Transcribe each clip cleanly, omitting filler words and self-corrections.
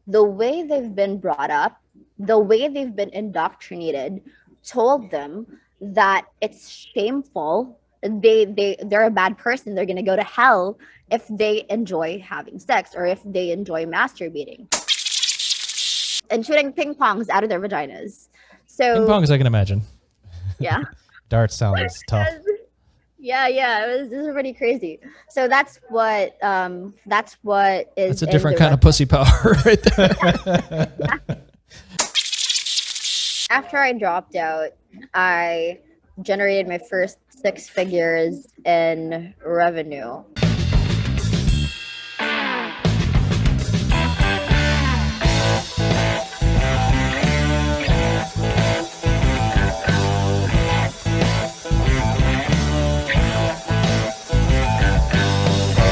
the way they've been brought up, the way they've been indoctrinated, told them that it's shameful. They're a bad person. They're gonna go to hell if they enjoy having sex or if they enjoy masturbating and shooting ping pongs out of their vaginas. Ping So pongs, I can imagine. yeah. Darts sounds tough. This is pretty crazy. So that's what is. That's a different kind of pussy power right there. After I dropped out, I generated my first 6 figures in revenue.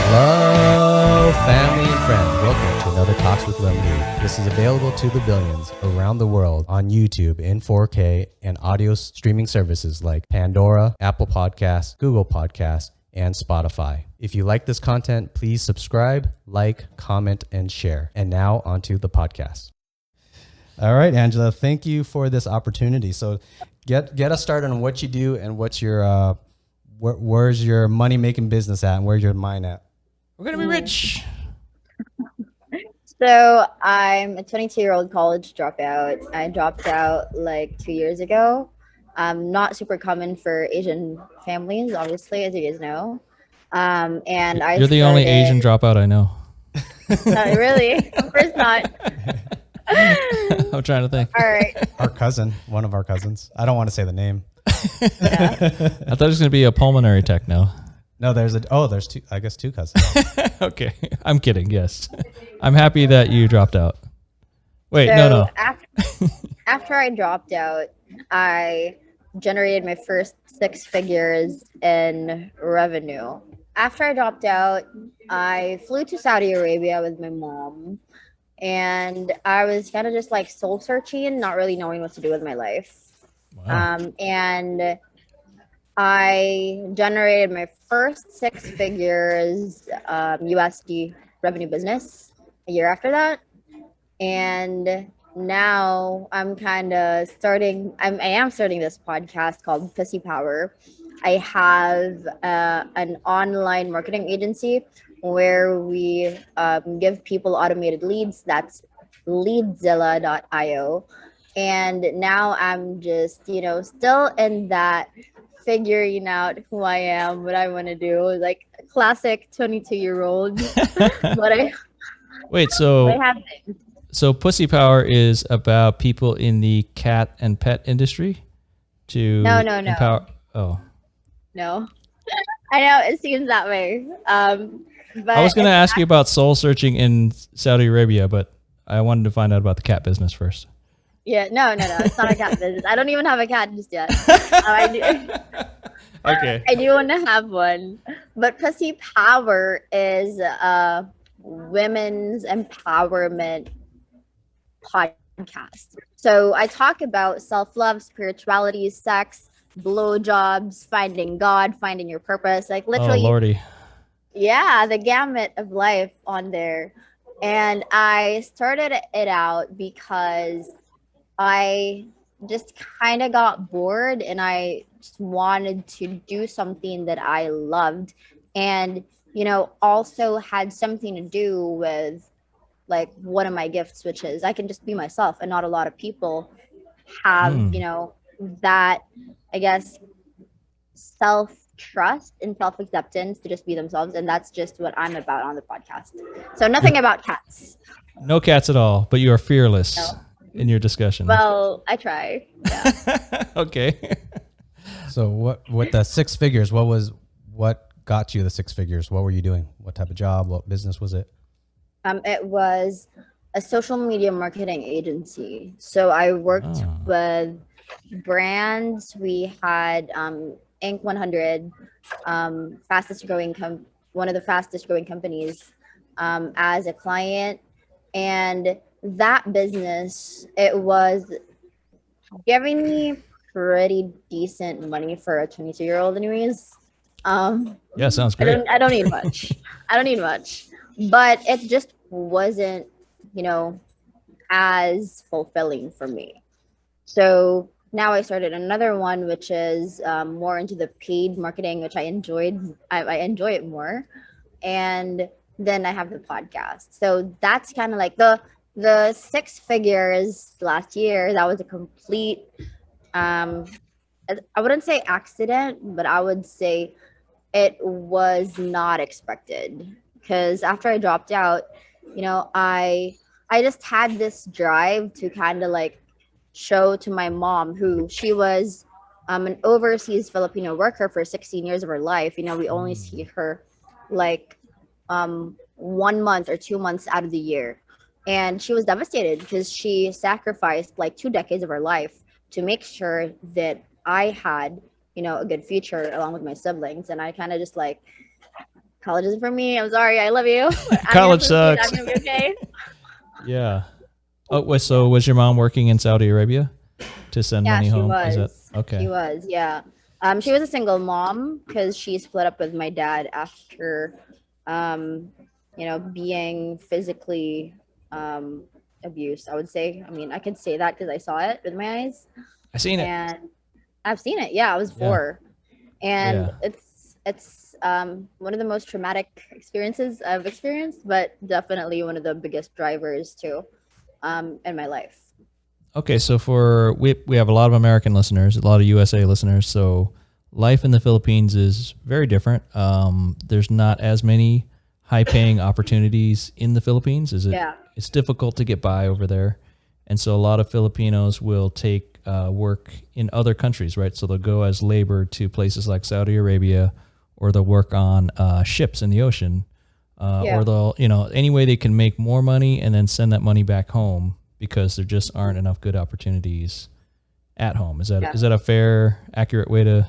Hello, family and friends. Welcome to another Talks with Liem. This is available to the billions around the world on YouTube in 4K and audio streaming services like Pandora, Apple Podcasts, Google Podcasts, and Spotify. If you like this content, please subscribe, like, comment, and share. And now onto the podcast. All right, Angela, thank you for this opportunity. So get us started on what you do and what's your where's your money making business at and where's your mind at? We're going to be rich. So I'm a 22-year-old college dropout. I dropped out like 2 years ago. Not super common for Asian families, obviously, as you guys know. And You're the only Asian dropout I know. Not really. Of course not. I'm trying to think. All right. Our cousin, one of our cousins. I don't want to say the name. Yeah. I thought it was going to be a pulmonary tech now. No, there's two, I guess two cousins. Okay. I'm kidding. Yes. I'm happy that you dropped out. Wait, So no. After I dropped out, I generated my first 6 figures in revenue. After I dropped out, I flew to Saudi Arabia with my mom, and I was kind of just like soul searching, not really knowing what to do with my life. Wow. And I generated my first 6 figures USD revenue business a year after that. And now I'm kind of I am starting this podcast called Pussy Power. I have an online marketing agency where we give people automated leads. That's leadzilla.io. And now I'm just, still in that figuring out who I am, what I want to do, like a classic 22-year-old. Wait, so Pussy Power is about people in the cat and pet industry to No. empower. Oh. No. I know it seems that way. But I was going to ask you about soul searching in Saudi Arabia, but I wanted to find out about the cat business first. Yeah, no. It's not a cat business. I don't even have a cat just yet. Okay. I do want to have one. But Pussy Power is a women's empowerment podcast. So I talk about self-love, spirituality, sex, blowjobs, finding God, finding your purpose, like literally. Oh, Lordy. Yeah, the gamut of life on there. And I started it out because I just kind of got bored and I just wanted to do something that I loved and, also had something to do with like one of my gifts, which is I can just be myself, and not a lot of people have, that, I guess, self-trust and self-acceptance to just be themselves. And that's just what I'm about on the podcast. So nothing about cats. No cats at all, but you are fearless in your discussion. Well, I try. Yeah. Okay. So what the 6 figures, what got you the 6 figures? What were you doing? What type of job? What business was it? It was a social media marketing agency. So I worked with brands. We had Inc. 100, one of the fastest growing companies as a client. And that business, it was giving me pretty decent money for a 22-year-old anyways. Yeah, sounds great. I don't need much. But it just wasn't, as fulfilling for me. So now I started another one, which is more into the paid marketing, which I enjoyed. I enjoy it more. And then I have the podcast. So that's kind of like the six figures last year. That was a complete um I wouldn't say accident, but I would say it was not expected because after I dropped out, I just had this drive to kind of like show to my mom, who she was an overseas Filipino worker for 16 years of her life. We only see her like 1 month or 2 months out of the year. And she was devastated because she sacrificed like 2 decades of her life to make sure that I had, a good future along with my siblings. And I kind of just like, college isn't for me. I'm sorry. I love you. I'm your College Filipino. sucks. I'm going to be okay. Yeah. Oh, so was your mom working in Saudi Arabia to send Yeah, money she home? Is that was. okay? She was, yeah. She was a single mom because she split up with my dad after, being physically abused, I would say. I mean, I could say that because I saw it with my eyes. I seen it. And I've seen it. Yeah, I was Yeah. 4. And Yeah. it's one of the most traumatic experiences I've experienced, but definitely one of the biggest drivers too in my life. Okay, so we have a lot of American listeners, a lot of USA listeners. So life in the Philippines is very different. There's not as many high-paying opportunities in the Philippines. Yeah. It's difficult to get by over there, and so a lot of Filipinos will take work in other countries, right? So they'll go as labor to places like Saudi Arabia, or they'll work on ships in the ocean, or they'll any way they can make more money and then send that money back home, because there just aren't enough good opportunities at home. Is that a fair, accurate way to?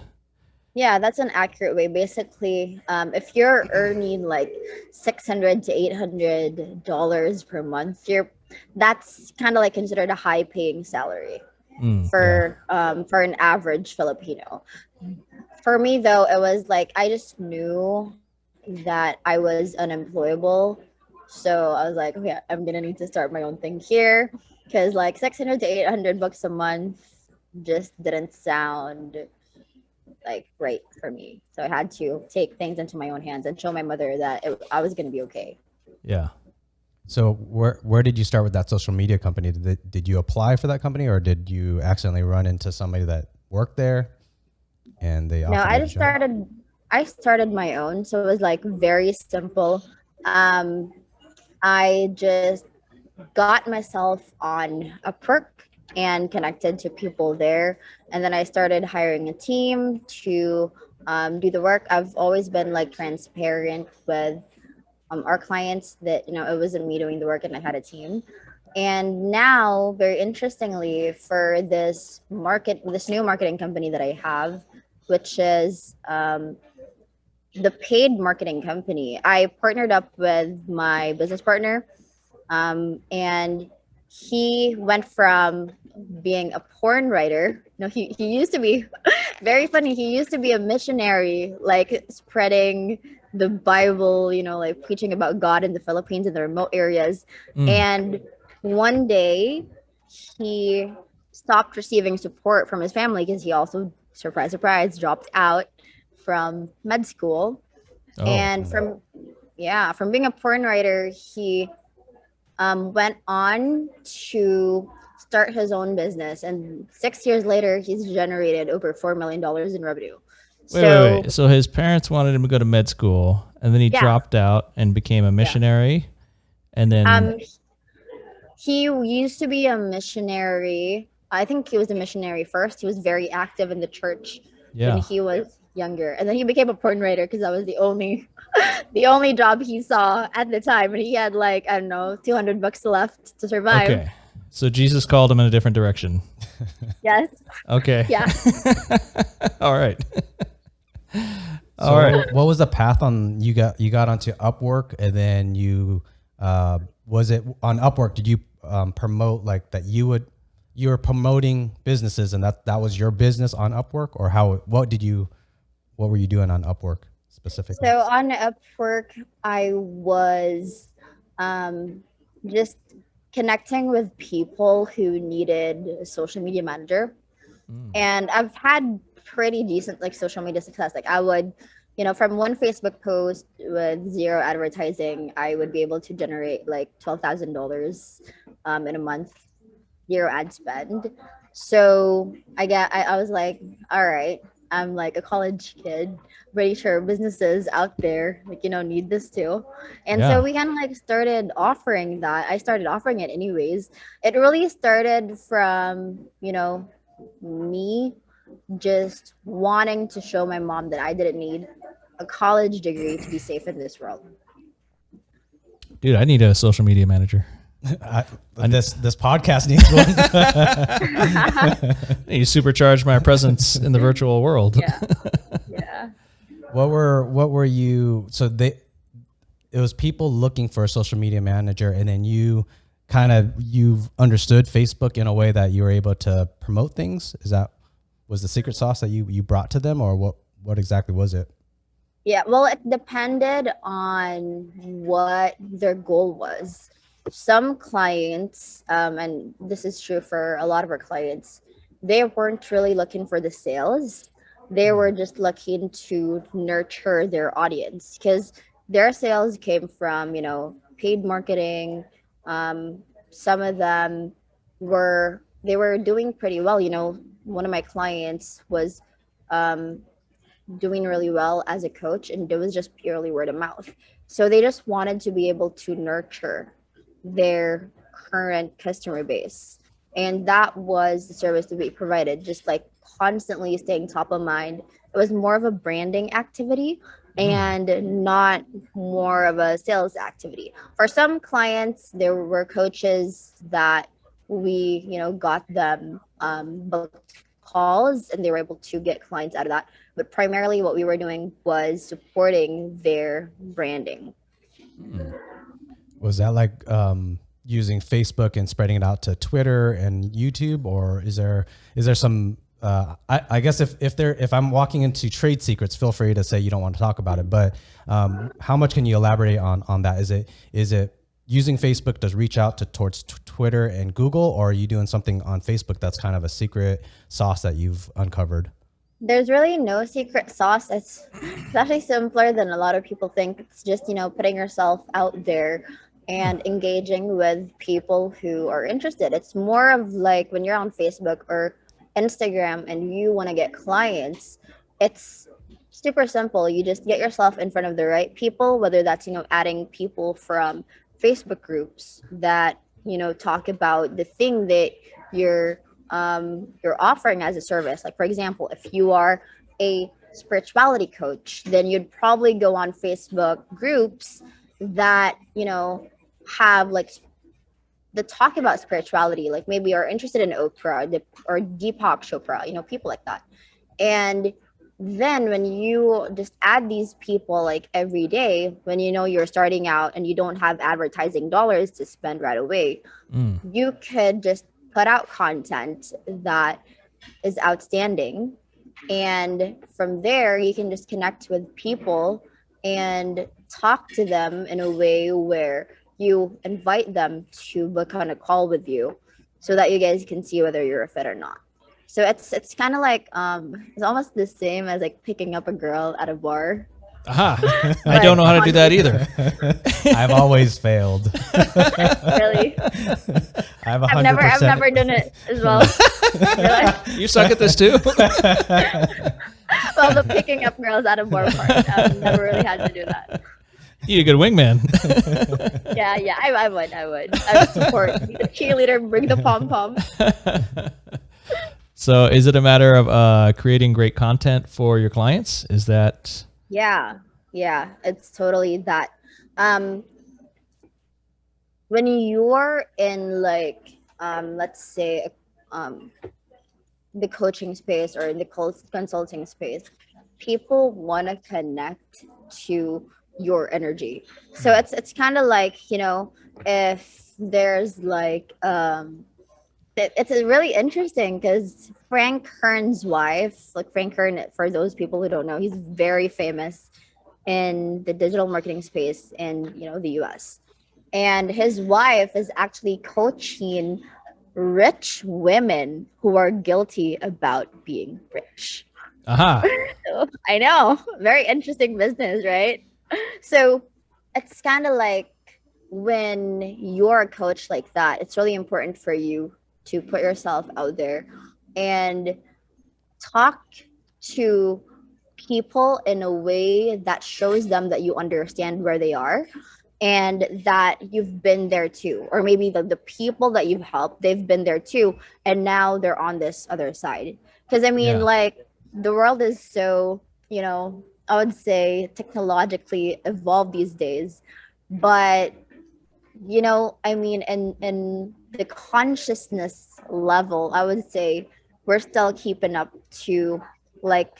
Yeah, that's an accurate way. Basically, if you're earning like $600 to $800 per month, that's kind of like considered a high-paying salary for an average Filipino. For me, though, it was like I just knew that I was unemployable. So I was like, okay, I'm gonna need to start my own thing here, because like 600 to 800 bucks a month just didn't sound like great for me. So I had to take things into my own hands and show my mother that I was gonna be okay. Yeah. So where did you start with that social media company? Did you apply for that company, or did you accidentally run into somebody that worked there and they offered No, you the job? I started my own, so it was like very simple. I just got myself on Upwork and connected to people there, and then I started hiring a team to do the work. I've always been like transparent with our clients that it wasn't me doing the work and I had a team. And now, very interestingly, for this new marketing company that I have, which is the paid marketing company, I partnered up with my business partner, and he went from being a porn writer. No, he used to be very funny. He used to be a missionary, like spreading the Bible, like preaching about God in the Philippines and the remote areas. And one day he stopped receiving support from his family because he also, surprise, surprise, dropped out from med school. And from being a porn writer, he went on to start his own business, and 6 years later he's generated over $4 million in revenue. Wait. So his parents wanted him to go to med school, and then he dropped out and became a missionary. And then he used to be a missionary. I think he was a missionary first. He was very active in the church when he was younger, and then he became a porn writer because that was the only job he saw at the time, and he had like, I don't know, $200 left to survive. Okay, so Jesus called him in a different direction. Yes. Okay. Yeah. All right. All right. What was the path on you got onto Upwork, and then you was it on Upwork? Did you promote like that you were promoting businesses, and that was your business on Upwork, or what were you doing on Upwork specifically? So on Upwork, I was just connecting with people who needed a social media manager. And I've had pretty decent like social media success. Like I would, from one Facebook post with zero advertising, I would be able to generate like $12,000 in a month, zero ad spend. So I was like, all right, I'm like a college kid, pretty sure businesses out there like need this too. And Yeah. so we kind of like started offering that. I started offering it anyways. It really started from me just wanting to show my mom that I didn't need a college degree to be safe in this world. Dude, I need a social media manager. This podcast needs one. I need to supercharge my presence in the virtual world. Yeah. Yeah. What were you? So it was people looking for a social media manager, and then you've understood Facebook in a way that you were able to promote things. Was the secret sauce that you brought to them, or what exactly was it? Yeah, well, it depended on what their goal was. Some clients, and this is true for a lot of our clients, they weren't really looking for the sales. They were just looking to nurture their audience because their sales came from, paid marketing. Some of them they were doing pretty well. One of my clients was doing really well as a coach, and it was just purely word of mouth. So they just wanted to be able to nurture their current customer base. And that was the service that we provided, just like constantly staying top of mind. It was more of a branding activity and not more of a sales activity. For some clients, there were coaches that we, got them booked calls and they were able to get clients out of that. But primarily what we were doing was supporting their branding. Was that like using Facebook and spreading it out to Twitter and YouTube, or is there some? I guess if I'm walking into trade secrets, feel free to say you don't want to talk about it. But how much can you elaborate on that? Is it using Facebook to reach out towards Twitter and Google, or are you doing something on Facebook that's kind of a secret sauce that you've uncovered? There's really no secret sauce. It's actually simpler than a lot of people think. It's just, putting yourself out there and engaging with people who are interested. It's more of like when you're on Facebook or Instagram and you want to get clients, it's super simple. You just get yourself in front of the right people, whether that's, adding people from Facebook groups that, talk about the thing that you're offering as a service. Like, for example, if you are a spirituality coach, then you'd probably go on Facebook groups that, have like the talk about spirituality, like maybe are interested in Oprah or Deepak Chopra, people like that. And then when you just add these people like every day, when you're starting out and you don't have advertising dollars to spend right away, you could just put out content that is outstanding. And from there, you can just connect with people and talk to them in a way where you invite them to book on a call with you so that you guys can see whether you're a fit or not. So it's kind of like, it's almost the same as like picking up a girl at a bar. Aha. I don't know how to do that either. I've always failed. Really? I've never done it as well. Really? You suck at this too? Well, the picking up girls at a bar part, I've never really had to do that. You need a good wingman. Yeah, I would. I would support. Be the cheerleader, bring the pom-pom. So is it a matter of creating great content for your clients? Is that... Yeah, it's totally that. When you're in like, let's say, the coaching space or in the consulting space, people want to connect to your energy. So it's kind of like, if there's like, it's really interesting because Frank Kern's wife, like Frank Kern, for those people who don't know, he's very famous in the digital marketing space in, the US. and his wife is actually coaching rich women who are guilty about being rich. Aha. So, I know, very interesting business, right? So it's kind of like when you're a coach like that, it's really important for you to put yourself out there and talk to people in a way that shows them that you understand where they are and that you've been there too, or maybe the people that you've helped, they've been there too, and now they're on this other side. Because I mean, Yeah. like, the world is so, I would say technologically evolved these days, but I mean, in the consciousness level, I would say we're still keeping up to, like,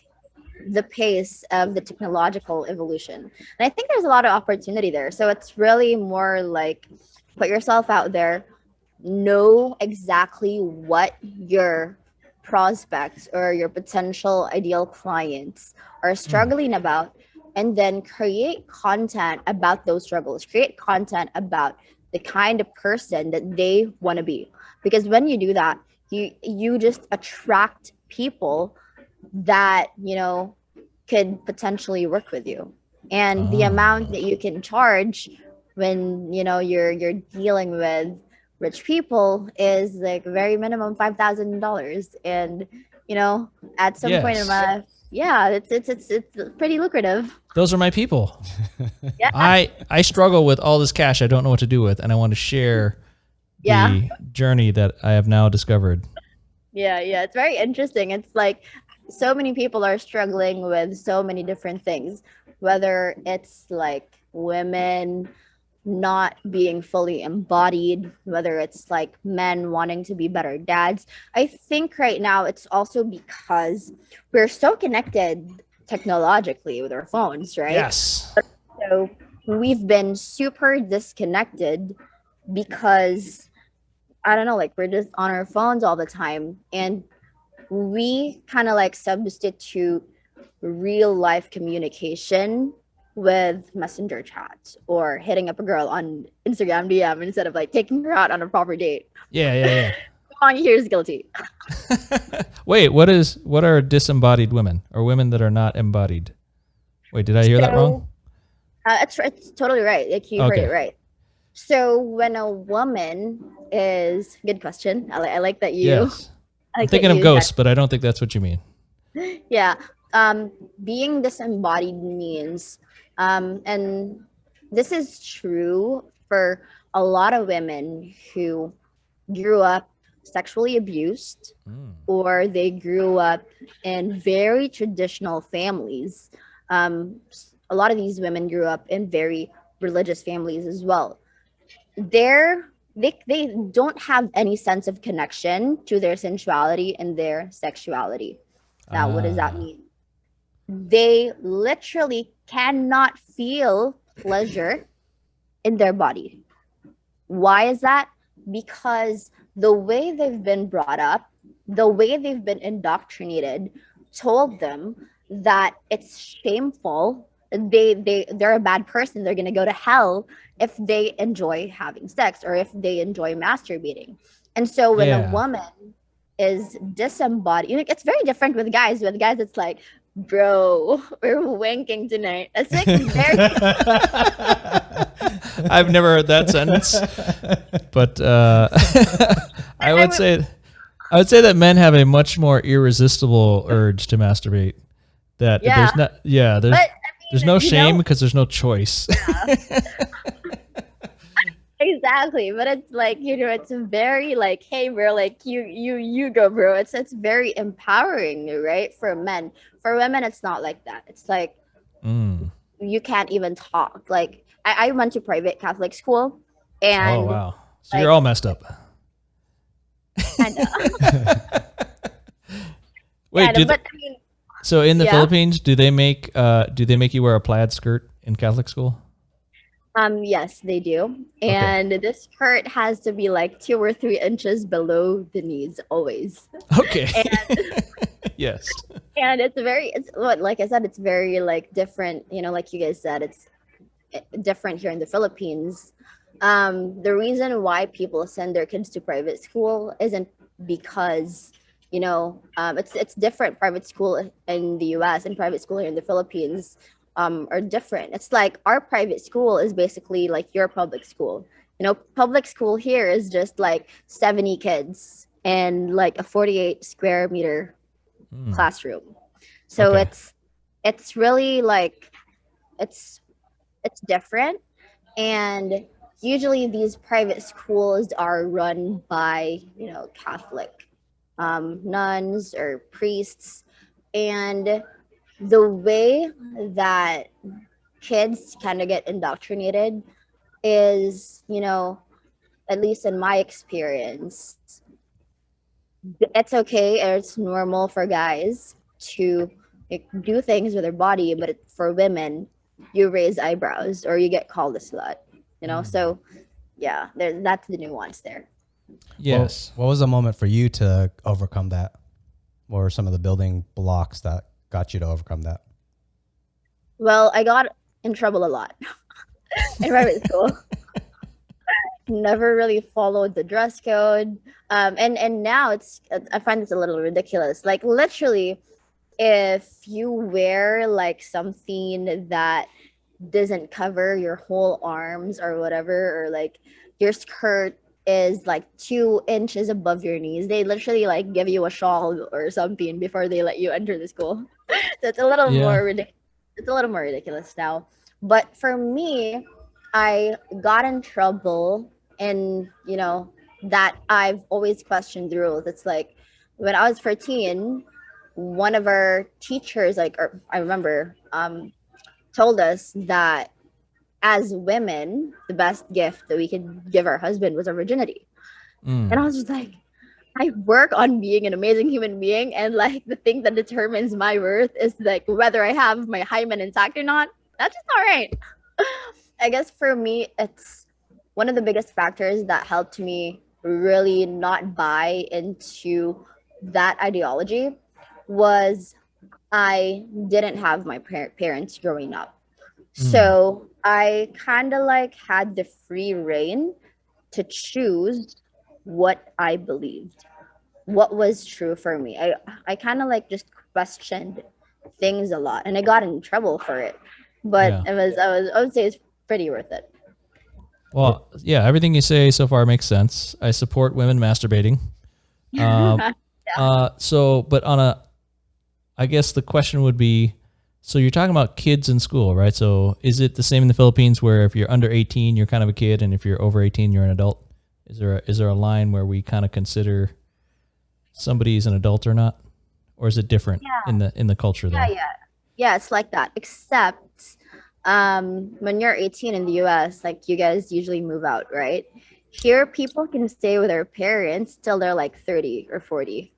the pace of the technological evolution. And I think there's a lot of opportunity there. So it's really more like put yourself out there, know exactly what your prospects or your potential ideal clients are Mm. struggling about, and then create content about those struggles, create content about the kind of person that they want to be. Because when you do that, you just attract people that could potentially work with you, and the amount Ah. that you can charge when you're dealing with rich people is like very minimum $5,000. And at some point in Yes. my life, yeah, it's pretty lucrative. Those are my people. Yeah, I struggle with all this cash I don't know what to do with, and I want to share yeah, the journey that I have now discovered. yeah, it's very interesting. It's like so many people are struggling with so many different things, whether it's like women not being fully embodied, whether it's like men wanting to be better dads. I think right now it's also because we're so connected technologically with our phones, right? Yes. So we've been super disconnected because I don't know, like, we're just on our phones all the time, and we kind of like substitute real life communication with messenger chat or hitting up a girl on Instagram DM instead of like taking her out on a proper date. Yeah. Come on, here's guilty. Wait, what are disembodied women or women that are not embodied? Wait, did I hear that So wrong? it's totally right. Like, you heard it Okay. right. So when a woman is, good question. I like that you Yes. I I'm like that thinking of you ghosts, but I don't think that's what you mean. yeah. Being disembodied means, and this is true for a lot of women who grew up sexually abused, Mm. or they grew up in very traditional families. A lot of these women grew up in very religious families as well. They don't have any sense of connection to their sensuality and their sexuality. Now, what does that Ah. mean? They literally cannot feel pleasure in their body. Why is that? Because the way they've been brought up, the way they've been indoctrinated, told them that it's shameful. They're a bad person. They're gonna go to hell if they enjoy having sex or if they enjoy masturbating. And so when a Yeah. woman is disembodied, it's very different with guys. With guys, it's like, bro, we're wanking tonight. It's like very I've never heard that sentence, but I I would would, say I would say that men have a much more irresistible urge to masturbate. That yeah. there's not, yeah, But I there's mean, no shame because there's no choice. exactly. But it's like, it's very like, hey, bro, like, you go, bro. It's very empowering, right? For men. For women, it's not like that. It's like Mm. you can't even talk. Like, I went to private Catholic school, Oh and wow, so you're like, all messed up. kind of, Wait, but I mean, so in the yeah. Philippines, do they make you wear a plaid skirt in Catholic school? Yes, they do. Okay. And this skirt has to be like 2 or 3 inches below the knees always. Okay. And Yes. it's what, like I said, it's very like different, like you guys said, it's different here in the Philippines. The reason why people send their kids to private school isn't because it's different. Private school in the US and private school here in the Philippines are different. It's like our private school is basically like your public school. Public school here is just like 70 kids and like a 48 square meter classroom. So Okay. it's really like it's it's different. And usually these private schools are run by Catholic nuns or priests. And the way that kids kind of get indoctrinated is, at least in my experience, it's okay or it's normal for guys to like, do things with their body, but for women, you raise eyebrows or you get called a slut. So yeah, that's the nuance there. Yes. What was the moment for you to overcome that? What were some of the building blocks that got you to overcome that? Well, I got in trouble a lot in private school. Never really followed the dress code. And now I find this a little ridiculous. Like literally, if you wear like something that doesn't cover your whole arms or whatever, or like your skirt is like 2 inches above your knees, they literally like give you a shawl or something before they let you enter the school. So it's a little Yeah. more ridiculous. It's a little more ridiculous now. But for me, I got in trouble, and that I've always questioned the rules. It's like when I was 14, one of our teachers, like, or I remember, told us that as women, the best gift that we could give our husband was our virginity. And I was just like, I work on being an amazing human being, and like the thing that determines my worth is like whether I have my hymen intact or not. That's just not right. I guess for me, it's one of the biggest factors that helped me really not buy into that ideology was I didn't have my parents growing up. So I kind of like had the free reign to choose what I believed, what was true for me. I kind of like just questioned things a lot, and I got in trouble for it. But Yeah. I would say it's pretty worth it. Well, yeah, everything you say so far makes sense. I support women masturbating. Um, but I guess the question would be, so you're talking about kids in school, right? So is it the same in the Philippines where if you're under 18, you're kind of a kid, and if you're over 18, you're an adult? Is there a line where we kind of consider somebody is an adult or not, or is it different in the culture there? Yeah, it's like that. Except when you're 18 in the US, like you guys usually move out, right? Here, people can stay with their parents till they're like 30 or 40.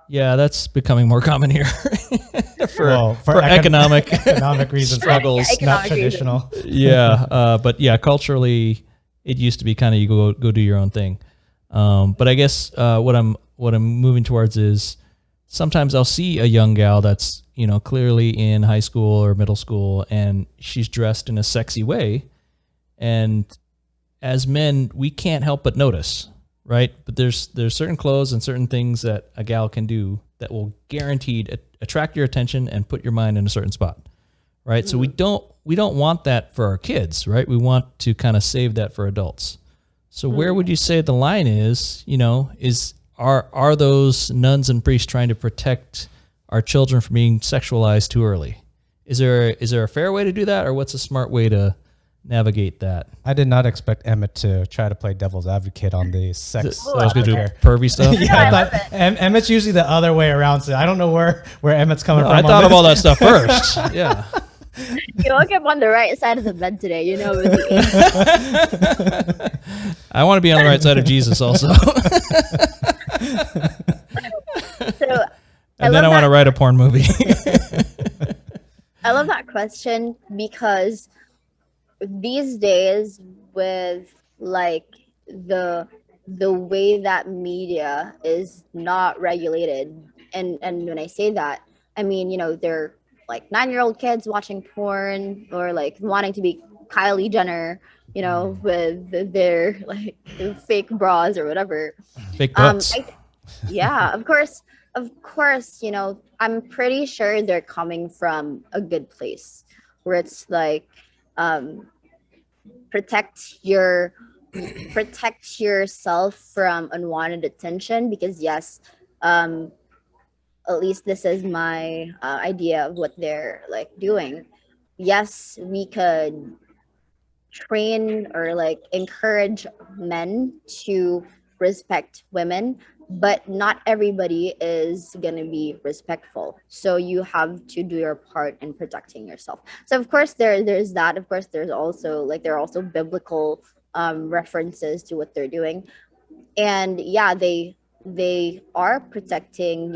Yeah, that's becoming more common here for economic reasons, struggles. Yeah, not economic traditional. Yeah, but yeah, culturally, it used to be kind of you go do your own thing. But I guess what I'm moving towards is sometimes I'll see a young gal that's clearly in high school or middle school, and she's dressed in a sexy way, and as men, we can't help but notice, right? But there's certain clothes and certain things that a gal can do that will guaranteed attract your attention and put your mind in a certain spot, right? Mm-hmm. So we don't want that for our kids, right? We want to kind of save that for adults. So where would you say the line is? Are those nuns and priests trying to protect our children from being sexualized too early? Is there a fair way to do that, or what's a smart way to navigate that? I did not expect Emmett to try to play devil's advocate on the sex. I was going to do pervy stuff. I thought Emmett's usually the other way around, so I don't know where Emmett's coming from. I thought of all that stuff first. Yeah. You woke up on the right side of the bed today, with the I want to be on the right side of Jesus also. And then I want to write a porn movie. I love that question because these days with like the way that media is not regulated, and when I say that, I mean they're like 9-year-old kids watching porn or like wanting to be Kylie Jenner, with their like fake bras or whatever. Fake butts. Yeah, of course, I'm pretty sure they're coming from a good place where it's like, um, protect your protect yourself from unwanted attention, because yes, um, at least this is my idea of what they're like doing. Yes, we could train or like encourage men to respect women, but not everybody is going to be respectful, so you have to do your part in protecting yourself. So of course there's that. Of course there's also like there are also biblical references to what they're doing. And yeah, they are protecting,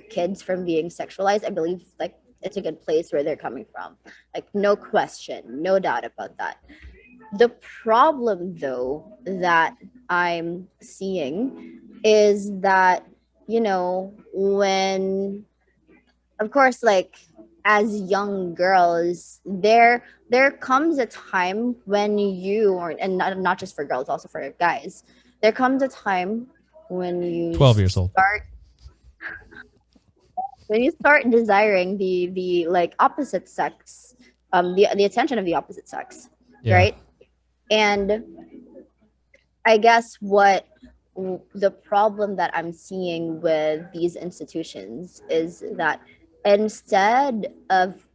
kids from being sexualized. I believe like it's a good place where they're coming from, like no question, no doubt about that. The problem, though, that I'm seeing is that, when, of course, like as young girls, there comes a time when you, or and not just for girls, also for guys, there comes a time when you 12 years old. start desiring the like opposite sex, the attention of the opposite sex, Yeah. right? And I guess the problem that I'm seeing with these institutions is that instead of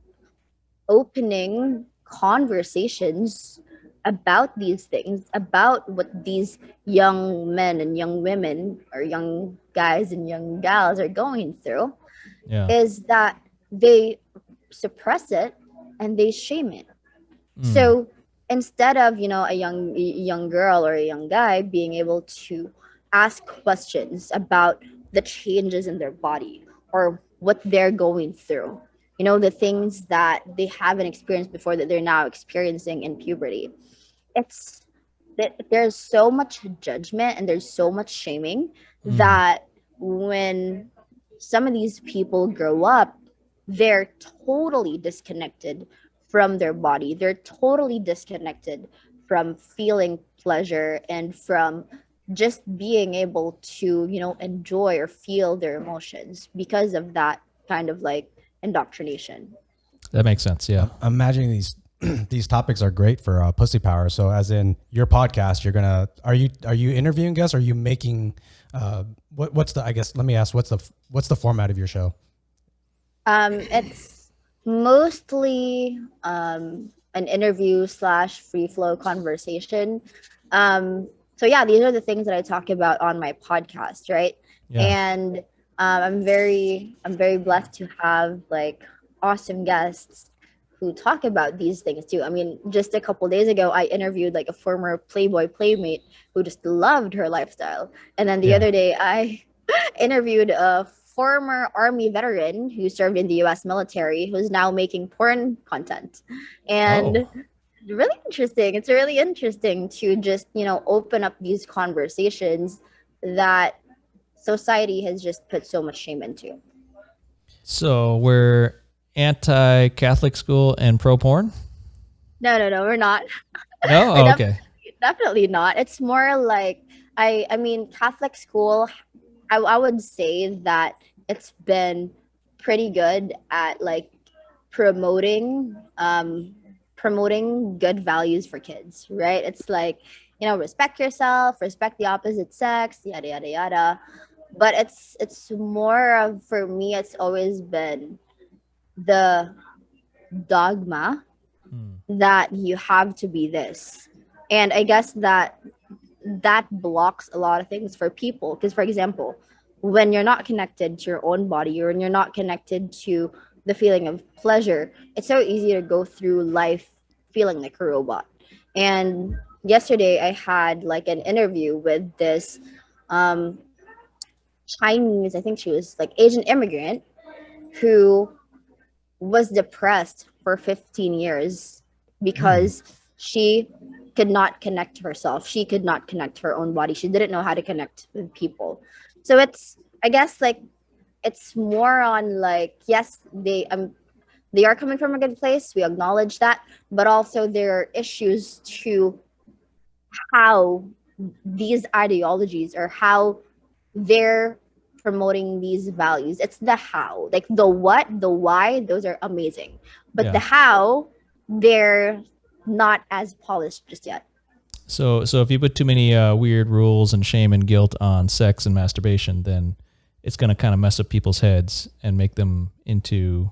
opening conversations about these things, about what these young men and young women, or young guys and young gals are going through, Yeah. is that they suppress it and they shame it. Mm. So instead of, a young girl or a young guy being able to ask questions about the changes in their body or what they're going through, the things that they haven't experienced before that they're now experiencing in puberty, it's that there's so much judgment and there's so much shaming Mm. that when some of these people grow up, they're totally disconnected from their body. They're totally disconnected from feeling pleasure and from just being able to, enjoy or feel their emotions because of that kind of like indoctrination. That makes sense. Yeah. I'm imagining these topics are great for pussy power. So, as in your podcast, you're gonna are you interviewing guests? Or are you making what's the, I guess let me ask, what's the format of your show? It's mostly an interview slash free flow conversation. So yeah, these are the things that I talk about on my podcast, right? Yeah. And I'm very blessed to have like awesome guests who talk about these things too. I mean, just a couple days ago, I interviewed like a former Playboy playmate who just loved her lifestyle, and then the Yeah. other day I interviewed a former army veteran who served in the US military who's now making porn content. And Oh. really interesting. It's really interesting to just, open up these conversations that society has just put so much shame into. So we're anti-Catholic school and pro porn? No, we're not. No? We're Oh, okay. definitely not. It's more like I mean Catholic school, I would say that it's been pretty good at like promoting promoting good values for kids, right? It's like, respect yourself, respect the opposite sex, yada yada yada. But it's more of, for me, it's always been the dogma Hmm. that you have to be this. And I guess that blocks a lot of things for people, because for example, when you're not connected to your own body, or when you're not connected to the feeling of pleasure, it's so easy to go through life feeling like a robot. And yesterday I had like an interview with this um Chinese, I think she was like Asian immigrant, who was depressed for 15 years because she could not connect to herself. She could not connect to her own body. She didn't know how to connect with people. So it's, I guess, like, it's more on like, yes, they are coming from a good place. We acknowledge that, but also there are issues to how these ideologies or how they're promoting these values. It's the how, like the what, the why, those are amazing. But Yeah. the how, they're not as polished just yet. So if you put too many weird rules and shame and guilt on sex and masturbation, then it's going to kind of mess up people's heads and make them into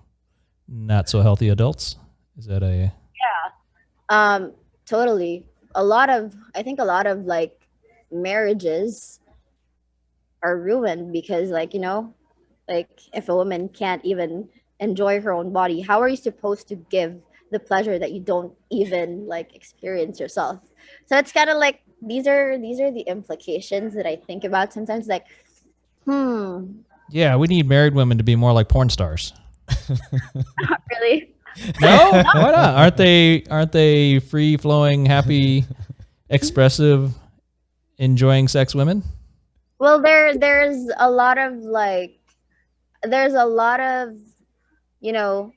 not so healthy adults. Is that a... Totally. I think a lot of like marriages are ruined because, like, like if a woman can't even enjoy her own body, how are you supposed to give the pleasure that you don't even like experience yourself? So it's kind of like these are the implications that I think about sometimes, like, Yeah, we need married women to be more like porn stars. not really. No? Why not? Aren't they free flowing, happy, expressive, enjoying sex women? Well, there's a lot of like there's a lot of, you know,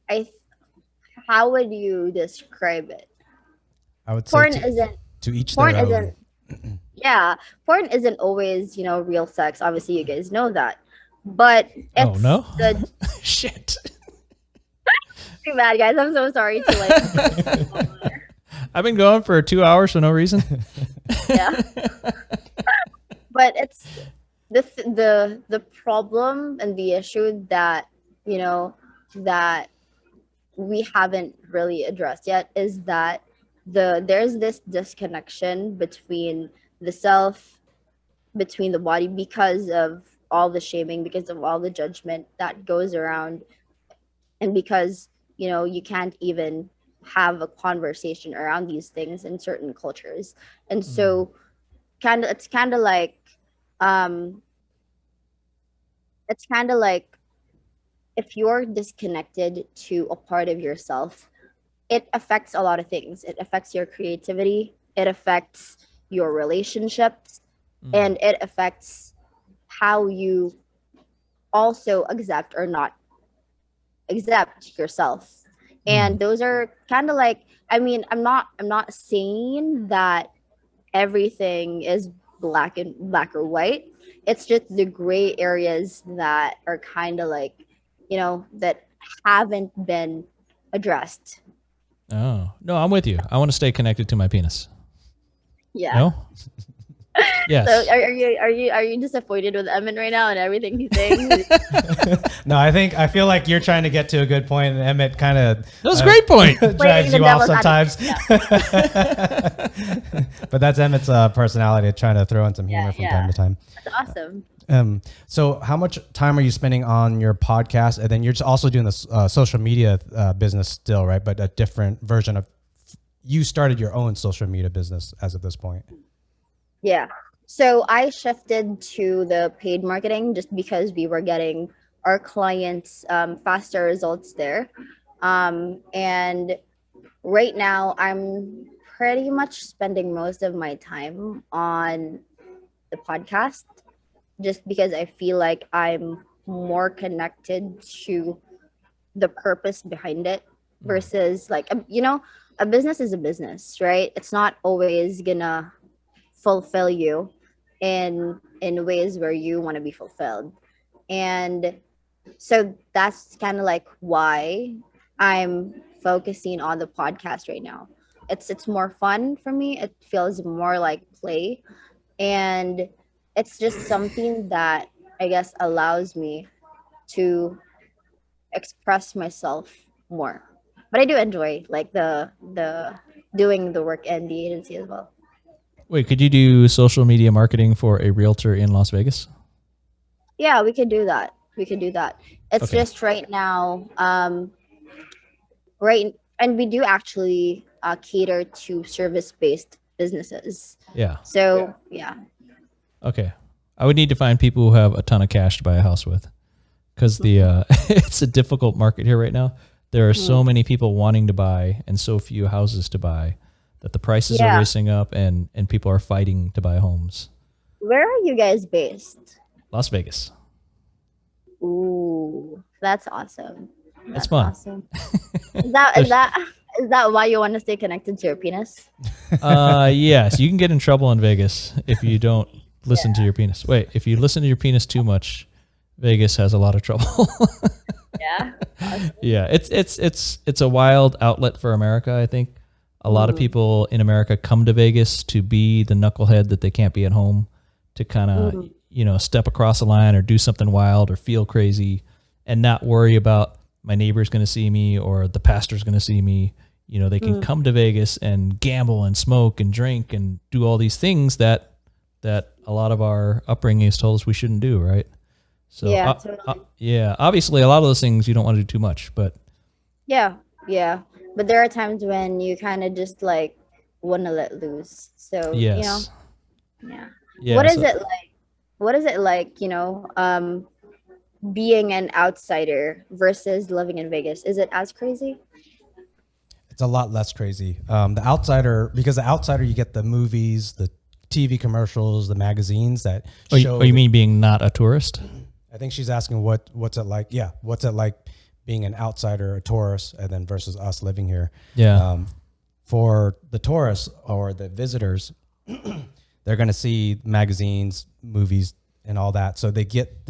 I how would you describe it? I would say Porn isn't to each porn their isn't own. yeah, porn isn't always, real sex. Obviously, you guys know that. But Oh it's no. the Shit. too bad, guys. I'm so sorry to like I've been going for 2 hours for no reason. yeah. But it's the problem and the issue that, that we haven't really addressed yet is that there's this disconnection between the self, between the body, because of all the shaming, because of all the judgment that goes around, and because you can't even have a conversation around these things in certain cultures. And so it's kind of like um it's kind of like if you're disconnected to a part of yourself, it affects a lot of things. It affects your creativity, it affects your relationships, and it affects how you also accept or not accept yourself. And those are kind of like, I mean, I'm not saying that everything is black or white. It's just the gray areas that are kind of like, that haven't been addressed. Oh no, I'm with you. I want to stay connected to my penis. Yeah. No. Yes. So are you disappointed with Emin right now and everything he's saying? No, I feel like you're trying to get to a good point, and Emmett kind of That was a great point. drives the you off devil's sometimes. advocate. But that's Emmett's personality, trying to throw in some humor from time to time. That's awesome. So how much time are you spending on your podcast? And then you're also doing this social media business still, right? But a different version of, you started your own social media business as of this point. Yeah. So I shifted to the paid marketing just because we were getting our clients faster results there. And right now I'm pretty much spending most of my time on the podcast just because I feel like I'm more connected to the purpose behind it versus like, a business is a business, right? It's not always gonna fulfill you in ways where you want to be fulfilled. And so that's kind of like why I'm focusing on the podcast right now. It's more fun for me. It feels more like play, and it's just something that I guess allows me to express myself more. But I do enjoy like the doing the work and the agency as well. Wait, could you do social media marketing for a realtor in Las Vegas? Yeah, we could do that. It's Okay. just right now, right, and we do actually cater to service-based businesses. Yeah. So yeah. Okay. I would need to find people who have a ton of cash to buy a house with, because the it's a difficult market here right now. There are so many people wanting to buy and so few houses to buy that the prices are racing up, and people are fighting to buy homes. Where are you guys based? Las Vegas. Ooh, that's awesome. It's That's fun. awesome. Is that why you want to stay connected to your penis? Yes, you can get in trouble in Vegas if you don't listen to your penis. Wait, if you listen to your penis too much, Vegas has a lot of trouble. Yeah. Awesome. Yeah, it's a wild outlet for America. I think a lot of people in America come to Vegas to be the knucklehead that they can't be at home, to kind of step across the line or do something wild or feel crazy, and not worry about my neighbor's going to see me or the pastor's going to see me. They can come to Vegas and gamble and smoke and drink and do all these things that a lot of our upbringing has told us we shouldn't do, right? So Yeah, totally. Obviously a lot of those things you don't want to do too much, but Yeah. But there are times when you kind of just like want to let loose. So, yes. yeah. Yeah. What is it like? What is it like, being an outsider versus living in Vegas? Is it as crazy? It's a lot less crazy. The outsider, because the outsider, you get the movies, the TV commercials, the magazines that show. Oh, you mean being not a tourist? I think she's asking what's it like? Yeah, what's it like being an outsider, a tourist, and then versus us living here? Yeah. For the tourists or the visitors, they're going to see magazines, movies, and all that. So they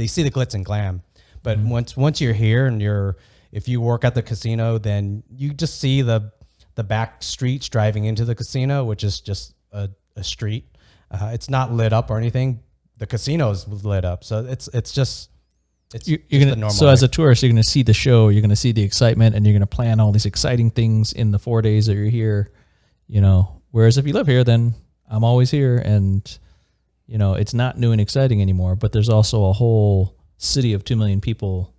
see the glitz and glam. But once you're here and if you work at the casino, then you just see the back streets driving into the casino, which is just a street. It's not lit up or anything. The casino is lit up, so it's just you're the gonna. normal So life. as a tourist, you're gonna see the show, you're gonna see the excitement, and you're gonna plan all these exciting things in the 4 days that you're here. Whereas if you live here, then I'm always here, and it's not new and exciting anymore. But there's also a whole city of 2 million people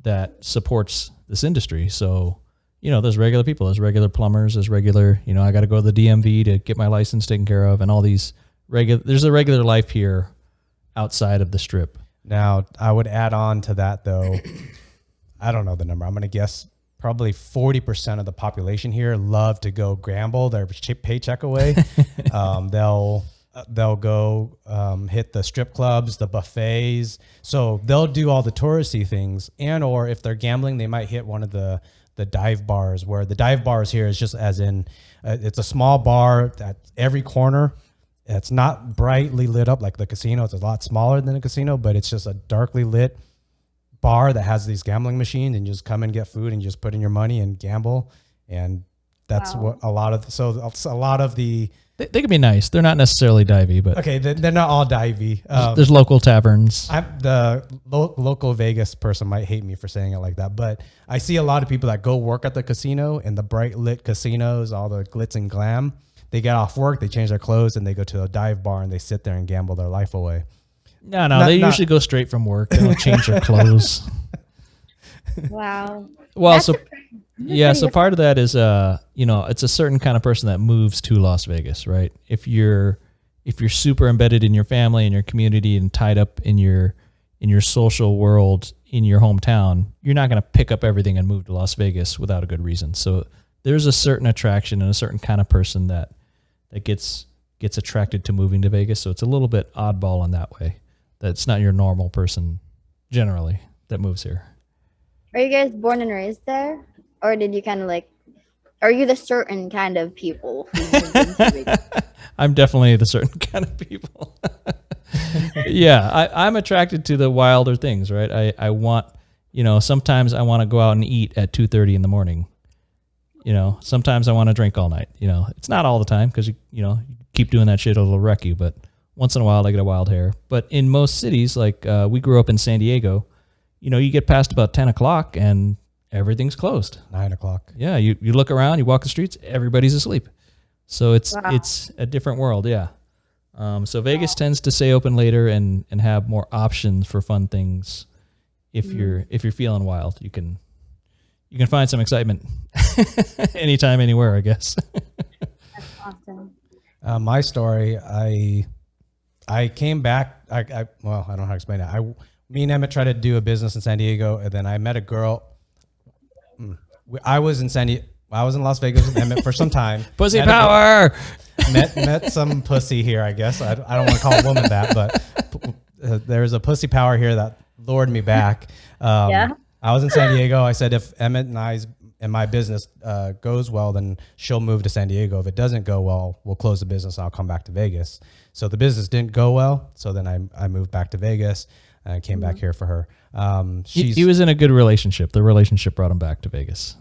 that supports this industry. So there's regular people, there's regular plumbers, there's regular. I got to go to the DMV to get my license taken care of, and all these there's a regular life here outside of the strip. Now, I would add on to that, though. I don't know the number. I'm going to guess probably 40% of the population here love to go gamble their paycheck away. They'll go hit the strip clubs, the buffets. So they'll do all the touristy things, or if they're gambling, they might hit one of the dive bars, where the dive bars here is just as in it's a small bar at every corner. It's not brightly lit up like the casino. It's a lot smaller than a casino, but it's just a darkly lit bar that has these gambling machines, and you just come and get food and just put in your money and gamble. And that's what a lot of the. They can be nice. They're not necessarily divey, but Okay, they're not all divey. there's local taverns. The local Vegas person might hate me for saying it like that, but I see a lot of people that go work at the casino, in the bright lit casinos, all the glitz and glam. They get off work, they change their clothes, and they go to a dive bar and they sit there and gamble their life away. No, they usually go straight from work. They don't change their clothes. Wow. Well, so part of that is it's a certain kind of person that moves to Las Vegas, right? If you're super embedded in your family and your community and tied up in your social world in your hometown, you're not going to pick up everything and move to Las Vegas without a good reason. So there's a certain attraction and a certain kind of person that gets attracted to moving to Vegas. So it's a little bit oddball in that way. That's not your normal person generally that moves here. Are you guys born and raised there? Or did you kind of are you the certain kind of people who moved into Vegas? I'm definitely the certain kind of people. Yeah, I'm attracted to the wilder things, right? I want, sometimes I want to go out and eat at 2:30 in the morning. Sometimes I want to drink all night. It's not all the time, because you keep doing that shit, it'll wreck you. But once in a while, I get a wild hair. But in most cities, like we grew up in San Diego, you get past about 10 o'clock and everything's closed. 9 o'clock. Yeah, you look around, you walk the streets, everybody's asleep. So it's a different world. Yeah. So Vegas tends to stay open later and have more options for fun things. If you're feeling wild, you can find some excitement anytime, anywhere, I guess. That's awesome. My story, I came back. I don't know how to explain it. Me and Emmett tried to do a business in San Diego, and then I met a girl. I was in Las Vegas with Emmett for some time. Pussy power. Met some pussy here, I guess. I don't want to call a woman that, but there's a pussy power here that lured me back. Yeah. I was in San Diego. I said if Emmett and my business goes well, then she'll move to San Diego. If it doesn't go well, we'll close the business and I'll come back to Vegas. So the business didn't go well. So then I moved back to Vegas and I came back here for her. He was in a good relationship. The relationship brought him back to Vegas.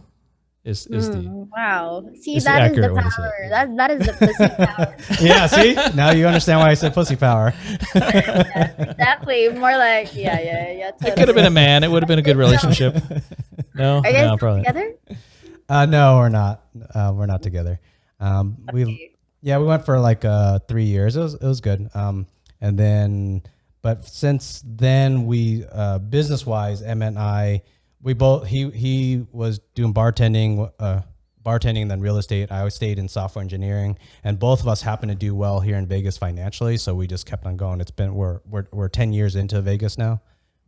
Wow. See, is that is the accurate way to say power. That is the pussy power. Yeah, see? Now you understand why I said pussy power. Yeah, exactly. More like, yeah. Totally. It could have been a man. It would have been a good relationship. No, Are you guys probably together? No, we're not. We're not together. Okay. We went for like 3 years. It was good. But since then we business wise, Emma and I, we both he was doing bartending and then real estate. I always stayed in software engineering, and both of us happen to do well here in Vegas financially. So we just kept on going. It's been we're 10 years into Vegas now.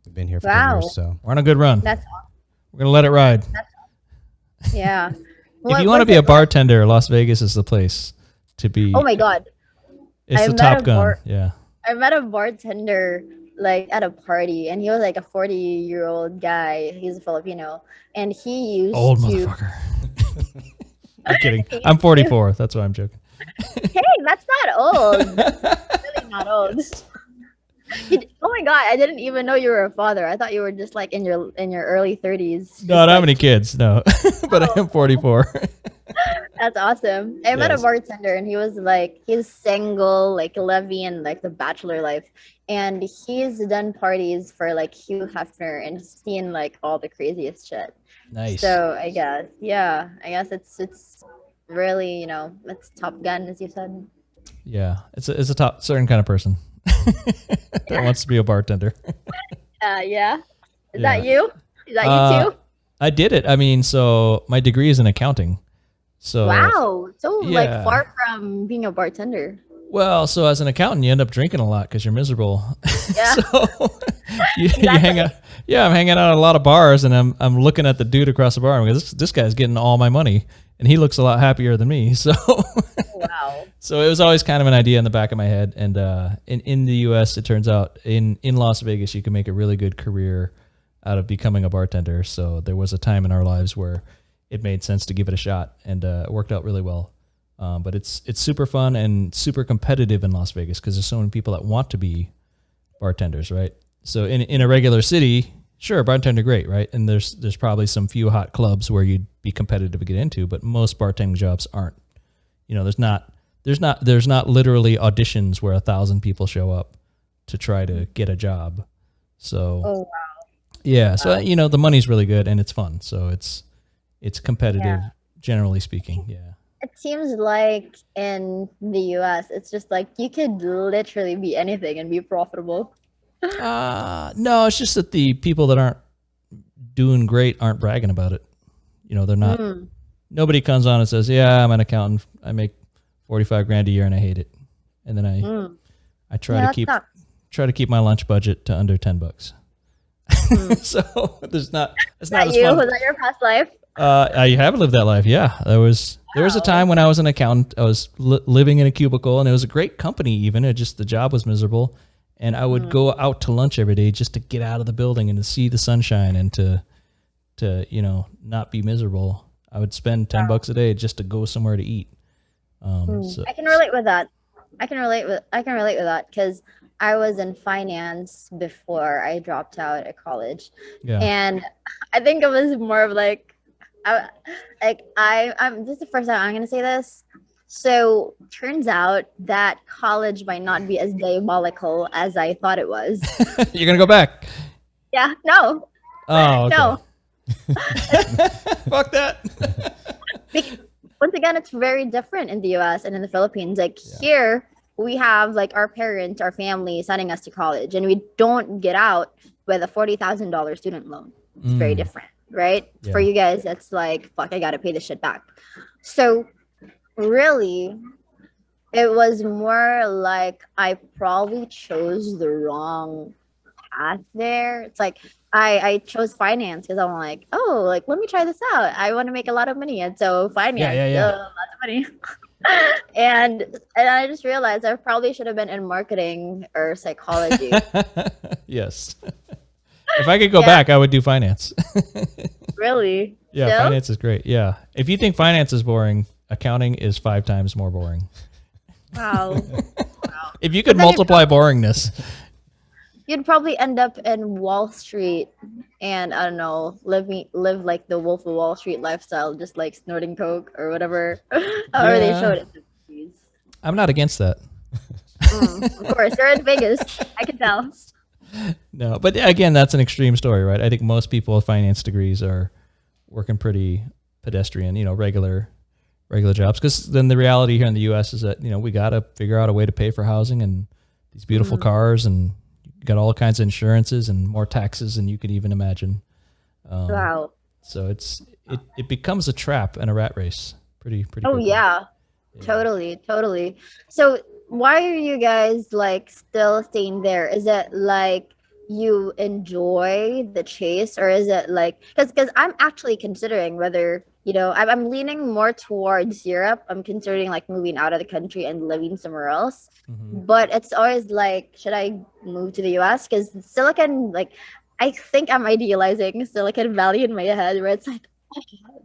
We've been here for 10 years, so we're on a good run. That's awesome. We're gonna let it ride. Yeah. If you want to be a bartender, Las Vegas is the place to be. Oh my God. It's I the met Top Gun. Yeah. I met a bartender like at a party, and he was like a 40-year-old guy. He's a Filipino, and he used Old to. Motherfucker. I'm kidding. I'm 44. That's why I'm joking. Hey, that's not old. That's really not old. Oh my God, I didn't even know you were a father. I thought you were just like in your early 30s. No, I don't have any kids. No, but I am 44. That's awesome. I met a Yes. bartender, and he was like, he's single, like living like the bachelor life, and he's done parties for like Hugh Hefner and seen like all the craziest shit. Nice. So I guess it's really, it's Top Gun, as you said. Yeah, it's a top certain kind of person that wants to be a bartender. Yeah. Is Yeah. that you? Is that you too? I did it. I mean, so my degree is in accounting. So Wow. So like yeah. far from being a bartender. Well, so as an accountant, you end up drinking a lot because you're miserable. Yeah. So you hang out. Yeah, I'm hanging out at a lot of bars, and I'm looking at the dude across the bar. I'm like, this guy's getting all my money, and he looks a lot happier than me. So Wow. so it was always kind of an idea in the back of my head. And in the U.S., it turns out in Las Vegas, you can make a really good career out of becoming a bartender. So there was a time in our lives where it made sense to give it a shot, and it worked out really well. But it's super fun and super competitive in Las Vegas because there's so many people that want to be bartenders, right? So in a regular city, sure, bartender, great, right? And there's probably some few hot clubs where you'd be competitive to get into, but most bartending jobs aren't. There's not literally auditions where 1,000 people show up to try to get a job. So Oh wow. yeah, so the money's really good and it's fun. So it's competitive, generally speaking. Yeah. It seems like in the US, it's just like you could literally be anything and be profitable. No, it's just that the people that aren't doing great aren't bragging about it. They're not. Nobody comes on and says, "Yeah, I'm an accountant. I make 45 grand a year and I hate it." And then I try to keep my lunch budget to under $10. So there's not. It's not as you? fun. Was that your past life? I have lived that life. Yeah, there was a time when I was an accountant. I was living in a cubicle, and it was a great company. Even the job was miserable, and I would go out to lunch every day just to get out of the building and to see the sunshine and to not be miserable. I would spend $10 a day just to go somewhere to eat. So, I can relate with that. I can relate with that because I was in finance before I dropped out at college, and I think it was more of like, I'm this is the first time I'm gonna say this. So turns out that college might not be as diabolical as I thought it was. you're gonna go back? Yeah, no, Oh, okay. no. Fuck that. Once again, it's very different in the US and in the Philippines. Like here, we have like our parents, our family sending us to college, and we don't get out with a $40,000 student loan. It's very different, right? Yeah. For you guys, it's like, fuck, I gotta pay this shit back. So really, it was more like I probably chose the wrong path there. It's like I chose finance because I'm like, oh, like let me try this out. I want to make a lot of money, and so finance, lots of money. and I just realized I probably should have been in marketing or psychology. Yes. If I could go Yeah. back, I would do finance. Really? Yeah, Still? finance is great. Yeah. If you think finance is boring, accounting is 5 times more boring. Wow. If you could then you multiply boringness. You'd probably end up in Wall Street and I don't know, live like the Wolf of Wall Street lifestyle, just like snorting coke or whatever, however they Yeah. showed it in the movies. I'm not against that. Of course, you're in Vegas. I can tell. No, but again, that's an extreme story, right? I think most people with finance degrees are working pretty pedestrian, regular jobs. Because then the reality here in the U.S. is that we got to figure out a way to pay for housing and these beautiful cars, and you got all kinds of insurances and more taxes than you could even imagine. Wow. So it becomes a trap and a rat race. Pretty. Oh quickly. yeah. Totally. So why are you guys like still staying there? Is it like you enjoy the chase, or is it like because I'm actually considering whether I'm leaning more towards Europe. I'm considering like moving out of the country and living somewhere else. Mhm. But it's always like, should I move to the US? Because Silicon, like, I think I'm idealizing Silicon Valley in my head, where it's like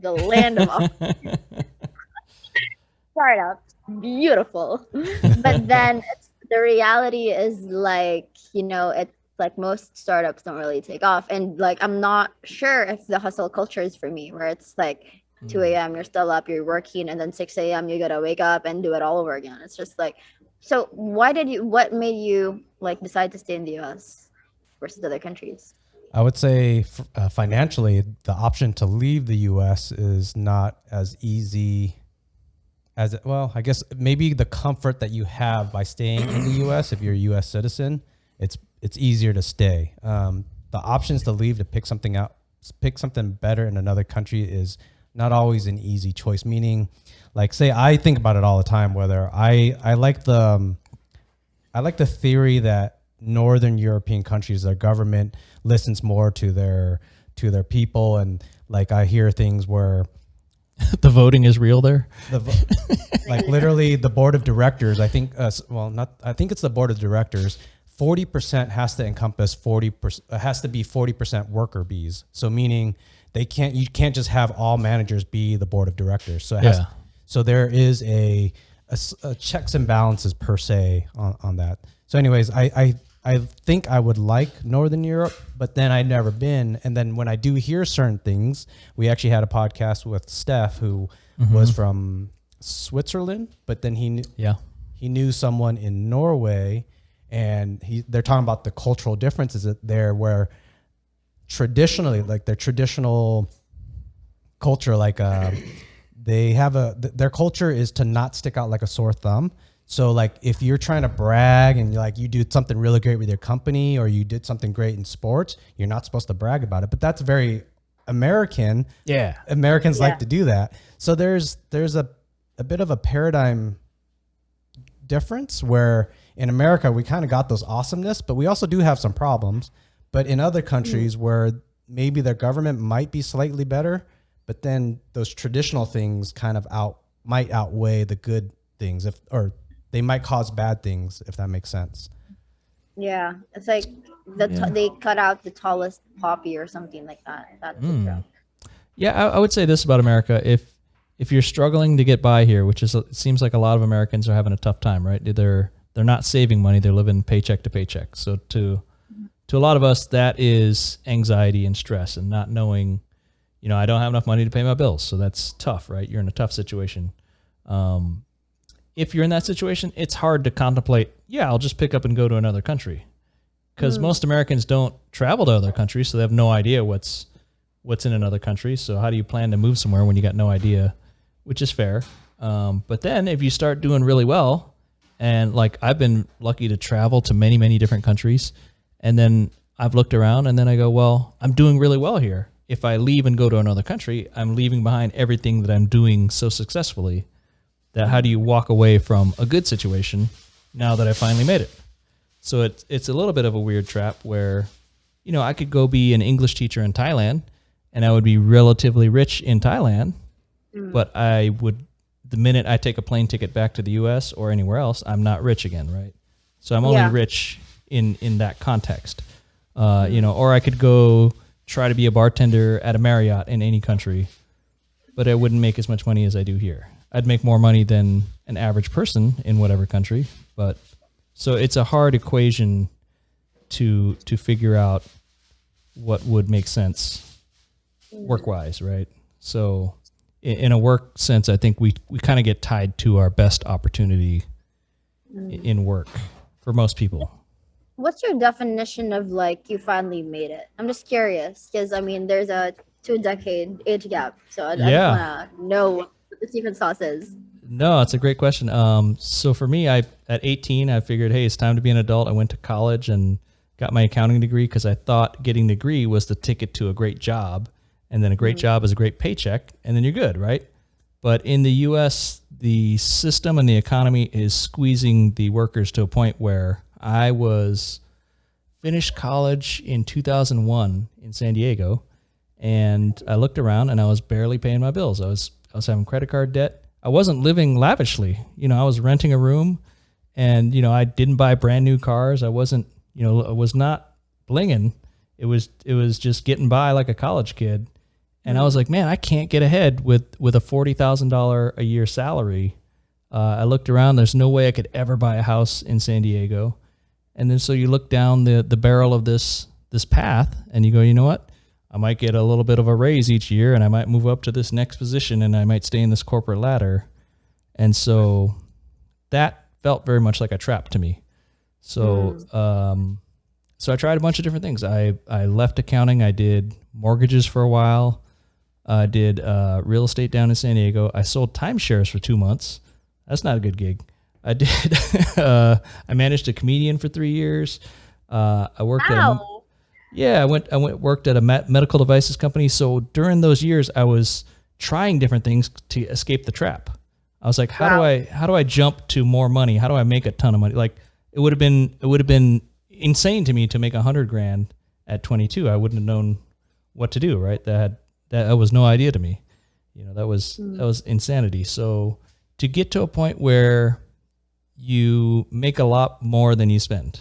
the land of startups, beautiful. But then the reality is like, it's like most startups don't really take off. And like, I'm not sure if the hustle culture is for me, where it's like 2 a.m., you're still up, you're working, and then 6 a.m., you gotta wake up and do it all over again. It's just like, so what made you like decide to stay in the US versus other countries? I would say financially, the option to leave the U.S. is not as easy as well. I guess maybe the comfort that you have by staying in the U.S. if you're a U.S. citizen, it's easier to stay. The options to leave to pick something better in another country is not always an easy choice. Meaning, like, say I think about it all the time. Whether I like the theory that Northern European countries, their government listens more to their people, and like I hear things where The voting is real there. like literally the board of directors. I think I think it's the board of directors. 40% has to encompass 40%. Has to be 40% worker bees. So meaning you can't just have all managers be the board of directors. So so there is a checks and balances per se on that. So anyways, I think I would like Northern Europe, but then I'd never been. And then when I do hear certain things, we actually had a podcast with Steph, who was from Switzerland, but then he knew someone in Norway, and they're talking about the cultural differences there, where traditionally, like their traditional culture, like they have their culture is to not stick out like a sore thumb. So like if you're trying to brag and you did something really great with your company, or you did something great in sports, you're not supposed to brag about it. But that's very American. Yeah. Americans like to do that. So there's a bit of a paradigm difference, where in America we kind of got those awesomeness, but we also do have some problems. But in other countries where maybe their government might be slightly better, but then those traditional things kind of might outweigh the good things, or they might cause bad things, if that makes sense. Yeah, it's like they cut out the tallest poppy or something like that. That's the joke. Yeah, I would say this about America: if you're struggling to get by here, which it seems like a lot of Americans are having a tough time, right? They're not saving money; they're living paycheck to paycheck. So to a lot of us, that is anxiety and stress, and not knowing, I don't have enough money to pay my bills, so that's tough, right? You're in a tough situation. If you're in that situation, it's hard to contemplate, I'll just pick up and go to another country, because most Americans don't travel to other countries, so they have no idea what's in another country. So how do you plan to move somewhere when you got no idea, which is fair. But then if you start doing really well, and like I've been lucky to travel to many, many different countries, and then I've looked around and then I go, well, I'm doing really well here. If I leave and go to another country, I'm leaving behind everything that I'm doing so successfully. That how do you walk away from a good situation now that I finally made it? So it's a little bit of a weird trap where, I could go be an English teacher in Thailand, and I would be relatively rich in Thailand, but the minute I take a plane ticket back to the U.S. or anywhere else, I'm not rich again, right? So I'm only rich in that context. Or I could go try to be a bartender at a Marriott in any country, but I wouldn't make as much money as I do here. I'd make more money than an average person in whatever country, but so it's a hard equation to figure out what would make sense work-wise, right? So in a work sense, I think we kind of get tied to our best opportunity in work for most people. What's your definition of like you finally made it? I'm just curious because I mean there's a 2-decade age gap, so I just wanna know what the secret sauce is. No, it's a great question. So for me, at 18, I figured, hey, it's time to be an adult. I went to college and got my accounting degree because I thought getting the degree was the ticket to a great job, and then a great job is a great paycheck, and then you're good, right? But in the U.S., the system and the economy is squeezing the workers to a point where I was finished college in 2001 in San Diego, and I looked around and I was barely paying my bills. I was having credit card debt. I wasn't living lavishly. I was renting a room, and I didn't buy brand new cars. I wasn't, I was not blinging. It was just getting by like a college kid. And I was like, man, I can't get ahead with a $40,000 a year salary. I looked around. There's no way I could ever buy a house in San Diego. And then so you look down the barrel of this path, and you go, you know what? I might get a little bit of a raise each year, and I might move up to this next position, and I might stay in this corporate ladder. And so that felt very much like a trap to me. So so I tried a bunch of different things. I left accounting. I did mortgages for a while. I did real estate down in San Diego. I sold timeshares for 2 months. That's not a good gig. I did. I managed a comedian for 3 years. I worked I worked at a medical devices company. So during those years, I was trying different things to escape the trap. I was like, how do I jump to more money? How do I make a ton of money? Like it would have been insane to me to make $100,000 at 22. I wouldn't have known what to do. Right. That was no idea to me. That was insanity. So to get to a point where you make a lot more than you spend,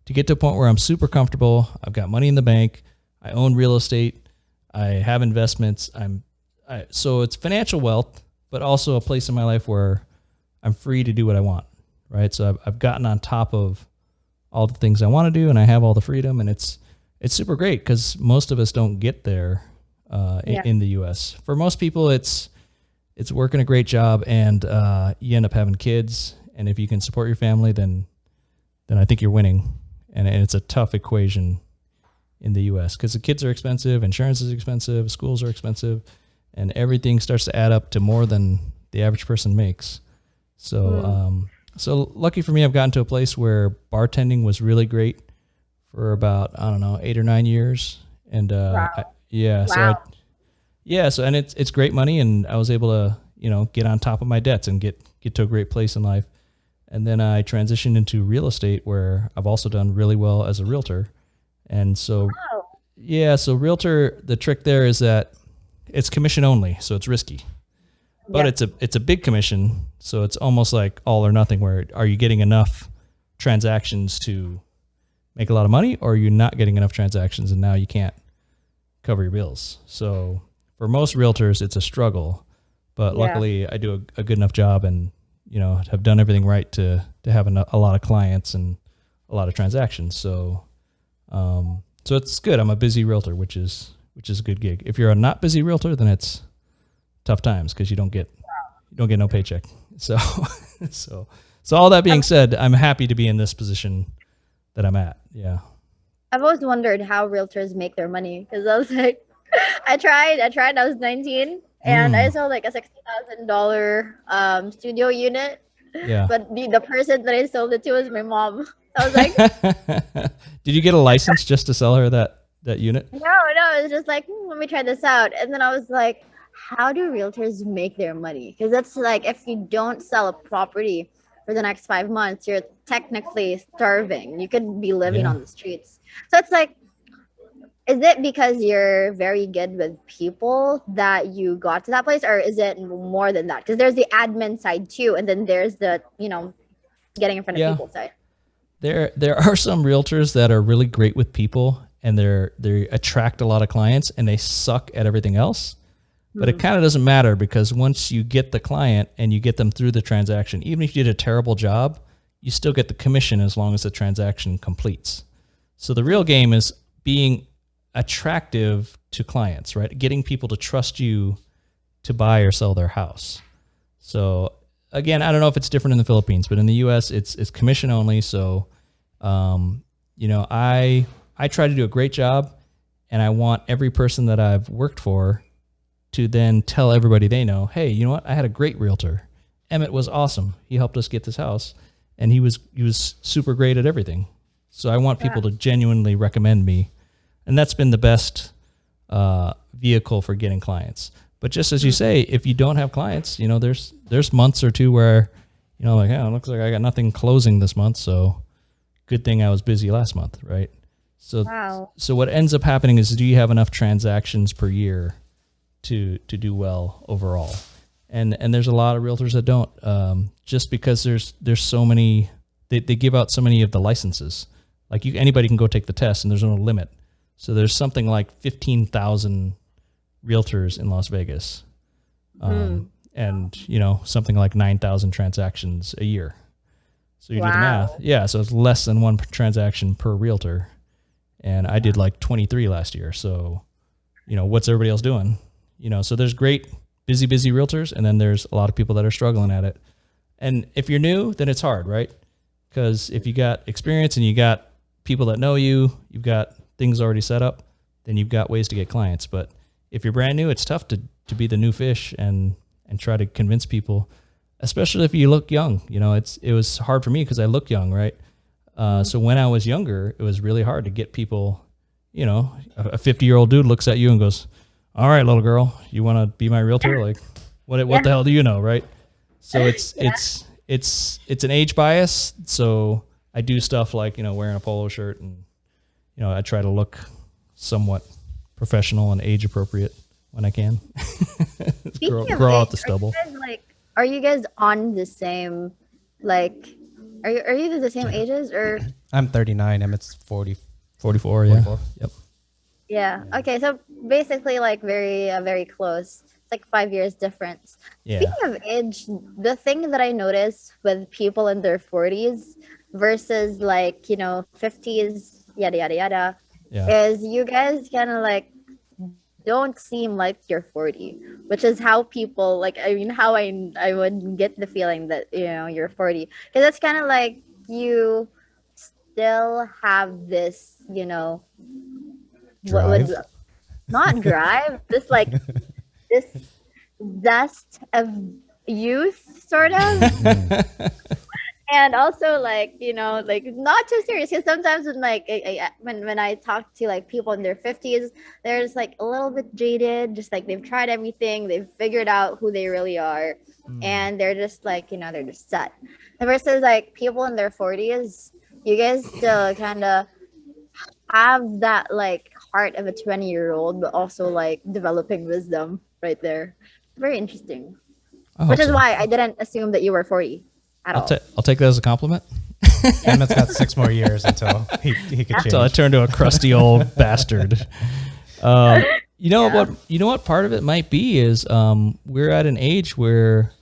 to get to a point where I'm super comfortable, I've got money in the bank, I own real estate, I have investments, so it's financial wealth, but also a place in my life where I'm free to do what I want, right? So I've gotten on top of all the things I want to do, and I have all the freedom, and it's super great because most of us don't get there in the U.S. For most people, it's working a great job, and you end up having kids, and if you can support your family, then I think you're winning. And it's a tough equation in the U.S. because the kids are expensive, insurance is expensive, schools are expensive, and everything starts to add up to more than the average person makes. So, so lucky for me, I've gotten to a place where bartending was really great for about 8 or 9 years, and and it's great money, and I was able to get on top of my debts and get to a great place in life. And then I transitioned into real estate, where I've also done really well as a realtor. And so, so realtor, the trick there is that it's commission only, so it's risky. But it's a big commission, so it's almost like all or nothing, where are you getting enough transactions to make a lot of money, or are you not getting enough transactions and now you can't cover your bills? So for most realtors, it's a struggle. But luckily, I do a good enough job and have done everything right to have a lot of clients and a lot of transactions. So, so it's good. I'm a busy realtor, which is a good gig. If you're a not busy realtor, then it's tough times because you don't get no paycheck. So, so all that being said, I'm happy to be in this position that I'm at. Yeah. I've always wondered how realtors make their money because I was like, I tried. I was 19. And I sold like a $60,000 studio unit. Yeah. But the person that I sold it to was my mom. I was like, did you get a license just to sell her that unit? No, it was just like, let me try this out. And then I was like, how do realtors make their money? Because that's like, if you don't sell a property for the next 5 months, you're technically starving. You could be living on the streets. So it's like, is it because you're very good with people that you got to that place, or is it more than that? Because there's the admin side too, and then there's the getting in front of people side. there are some realtors that are really great with people, and they attract a lot of clients, and they suck at everything else. But it kind of doesn't matter, because once you get the client and you get them through the transaction, even if you did a terrible job, you still get the commission as long as the transaction completes. So the real game is being attractive to clients, right? Getting people to trust you to buy or sell their house. So again, I don't know if it's different in the Philippines, but in the US it's commission only. So, I try to do a great job, and I want every person that I've worked for to then tell everybody they know, hey, you know what? I had a great realtor. Emmett was awesome. He helped us get this house, and he was super great at everything. So I want people to genuinely recommend me. And that's been the best vehicle for getting clients. But just as you say, if you don't have clients, there's months or two where, like, it looks like I got nothing closing this month. So good thing I was busy last month, right? So, so what ends up happening is, do you have enough transactions per year to do well overall? And there's a lot of realtors that don't, just because there's so many, they give out so many of the licenses. Like anybody can go take the test, and there's no limit. So there's something like 15,000 realtors in Las Vegas, and something like 9,000 transactions a year. So you do the math. Yeah, so it's less than one transaction per realtor. And I did like 23 last year. So, what's everybody else doing? So there's great busy realtors, and then there's a lot of people that are struggling at it. And if you're new, then it's hard, right? Because if you got experience and you got people that know you, you've got things already set up, then you've got ways to get clients. But if you're brand new, it's tough to be the new fish and try to convince people, especially if you look young. It was hard for me because I look young, right? So when I was younger, it was really hard to get people. A 50-year-old dude looks at you and goes, "All right, little girl, you want to be my realtor?" Like, what the hell do you know, right? So it's an age bias. So I do stuff like wearing a polo shirt, and I try to look somewhat professional and age appropriate when I can. grow out the stubble. Are you guys on the same, are you the same ages, or? I'm 39. Emmett's 40. 44, yeah. 44. Yep. Yeah. Okay. So basically, very close. It's like 5 years difference. Yeah. Speaking of age, the thing that I notice with people in their 40s versus 50s, yada yada yada, is you guys kind of don't seem like you're 40, which is how people how I would get the feeling that you're 40, because it's kind of like you still have this drive. Not drive, this this zest of youth, sort of. And also not too serious, because sometimes when I talk to people in their 50s, they're just a little bit jaded, just they've tried everything, they've figured out who they really are, and they're just they're just set. Versus people in their 40s, you guys still kind of have that heart of a 20-year-old, but also developing wisdom right there. Very interesting. Which is why I didn't assume that you were 40 at all. I'll take that as a compliment. Emmett's got 6 more years until he could change. Until I turn to a crusty old bastard. What part of it might be is we're at an age where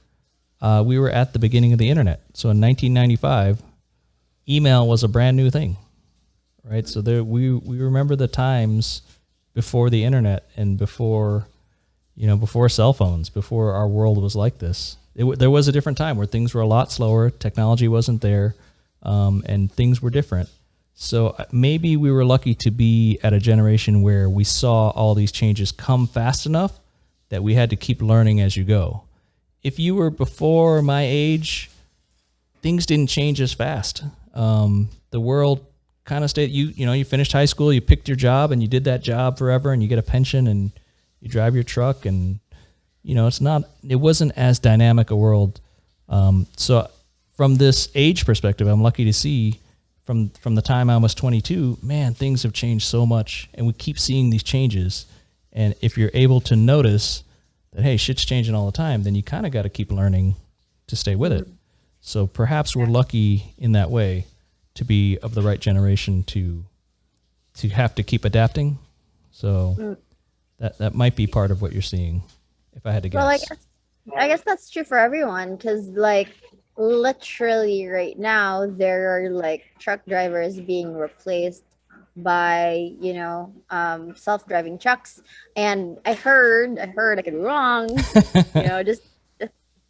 we were at the beginning of the internet. So in 1995, email was a brand new thing, right? So we remember the times before the internet and before cell phones, before our world was like this. There was a different time where things were a lot slower, technology wasn't there, and things were different. So maybe we were lucky to be at a generation where we saw all these changes come fast enough that we had to keep learning as you go. If you were before my age, things didn't change as fast. The world kind of stayed. You finished high school, you picked your job, and you did that job forever, and you get a pension, and you drive your truck, and it wasn't as dynamic a world. So from this age perspective, I'm lucky to see from the time I was 22, man, things have changed so much, and we keep seeing these changes. And if you're able to notice that, hey, shit's changing all the time, then you kind of got to keep learning to stay with it. So perhaps we're lucky in that way. to be of the right generation to have to keep adapting. So that might be part of what you're seeing, if I had to guess. Well, I guess that's true for everyone, because like literally right now there are like truck drivers being replaced by self-driving trucks. And I could be wrong, just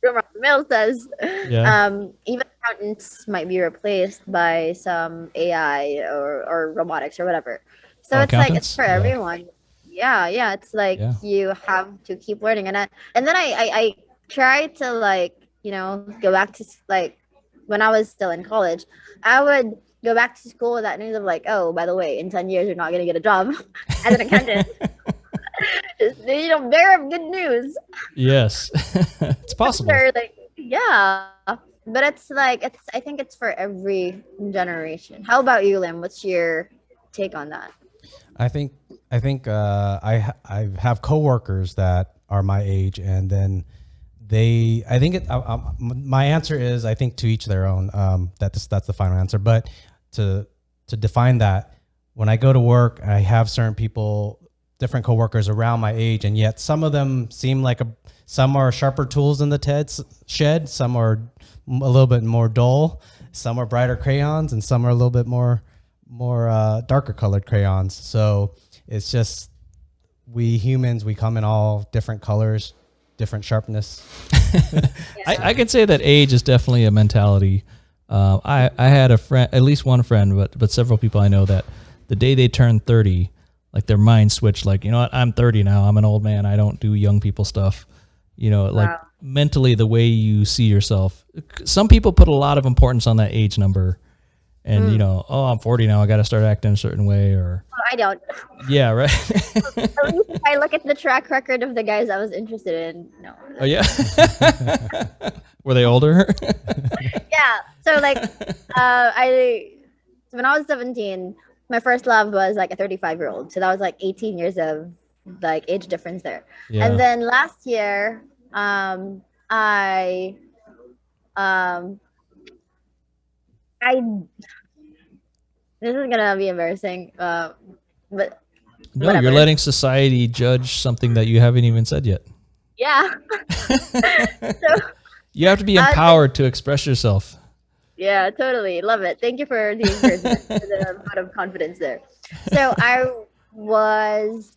rumor on the mill says Yeah. even accountants might be replaced by some AI or robotics or whatever. So Oh, it's like it's accountants? for Yeah. everyone. Yeah, it's like Yeah. you have to keep learning. And then I try to like go back to like when I was still in college. I would go back to school with that news of like, oh, by the way, in 10 years you're not going to get a job as an accountant. Bear of good news. Yes. It's possible. Sure, like, yeah, but it's like I think it's for every generation. How about you, Lim? What's your take on that? I have coworkers that are my age, and then my answer is, I think, to each their own. That's the final answer. But to define that, when I go to work, I have certain people, different coworkers around my age, and yet some of them seem like some are sharper tools in the Ted's shed, some are a little bit more dull, some are brighter crayons, and some are a little bit more darker colored crayons. So it's just, we humans, we come in all different colors, different sharpness. I can say that age is definitely a mentality. I had a friend, at least one friend, but several people I know, that the day they turned 30, like their mind switched. Like, you know what, I'm 30 now. I'm an old man. I don't do young people stuff. Like mentally, the way you see yourself. Some people put a lot of importance on that age number, and oh, I'm 40 now. I got to start acting a certain way, or I don't. Yeah, right. At least if I look at the track record of the guys I was interested in, no. Oh yeah. Were they older? Yeah. So like, when I was 17, my first love was like a 35-year-old. So that was like 18 years of like age difference there. Yeah. And then last year, I this is gonna be embarrassing, but No, whatever. you're letting society judge something that you haven't even said yet. Yeah. So, You have to be empowered to express yourself. yeah, totally. Love it. Thank you for the encouragement, for the amount of confidence there. So I was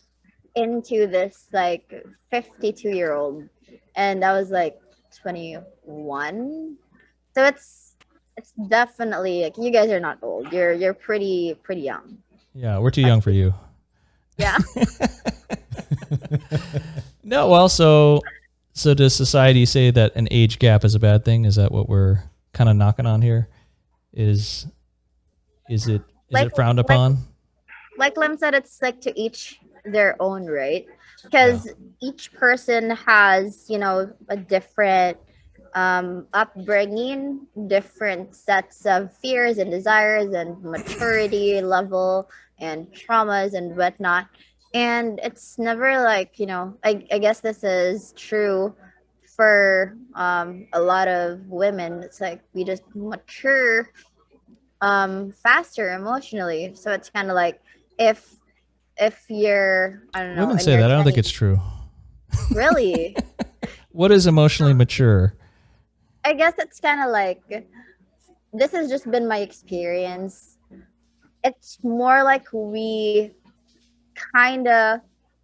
into this like 52-year-old, and I was like 21. So it's definitely like, you guys are not old. You're pretty young. Yeah, we're too young for you. Yeah. No, well, so does society say that an age gap is a bad thing? Is that what we're kind of knocking on here? Is it frowned upon? Like Lem said, it's like to each their own, right? Because each person has, a different upbringing, different sets of fears and desires and maturity level and traumas and whatnot. And it's never like, I guess this is true for a lot of women. It's like we just mature faster emotionally. So it's kind of like, if you're, I don't know, Women in say your that. I don't think 20s. it's true. Really? What is emotionally mature? I guess it's kind of like, this has just been my experience. It's more like we kind of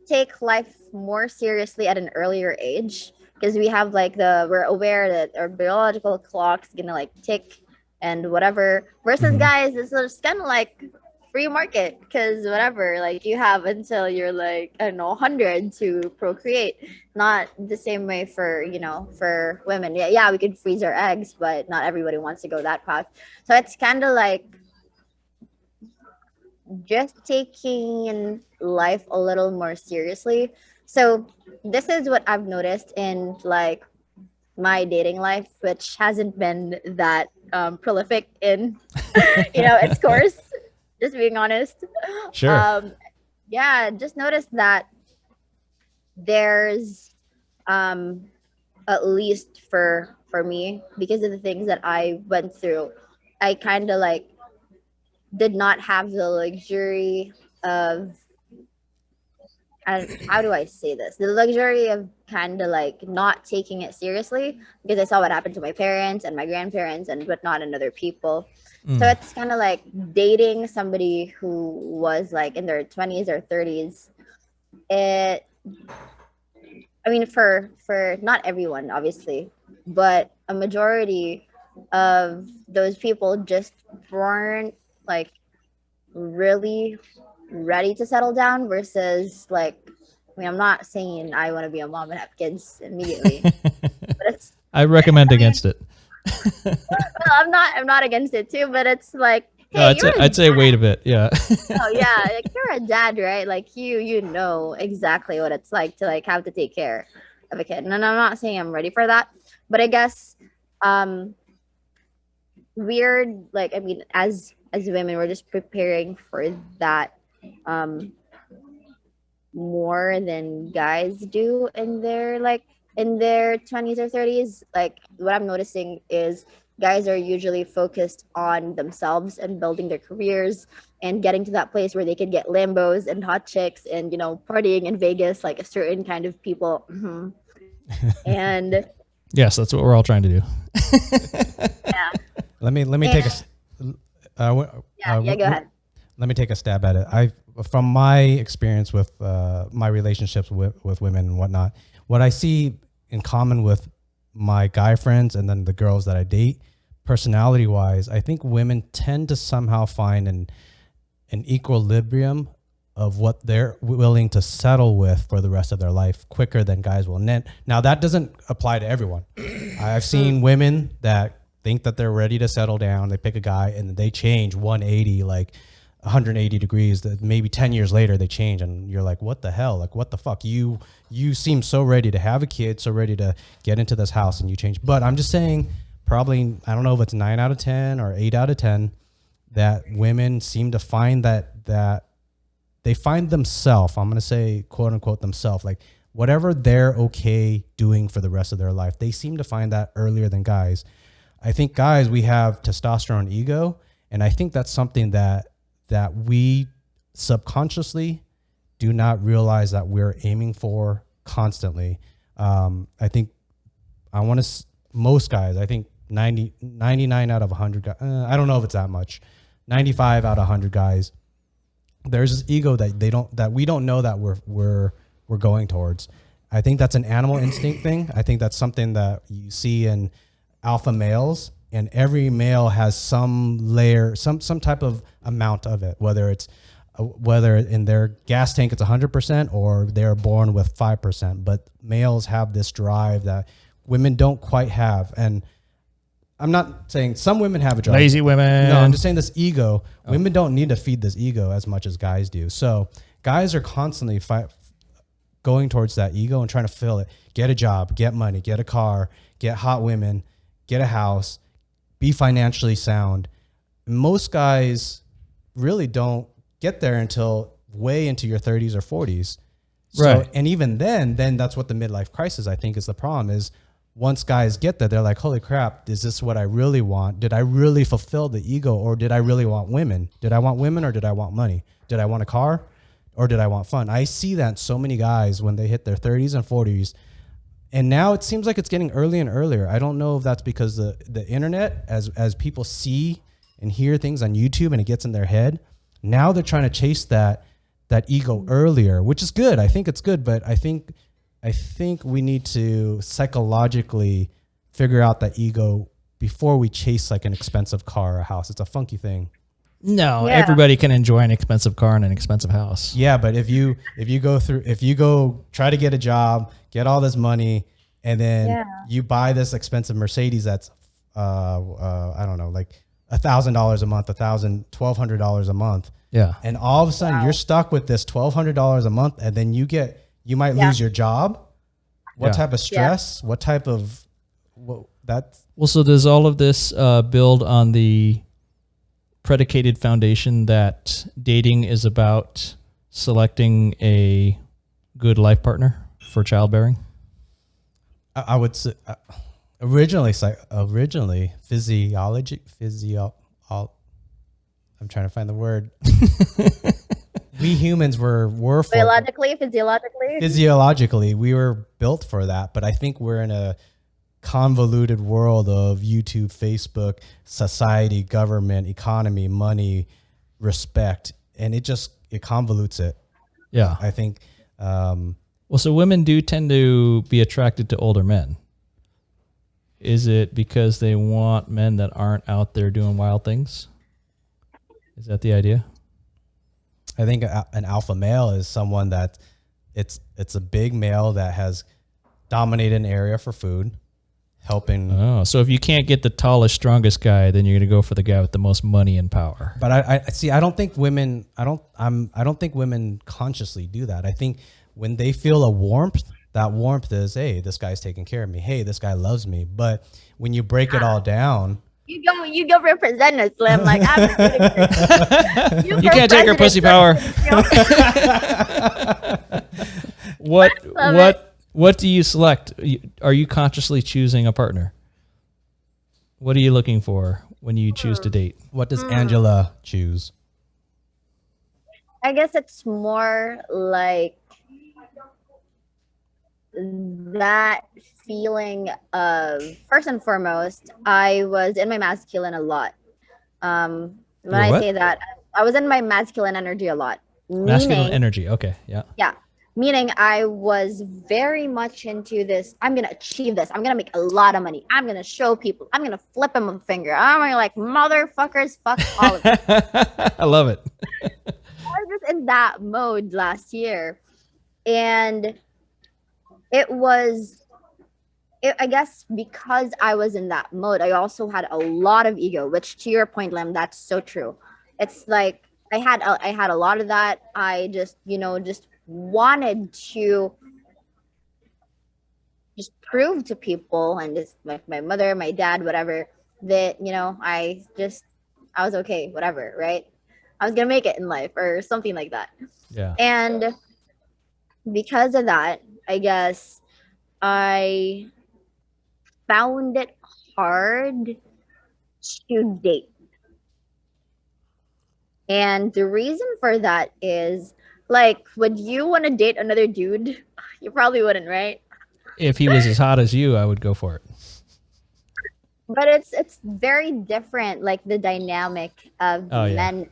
take life more seriously at an earlier age, because we have like we're aware that our biological clock's gonna like tick and whatever, versus guys, it's just kind of like free market, because whatever, like you have until you're like, I don't know, 100 to procreate. Not the same way for for women. Yeah, we could freeze our eggs, but not everybody wants to go that path. So it's kind of like just taking life a little more seriously. So this is what I've noticed in like my dating life, which hasn't been that prolific in its course, just being honest. Sure. Yeah, just noticed that there's at least for me, because of the things that I went through, I kind of like did not have the luxury of, and how do I say this? The luxury of kind of like not taking it seriously, because I saw what happened to my parents and my grandparents and whatnot and other people. So Mm. it's kind of like dating somebody who was like in their 20s or 30s. It, I mean, for not everyone, obviously, but a majority of those people just weren't like really ready to settle down versus like, I mean, I'm not saying I want to be a mom and have kids immediately, but it's, I recommend I mean, against it. well, I'm not against it too, but it's like, No, hey, you're a I'd say wait a bit. Yeah. oh yeah, like you're a dad, right? Like you know exactly what it's like to like have to take care of a kid. And I'm not saying I'm ready for that, but I guess um weird, like, I mean, as women, we're just preparing for that um more than guys do in their like in their 20s or 30s. Like what I'm noticing is guys are usually focused on themselves and building their careers and getting to that place where they can get lambos and hot chicks and partying in Vegas like a certain kind of people. And Yes, that's what we're all trying to do. yeah, Let me take a and s- uh, w- yeah, yeah, go ahead. let me take a stab at it. I From my experience with my relationships with women and whatnot, what I see in common with my guy friends and then the girls that I date, personality wise, I think women tend to somehow find an equilibrium of what they're willing to settle with for the rest of their life quicker than guys will. Now that doesn't apply to everyone. I've seen women that think that they're ready to settle down. They pick a guy and they change 180, like 180 degrees. That maybe 10 years later they change, and you're like, what the hell? Like, what the fuck? You seem so ready to have a kid, so ready to get into this house, and you change. But I'm just saying, probably, I don't know if it's 9 out of 10 or 8 out of 10, that women seem to find that they find themselves, I'm going to say quote unquote themselves, like whatever they're okay doing for the rest of their life, they seem to find that earlier than guys. I think guys, we have testosterone ego, and I think that's something that we subconsciously do not realize that we're aiming for constantly. I think most guys, I think 99 out of 100 guys, I don't know if it's that much, 95 out of 100 guys, there's this ego that we don't know that we're going towards. I think that's an animal instinct thing. I think that's something that you see in alpha males, and every male has some layer, some type of amount of it, whether in their gas tank it's 100% or they're born with 5%. But males have this drive that women don't quite have. And I'm not saying some women have a drive. Lazy women. No, I'm just saying this ego. Oh. Women don't need to feed this ego as much as guys do. So guys are constantly going towards that ego and trying to fill it. Get a job, get money, get a car, get hot women, get a house, be financially sound. Most guys really don't get there until way into your 30s or 40s. So, right. And even then that's what the midlife crisis, I think, is the problem is, once guys get there, they're like, holy crap, is this what I really want? Did I really fulfill the ego, or did I really want women? Did I want women, or did I want money? Did I want a car, or did I want fun? I see that in so many guys when they hit their 30s and 40s. And now it seems like it's getting earlier and earlier. I don't know if that's because the internet, as people see and hear things on YouTube and it gets in their head, now they're trying to chase that ego earlier, which is good. I think it's good, but I think we need to psychologically figure out that ego before we chase like an expensive car or a house. It's a funky thing. No, Yeah. everybody can enjoy an expensive car and an expensive house. Yeah, but if you go try to get a job, get all this money, and then you buy this expensive Mercedes that's I don't know, like $1,000 a month, $1,200 a month. Yeah. And all of a sudden you're stuck with this $1,200 a month, and then you might lose your job. What type of stress? What type of so does all of this build on the predicated foundation that dating is about selecting a good life partner for childbearing? I would say originally I'm trying to find the word. We humans were for Biologically, physiologically, we were built for that. But I think we're in a convoluted world of YouTube, Facebook, society, government, economy, money, respect, and it convolutes it. Yeah. I think. Well, so women do tend to be attracted to older men. Is it because they want men that aren't out there doing wild things? Is that the idea? I think an alpha male is someone that it's a big male that has dominated an area for food, helping. Oh, so if you can't get the tallest, strongest guy, then you're going to go for the guy with the most money and power. But I see. I don't think women. I don't think women consciously do that. I think when they feel a warmth, that warmth is, hey, this guy's taking care of me. Hey, this guy loves me. But when you break it all down. You go represent us, Liem. Like I'm you can't take her pussy power. What do you select? Are you consciously choosing a partner? What are you looking for when you choose to date? What does Angela choose? I guess it's more like that feeling of, first and foremost, I was in my masculine a lot. When I say that, I was in my masculine energy a lot. Masculine energy. Okay. Yeah. Yeah. Meaning I was very much into this. I'm going to achieve this. I'm going to make a lot of money. I'm going to show people. I'm going to flip them a finger. I'm gonna like, motherfuckers, fuck all of it. I love it. I was just in that mode last year. And I guess because I was in that mode, I also had a lot of ego, which to your point, Liem, that's so true. It's like I had a lot of that. I just wanted to just prove to people, and just like my mother, my dad, whatever, that, I was okay, whatever, right? I was going to make it in life or something like that. Yeah. And because of that, I guess I found it hard to date. And the reason for that is, like, would you want to date another dude? You probably wouldn't, right? If he was as hot as you, I would go for it. But it's very different, like the dynamic of men,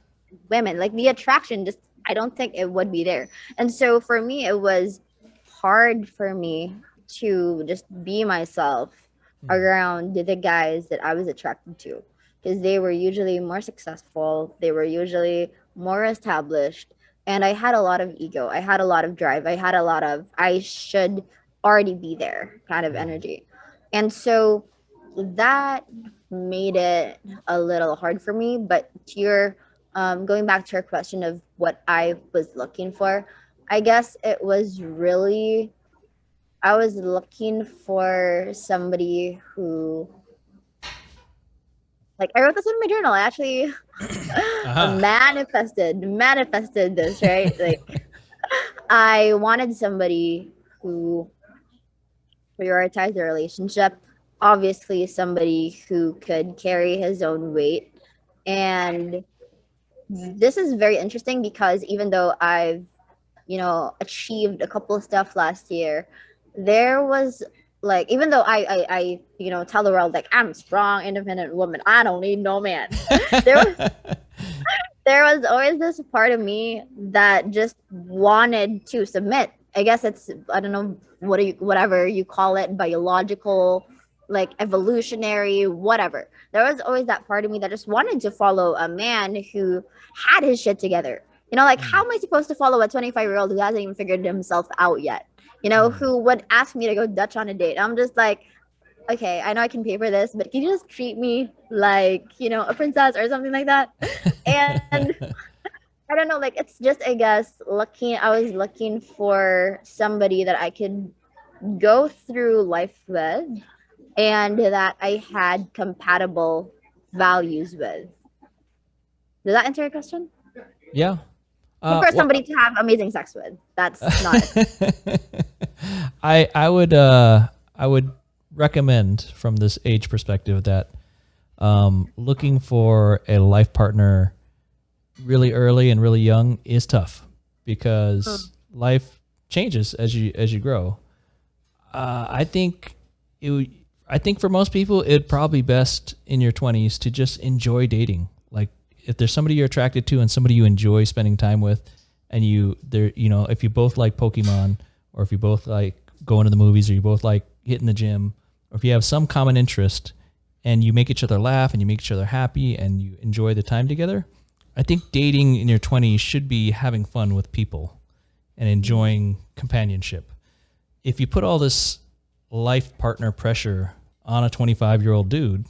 women, like the attraction, just I don't think it would be there. And so for me, it was hard for me to just be myself around the guys that I was attracted to, because they were usually more successful, they were usually more established, and I had a lot of ego, I had a lot of drive, I had a lot of I should already be there kind of energy. And so that made it a little hard for me. But to your going back to your question of what I was looking for, I guess it was really, I was looking for somebody who, like, I wrote this in my journal. I actually manifested this, right? Like, I wanted somebody who prioritized the relationship, obviously somebody who could carry his own weight. And this is very interesting because even though I've achieved a couple of stuff last year, there was, like, even though I tell the world, like, I'm a strong, independent woman, I don't need no man. there was always this part of me that just wanted to submit. I guess it's, I don't know, whatever you call it, biological, like evolutionary, whatever. There was always that part of me that just wanted to follow a man who had his shit together. Like, how am I supposed to follow a 25-year-old who hasn't even figured himself out yet? Who would ask me to go Dutch on a date? I'm just like, okay, I know I can pay for this, but can you just treat me like, a princess or something like that? And I don't know, like, it's just, I guess, I was looking for somebody that I could go through life with and that I had compatible values with. Does that answer your question? Yeah. For somebody to have amazing sex with. That's not it. I would recommend from this age perspective that looking for a life partner really early and really young is tough because life changes as you grow. I think I think for most people, it'd probably be best in your 20s to just enjoy dating. Like if there's somebody you're attracted to and somebody you enjoy spending time with, and if you both like Pokemon, or if you both like going to the movies, or you both like hitting the gym, or if you have some common interest and you make each other laugh and you make each other happy and you enjoy the time together, I think dating in your 20s should be having fun with people and enjoying companionship. If you put all this life partner pressure on a 25-year-old dude,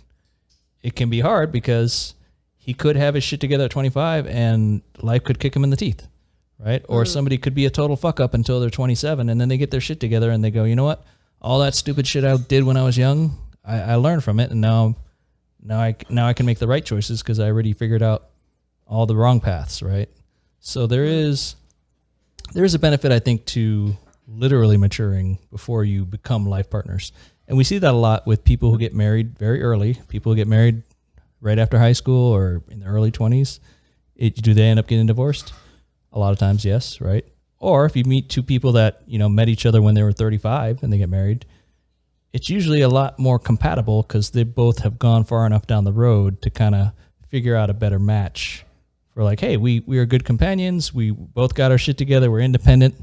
it can be hard because he could have his shit together at 25 and life could kick him in the teeth, right? Or somebody could be a total fuck up until they're 27 and then they get their shit together and they go, you know what? All that stupid shit I did when I was young, I learned from it, and now I can make the right choices because I already figured out all the wrong paths, right? So there is a benefit, I think, to literally maturing before you become life partners. And we see that a lot with people who get married very early, people who get married right after high school or in the early 20s. Do they end up getting divorced? A lot of times, yes, right? Or if you meet two people that, met each other when they were 35 and they get married, it's usually a lot more compatible because they both have gone far enough down the road to kind of figure out a better match. For like, hey, we are good companions. We both got our shit together. We're independent,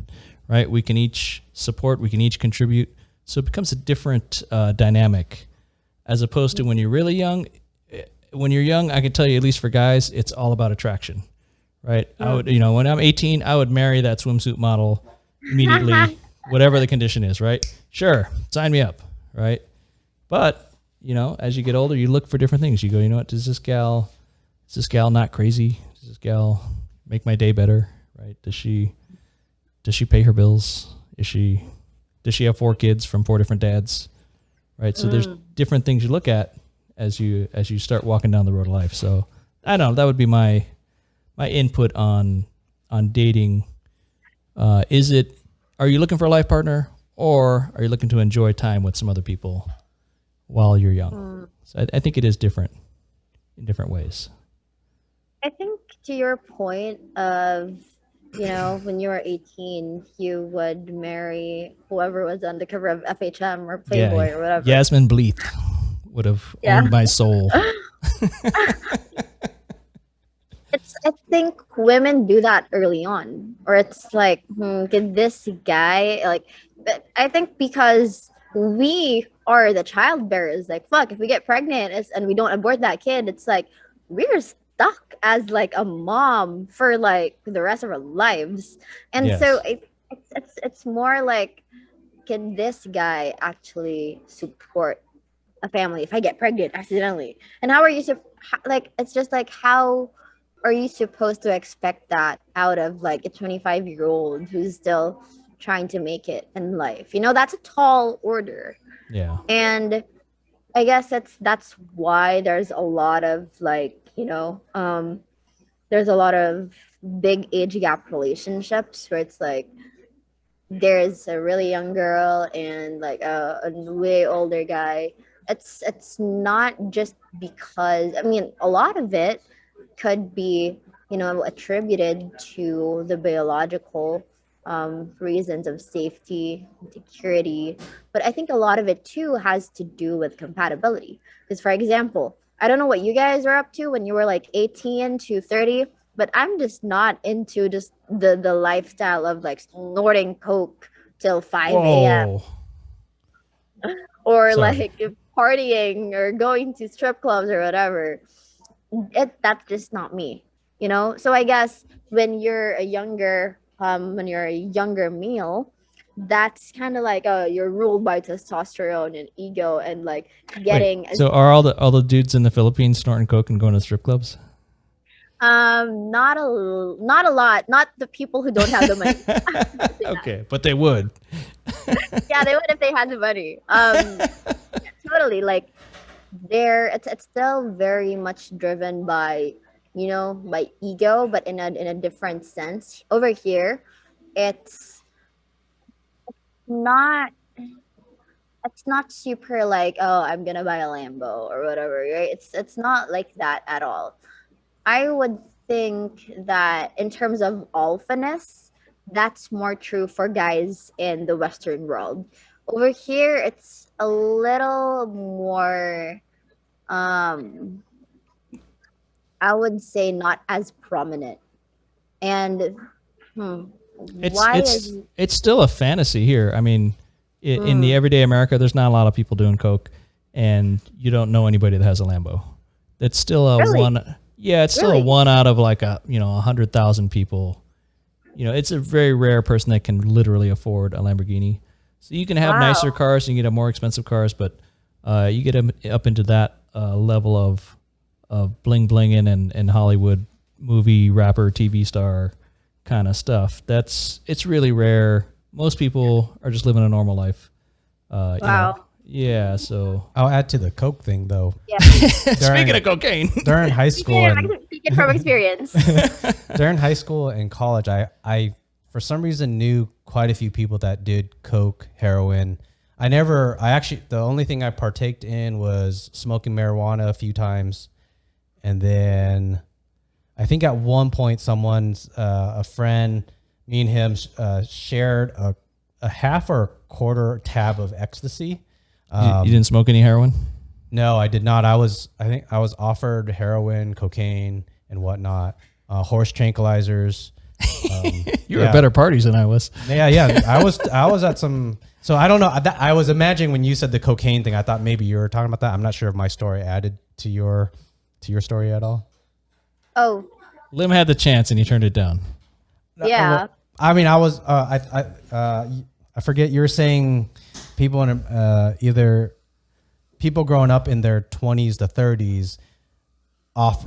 right? We can each support. We can each contribute. So it becomes a different dynamic as opposed to when you're really young. When you're young, I can tell you, at least for guys, it's all about attraction, right? Yeah. I would, when I'm 18, I would marry that swimsuit model immediately, whatever the condition is, right? Sure, sign me up, right? But, as you get older, you look for different things. You go, you know what, is this gal not crazy? Does this gal make my day better, right? Does she pay her bills? Does she have 4 kids from 4 different dads, right? So there's different things you look at as you start walking down the road of life. So I don't know, that would be my input on dating. Are you looking for a life partner, or are you looking to enjoy time with some other people while you're young? So I think it is different in different ways. I think to your point of, when you were 18, you would marry whoever was on the cover of FHM or Playboy or whatever. Yasmin Bleeth would have owned my soul. I think women do that early on, or it's like, can this guy but I think because we are the child bearers, like, fuck, if we get pregnant and we don't abort that kid, it's like we're stuck as like a mom for like the rest of our lives. And so it's more like, can this guy actually support a family if I get pregnant accidentally? And how are you it's just like, how are you supposed to expect that out of like a 25-year-old who's still trying to make it in life? That's a tall order. Yeah. And I guess that's why there's a lot of like, there's a lot of big age gap relationships where it's like there's a really young girl and like a way older guy. It's not just because, a lot of it could be, attributed to the biological reasons of safety and security. But I think a lot of it too has to do with compatibility. Because, for example, I don't know what you guys were up to when you were like 18 to 30, but I'm just not into just the lifestyle of like snorting coke till 5 a.m. or like partying or going to strip clubs or whatever. That's just not me, So I guess when you're a younger male, that's kind of like you're ruled by testosterone and ego and like getting. Wait, so are all the dudes in the Philippines snorting coke and going to strip clubs? Not a lot. Not the people who don't have the money. Okay, but they would. Yeah, they would if they had the money. Totally. Like it's still very much driven by by ego, but in a different sense. Over here, it's not super like, oh, I'm gonna buy a Lambo or whatever, right? It's not like that at all. I would think that in terms of alphaness, that's more true for guys in the Western world. Over here, it's a little more, um, I would say, not as prominent. And It's why it's is it's still a fantasy here. I mean, in the mm, everyday America, there's not a lot of people doing coke, and you don't know anybody that has a Lambo. It's still a really, one. Yeah, it's still a really? one out of like 100,000 people. It's a very rare person that can literally afford a Lamborghini. So you can have nicer Wow. cars, and you can have more expensive cars, but you get up into that level of bling blinging and Hollywood movie rapper TV star kind of stuff. It's really rare. Most people are just living a normal life. Wow. Yeah. So I'll add to the Coke thing though. Yeah. speaking of cocaine, During high school and Speaking from experience. during high school and college, I for some reason knew quite a few people that did coke, heroin. I actually, the only thing I partaked in was smoking marijuana a few times. And then I think at one point a friend, me and him shared a half or a quarter tab of ecstasy. you didn't smoke any heroin? No, I did not. I think I was offered heroin, cocaine, and whatnot, horse tranquilizers. You were at better parties than I was. Yeah. I was at some. So I don't know. I was imagining when you said the cocaine thing, I thought maybe you were talking about that. I'm not sure if my story added to your story at all. Oh, Lim had the chance and he turned it down. yeah. I mean, I was. I forget. You were saying people in either people growing up in their 20s to 30s.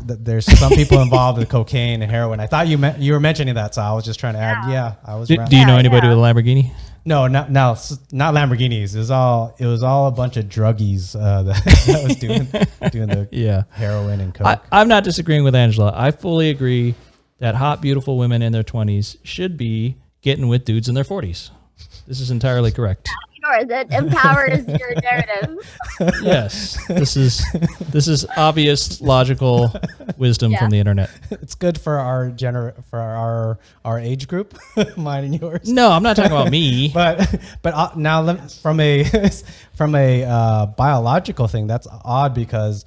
There's some people involved with cocaine and heroin. I thought you were mentioning that, so I was just trying to add. Yeah, I was. Do you know anybody with a Lamborghini? No, not Lamborghinis. It was all a bunch of druggies that was doing the heroin and coke. I'm not disagreeing with Angela. I fully agree that hot, beautiful women in their 20s should be getting with dudes in their 40s. This is entirely correct. Sure, that empowers your narrative. Yes, this is obvious, logical wisdom from the internet. It's good for our age group, mine and yours. No, I'm not talking about me. But now from a biological thing, that's odd because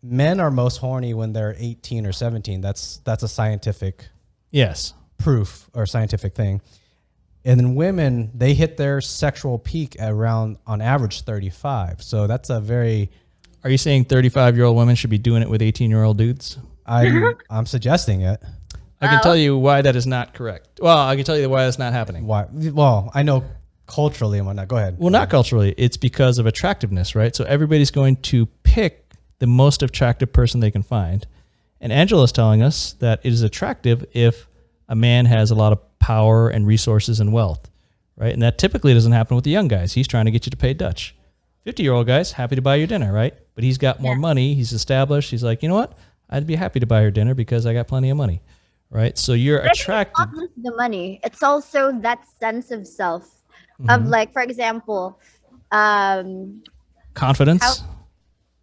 men are most horny when they're 18 or 17. That's a scientific Yes. proof or scientific thing. And then women, they hit their sexual peak around, on average, 35. So that's a very... Are you saying 35-year-old women should be doing it with 18-year-old dudes? I'm suggesting it. I can tell you why that is not correct. Well, I can tell you why that's not happening. Why? Well, I know culturally and whatnot. Go ahead. Well, not culturally. It's because of attractiveness, right? So everybody's going to pick the most attractive person they can find. And Angela's telling us that it is attractive if a man has a lot of power and resources and wealth, right? And that typically doesn't happen with the young guys. He's trying to get you to pay Dutch. 50-year-old guy's happy to buy your dinner, right? But he's got more money. He's established. He's like, you know what? I'd be happy to buy your dinner because I got plenty of money, right? So you're attracted. It's not just the money. It's also that sense of self. Of like, for example, Confidence.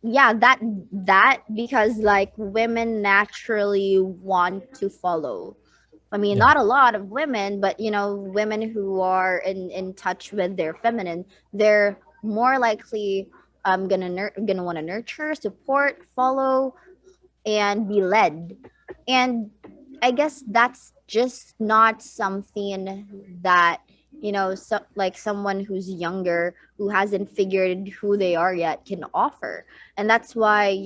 that because like women naturally want to follow. I mean, not a lot of women, but women who are in touch with their feminine, they're more likely gonna want to nurture, support, follow, and be led. And I guess that's just not something that like someone who's younger who hasn't figured who they are yet can offer. And that's why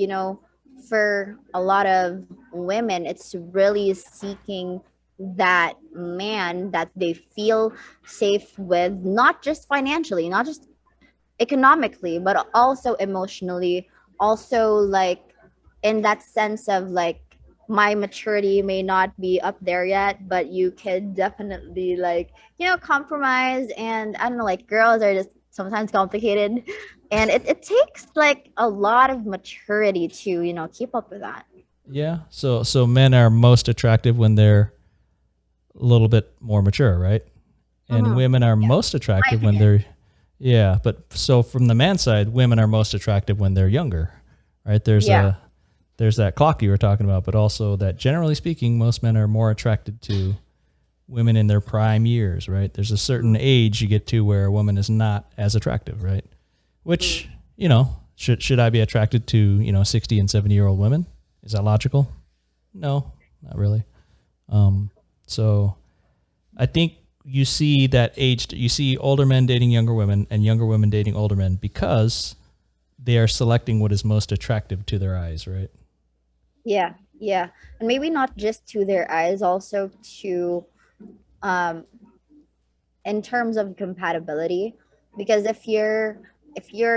for a lot of women, it's really seeking that man that they feel safe with, not just financially, not just economically, but also emotionally, also like in that sense of like my maturity may not be up there yet, but you could definitely like compromise. And I don't know, like girls are just sometimes complicated, and it takes like a lot of maturity to keep up with that. Yeah. So men are most attractive when they're a little bit more mature, right? And women are most attractive when they're, but so from the man side, women are most attractive when they're younger, right? There's there's that clock you were talking about, but also that generally speaking, most men are more attracted to women in their prime years, right? There's a certain age you get to where a woman is not as attractive, right? Which, you know, should I be attracted to, you know, 60 and 70-year-old women? Is that logical? No, not really. So I think you see that you see older men dating younger women and younger women dating older men because they are selecting what is most attractive to their eyes, right? Yeah, yeah. And maybe not just to their eyes, also to um in terms of compatibility. Because if you're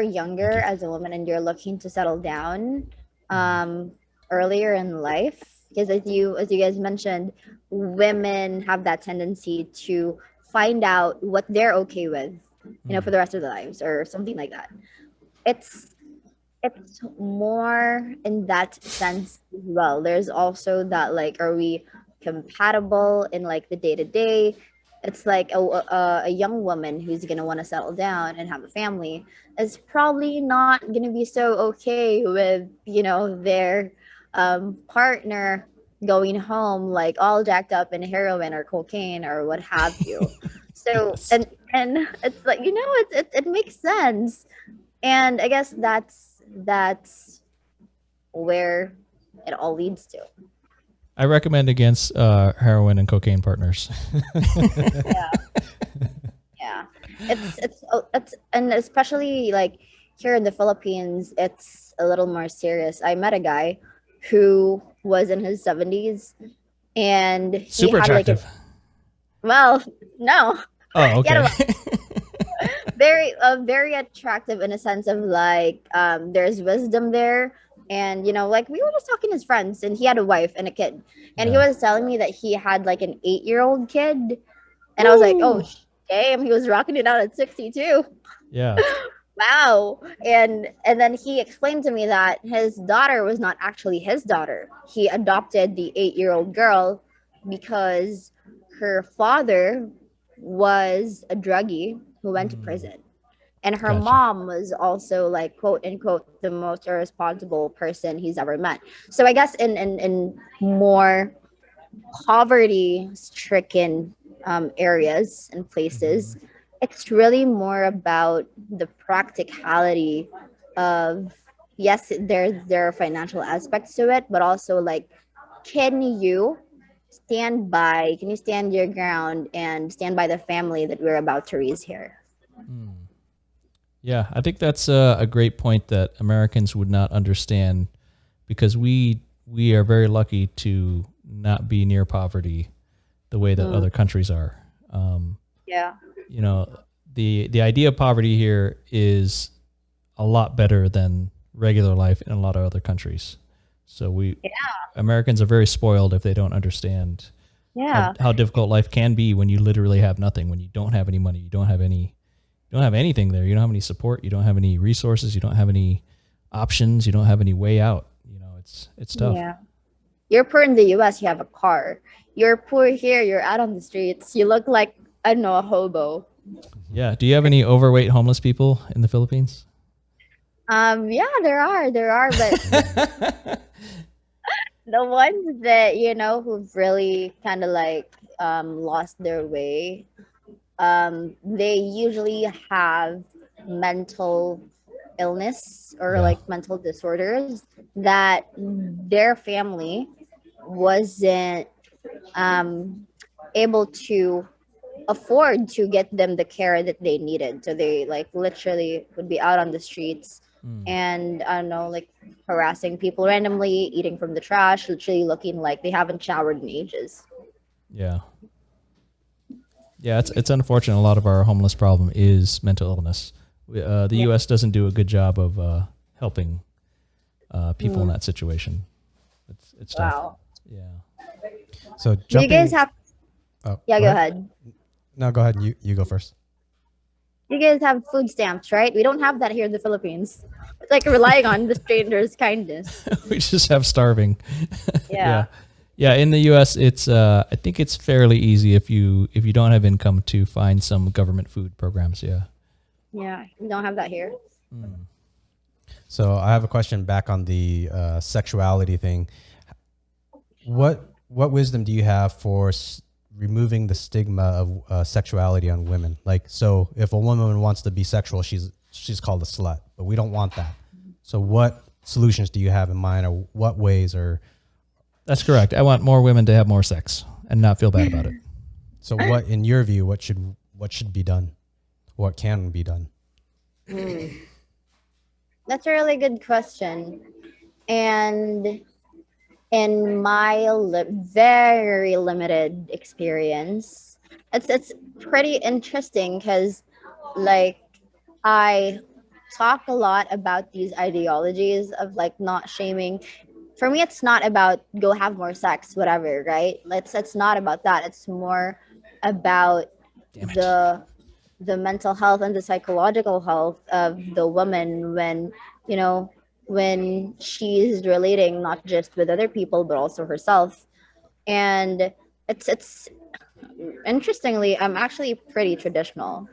younger as a woman and you're looking to settle down earlier in life, because as you guys mentioned, women have that tendency to find out what they're okay with, for the rest of their lives or something like that. It's it's more in that sense as well. There's also that, like, are we compatible in like the day to day? It's like a young woman who's gonna want to settle down and have a family is probably not gonna be so okay with their partner going home like all jacked up in heroin or cocaine or what have you. So Yes. and it's like it makes sense, and I guess that's where it all leads to. I recommend against heroin and cocaine partners. Yeah, yeah. It's and especially like here in the Philippines, it's a little more serious. I met a guy who was in his 70s, and he Super had like attractive. well, no, Oh, he had okay. very attractive in a sense of like there's wisdom there, and like we were just talking as friends, and he had a wife and a kid, and he Yeah. was telling me that he had like an 8-year-old kid, and I was like, oh Woo. damn, he was rocking it out at 62. Yeah. Wow. And then he explained to me that his daughter was not actually his daughter. He adopted the 8-year-old girl because her father was a druggie who went to prison. And her Gotcha. mom was also like quote unquote the most irresponsible person he's ever met. So I guess in more poverty stricken areas and places, it's really more about the practicality of, yes, there are financial aspects to it, but also like, can you can you stand your ground and stand by the family that we're about to raise here? Yeah, I think that's a great point that Americans would not understand because we are very lucky to not be near poverty the way that other countries are. Yeah. You know, the idea of poverty here is a lot better than regular life in a lot of other countries. So Americans are very spoiled if they don't understand Yeah. how difficult life can be when you literally have nothing, when you don't have any money, you don't have anything there. You don't have any support. You don't have any resources. You don't have any options. You don't have any way out. It's tough. Yeah. You're poor in the US, you have a car. You're poor here, you're out on the streets. You look like, I don't know, a hobo. Yeah. Do you have any overweight homeless people in the Philippines? Yeah, there are, but the ones that, who've really kind of like lost their way, they usually have mental illness or Yeah. like mental disorders that their family wasn't able to afford to get them the care that they needed. So they like literally would be out on the streets and I don't know, like harassing people randomly, eating from the trash, literally looking like they haven't showered in ages. Yeah. Yeah, it's unfortunate. A lot of our homeless problem is mental illness. The U.S. doesn't do a good job of helping people in that situation. It's tough. Wow. Yeah. So Do you jumping. guys have Oh, yeah, go ahead. No, go ahead. You go first. You guys have food stamps, right? We don't have that here in the Philippines. It's like relying on the stranger's kindness. We just have starving. Yeah. Yeah. In the U.S., it's I think it's fairly easy if you don't have income to find some government food programs. Yeah. Yeah. We don't have that here. So I have a question back on the sexuality thing. What wisdom do you have for removing the stigma of sexuality on women? Like, so if a woman wants to be sexual, she's called a slut, but we don't want that. So what solutions do you have in mind, or what ways? Or That's correct. I want more women to have more sex and not feel bad about it. so what, in your view, what should be done? What can be done? That's a really good question. And in my very limited experience, it's pretty interesting because, like, I talk a lot about these ideologies of like not shaming. For me, it's not about go have more sex, whatever, right? It's not about that. It's more about Damn it. the mental health and the psychological health of the woman when, you know, when she's relating not just with other people but also herself. And it's interestingly, I'm actually pretty traditional.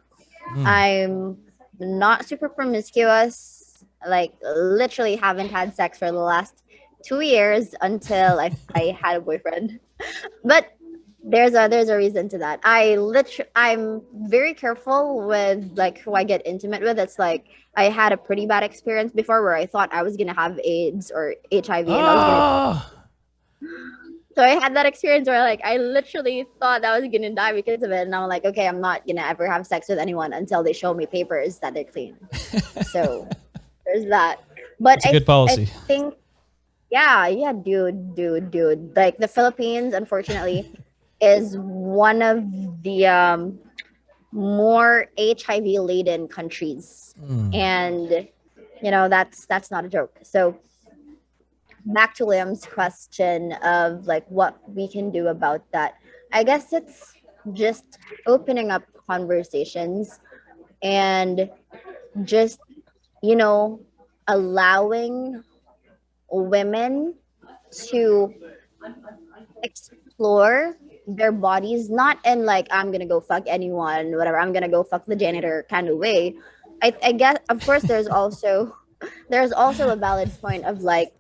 I'm not super promiscuous, like literally haven't had sex for the last 2 years until I had a boyfriend. But there's a reason to that. I'm very careful with like who I get intimate with. It's like I had a pretty bad experience before where I thought I was gonna have AIDS or HIV, and I was gonna. Oh, So I had that experience where like I literally thought I was gonna die because of it, and I'm like, okay, I'm not gonna ever have sex with anyone until they show me papers that they're clean. So there's that. But that's a good policy. I think, yeah, dude. Like the Philippines, unfortunately, is one of the more HIV laden countries, and that's not a joke. So back to Liam's question of like what we can do about that. I guess it's just opening up conversations and just, allowing women to explore their bodies, not in like, I'm gonna go fuck anyone, whatever, I'm gonna go fuck the janitor kind of way. I guess, of course, there's also a valid point of like,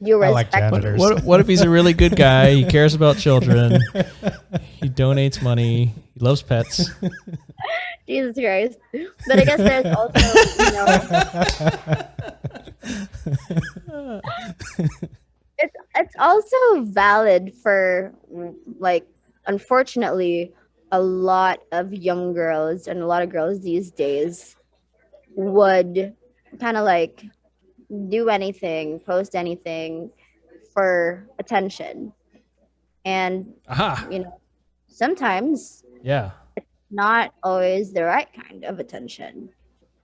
you I like respect. janitors. What if he's a really good guy? He cares about children. He donates money. He loves pets. Jesus Christ. But I guess there's also, it's also valid for like, unfortunately, a lot of young girls and a lot of girls these days would kind of like do anything, post anything for attention. And, Aha. Sometimes Yeah. not always the right kind of attention.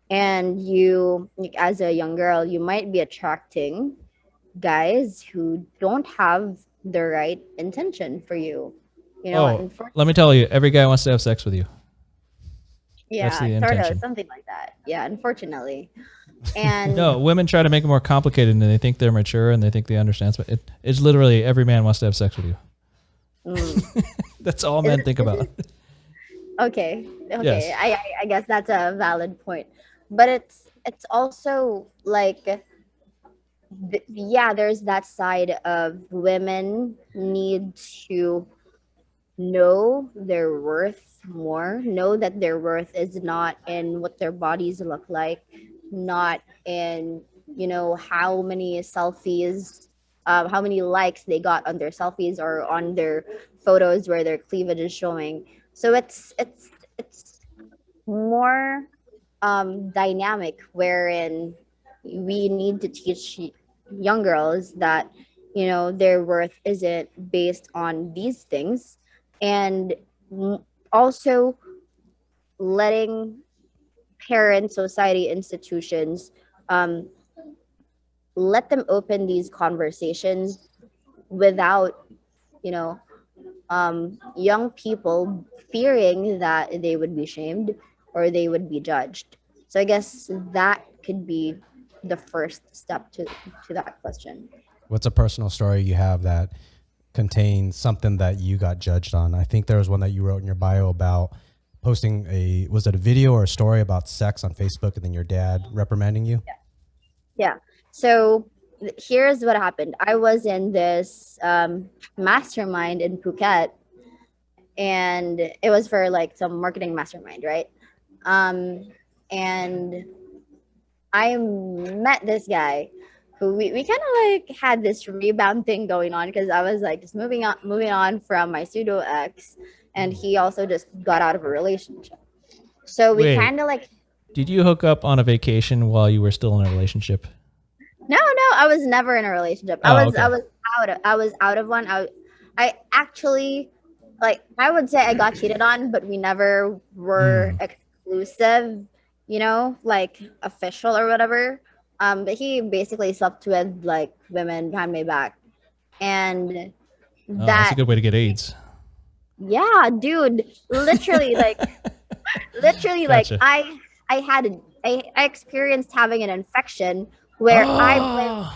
And you, like, as a young girl, you might be attracting guys who don't have the right intention for you. Oh, let me tell you, every guy wants to have sex with you. Yeah, that's the sort intention. of, something like that. Yeah, unfortunately. And No, women try to make it more complicated, and they think they're mature and they think they understand. But it's literally every man wants to have sex with you. That's all men think about. Okay. Yes. I guess that's a valid point. But it's also like, there's that side of women need to know their worth more, know that their worth is not in what their bodies look like, not in, how many selfies, how many likes they got on their selfies or on their photos where their cleavage is showing. So it's more dynamic, wherein we need to teach young girls that their worth isn't based on these things, and also letting parents, society, institutions let them open these conversations without young people fearing that they would be shamed or they would be judged. So I guess that could be the first step to that question. What's a personal story you have that contains something that you got judged on? I think there was one that you wrote in your bio about posting was it a video or a story about sex on Facebook and then your dad reprimanding you? Yeah. So here's what happened. I was in this mastermind in Phuket, and it was for like some marketing mastermind, right? Um, and I met this guy who we kind of like had this rebound thing going on because I was like just moving on from my pseudo ex, and he also just got out of a relationship. So we Wait, kind of like did you hook up on a vacation while you were still in a relationship? no, I was never in a relationship. I Oh, was I okay. was I was out of one. I actually like I would say I got cheated on, but we never were Mm. exclusive, like official or whatever. But he basically slept with like women behind my back. And Oh, that's a that good way to get AIDS. yeah, dude, literally like literally like Gotcha. I experienced having an infection where Oh.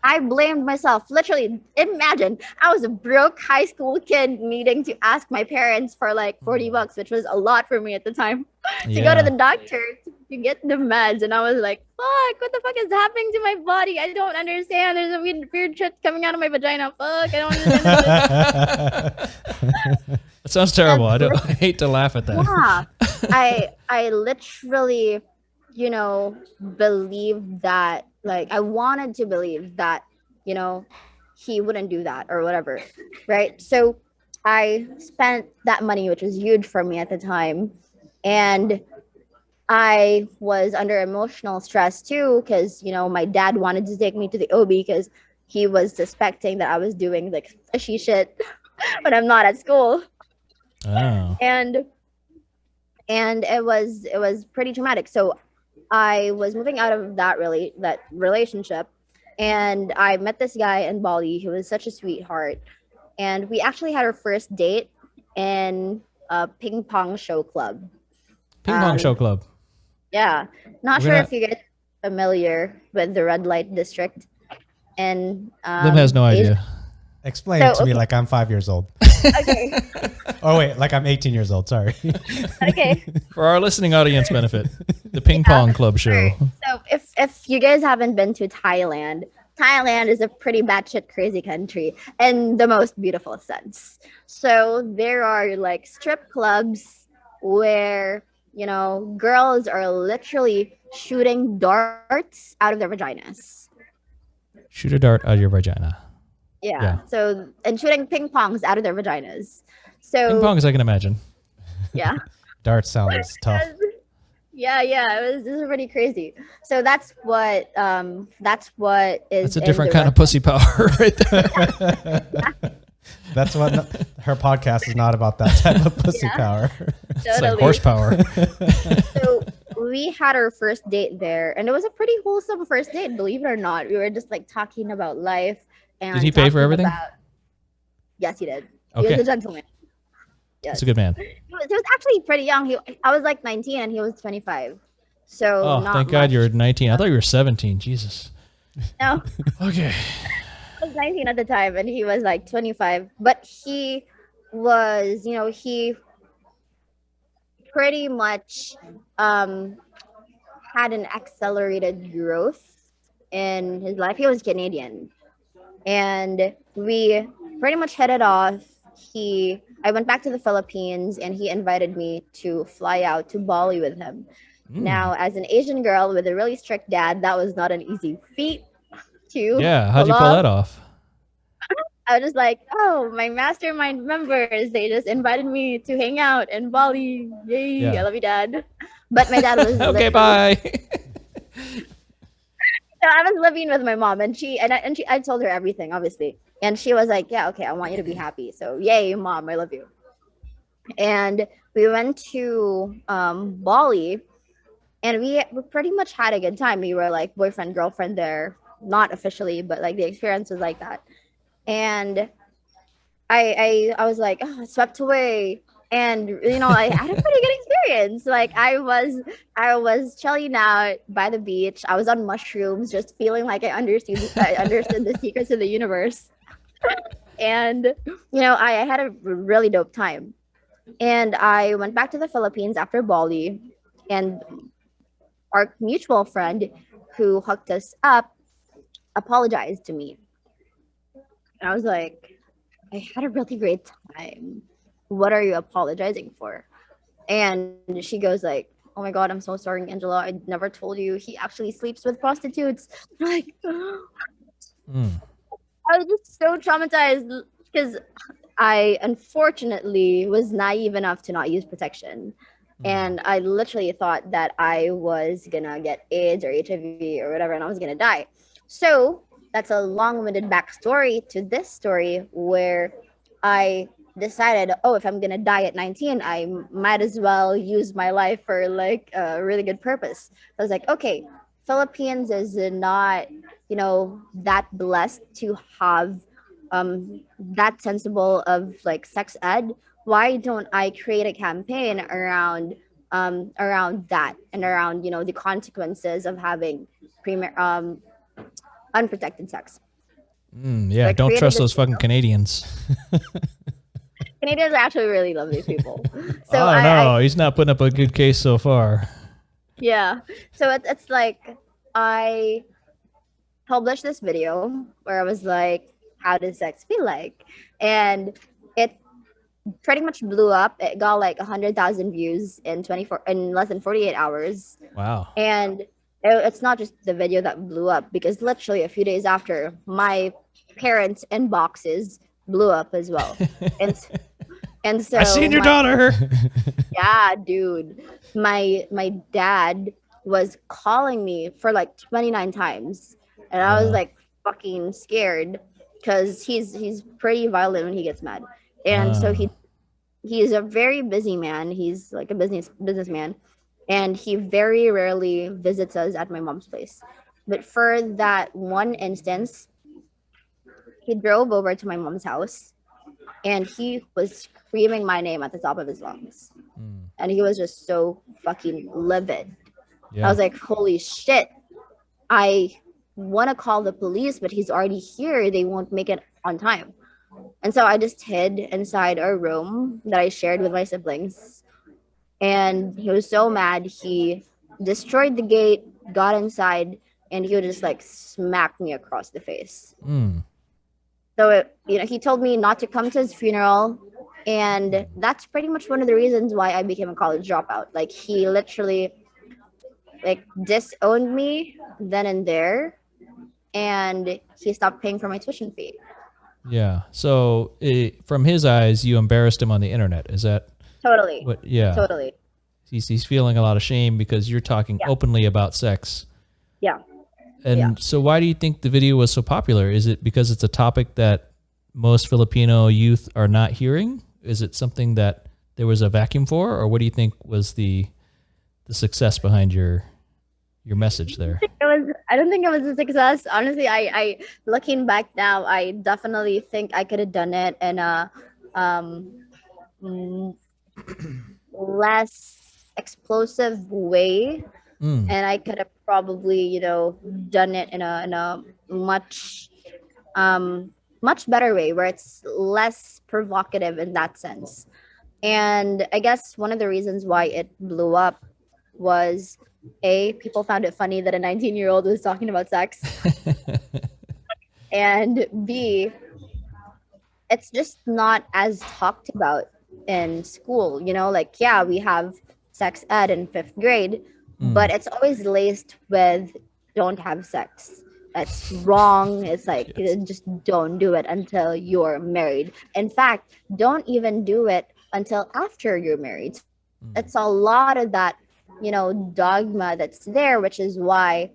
I blamed myself. Literally, imagine I was a broke high school kid needing to ask my parents for like $40, which was a lot for me at the time, to go to the Yeah. doctor to get the meds. And I was like, fuck, what the fuck is happening to my body? I don't understand. There's a weird shit coming out of my vagina. Fuck, I don't understand this. That sounds terrible. And I hate to laugh at that. yeah, I literally, believed that like I wanted to believe that, you know, he wouldn't do that or whatever. Right. So I spent that money, which was huge for me at the time. And I was under emotional stress too, because my dad wanted to take me to the OB because he was suspecting that I was doing like fishy shit when I'm not at school. Oh. And it was pretty traumatic. So I was moving out of that relationship, and I met this guy in Bali who was such a sweetheart, and we actually had our first date in a ping pong show club. Ping pong show Um, club. yeah, not We're sure gonna. if you get familiar with the red light district in Lim has no Asia. idea. Explain So it to me like I'm 5 years old. okay, Oh wait, like I'm 18 years old. Sorry. okay. For our listening audience benefit, the ping pong club show. Alright. So if you guys haven't been to Thailand, Thailand is a pretty batshit crazy country in the most beautiful sense. So there are like strip clubs where girls are literally shooting darts out of their vaginas. Shoot a dart out of your vagina. Yeah. Yeah. So and shooting ping pongs out of their vaginas. Ping So pong, as I can imagine. yeah. Dart sounds tough. Yeah, it was pretty crazy. So that's what is That's a in different the kind of pussy power right there. That's what her podcast is not about. That type of pussy Yeah. power. It's like Totally. horsepower. So we had our first date there, and it was a pretty wholesome first date, believe it or not. We were just like talking about life and Did he pay for talking everything? Yes, he did. He was Okay. a gentleman. Yes. That's a good man. He was actually pretty young. I was like 19 and he was 25. So Oh, not thank God much. you're 19. I thought you were 17. Jesus. No, Okay. I was 19 at the time and he was like 25. But he was, he pretty much had an accelerated growth in his life. He was Canadian. And we pretty much hit it off. I went back to the Philippines and he invited me to fly out to Bali with him. Now, as an Asian girl with a really strict dad, that was not an easy feat to Yeah. How'd you pull off. that off? I was just like, oh, my mastermind members, they just invited me to hang out in Bali. Yay, Yeah. I love you, Dad. But my dad was Okay, literally- bye. So I was living with my mom, and I told her everything, obviously, and she was like, "Yeah, okay, I want you to be happy." So, yay, mom, I love you. And we went to Bali, and we pretty much had a good time. We were like boyfriend girlfriend there, not officially, but like the experience was like that. And I was like, oh, swept away. And I had a pretty good experience. Like I was chilling out by the beach. I was on mushrooms, just feeling like I understood the secrets of the universe. And I had a really dope time. And I went back to the Philippines after Bali, and our mutual friend who hooked us up apologized to me. And I was like, I had a really great time. What are you apologizing for? And she goes like, oh my God, I'm so sorry, Angela. I never told you he actually sleeps with prostitutes. Like, Mm. I was just so traumatized because I unfortunately was naive enough to not use protection. Mm. And I literally thought that I was gonna get AIDS or HIV or whatever, and I was gonna die. So that's a long-winded backstory to this story where I decided, oh, if I'm gonna die at 19, I might as well use my life for like a really good purpose. I was like, okay, Philippines is not, that blessed to have that sensible of like sex ed. Why don't I create a campaign around that and around the consequences of having premier unprotected sex? So Yeah, I don't created trust this those fucking video. Canadians. Canadians are actually really lovely people. So I don't I know. He's not putting up a good case so far. yeah. So it's like I published this video where I was like, how does sex feel like? And it pretty much blew up. It got like 100,000 views in less than 48 hours. Wow. And it's not just the video that blew up because literally a few days after, my parents' inboxes blew up as well. And and I so seen your my daughter. yeah, dude, my dad was calling me for like 29 times, and I was Yeah. like fucking scared because he's pretty violent when he gets mad. And so Uh, he's a very busy man. He's like a businessman, and he very rarely visits us at my mom's place. But for that one instance, he drove over to my mom's house, and he was screaming my name at the top of his lungs, mm, and he was just so fucking livid. I yeah. was like, holy shit, I want to call the police, but he's already here. They won't make it on time. And so I just hid inside our room that I shared with my siblings. And he was so mad. He destroyed the gate, got inside, and he would just like smack me across the face. Mm, So, he told me not to come to his funeral. And that's pretty much one of the reasons why I became a college dropout. Like, he literally like disowned me then and there, and he stopped paying for my tuition fee. yeah. So from his eyes, you embarrassed him on the internet. Is that Totally. what? Yeah. Totally. He's feeling a lot of shame because you're talking Yeah. openly about sex. Yeah. And Yeah. so why do you think the video was so popular? Is it because it's a topic that most Filipino youth are not hearing? Is it something that there was a vacuum for, or what do you think was the success behind your message there? I don't think it was a success. Honestly, I looking back now, I definitely think I could have done it in a um mm, less explosive way, Mm, and I could have probably, done it in a much much better way where it's less provocative in that sense. And I guess one of the reasons why it blew up was A, people found it funny that a 19-year-old was talking about sex. And B, it's just not as talked about in school. Like, yeah, we have sex ed in fifth grade, but mm, it's always laced with don't have sex. That's wrong. It's like, yes. just don't do it until you're married. In fact, don't even do it until after you're married. So it's Mm, a lot of that, dogma that's there, which is why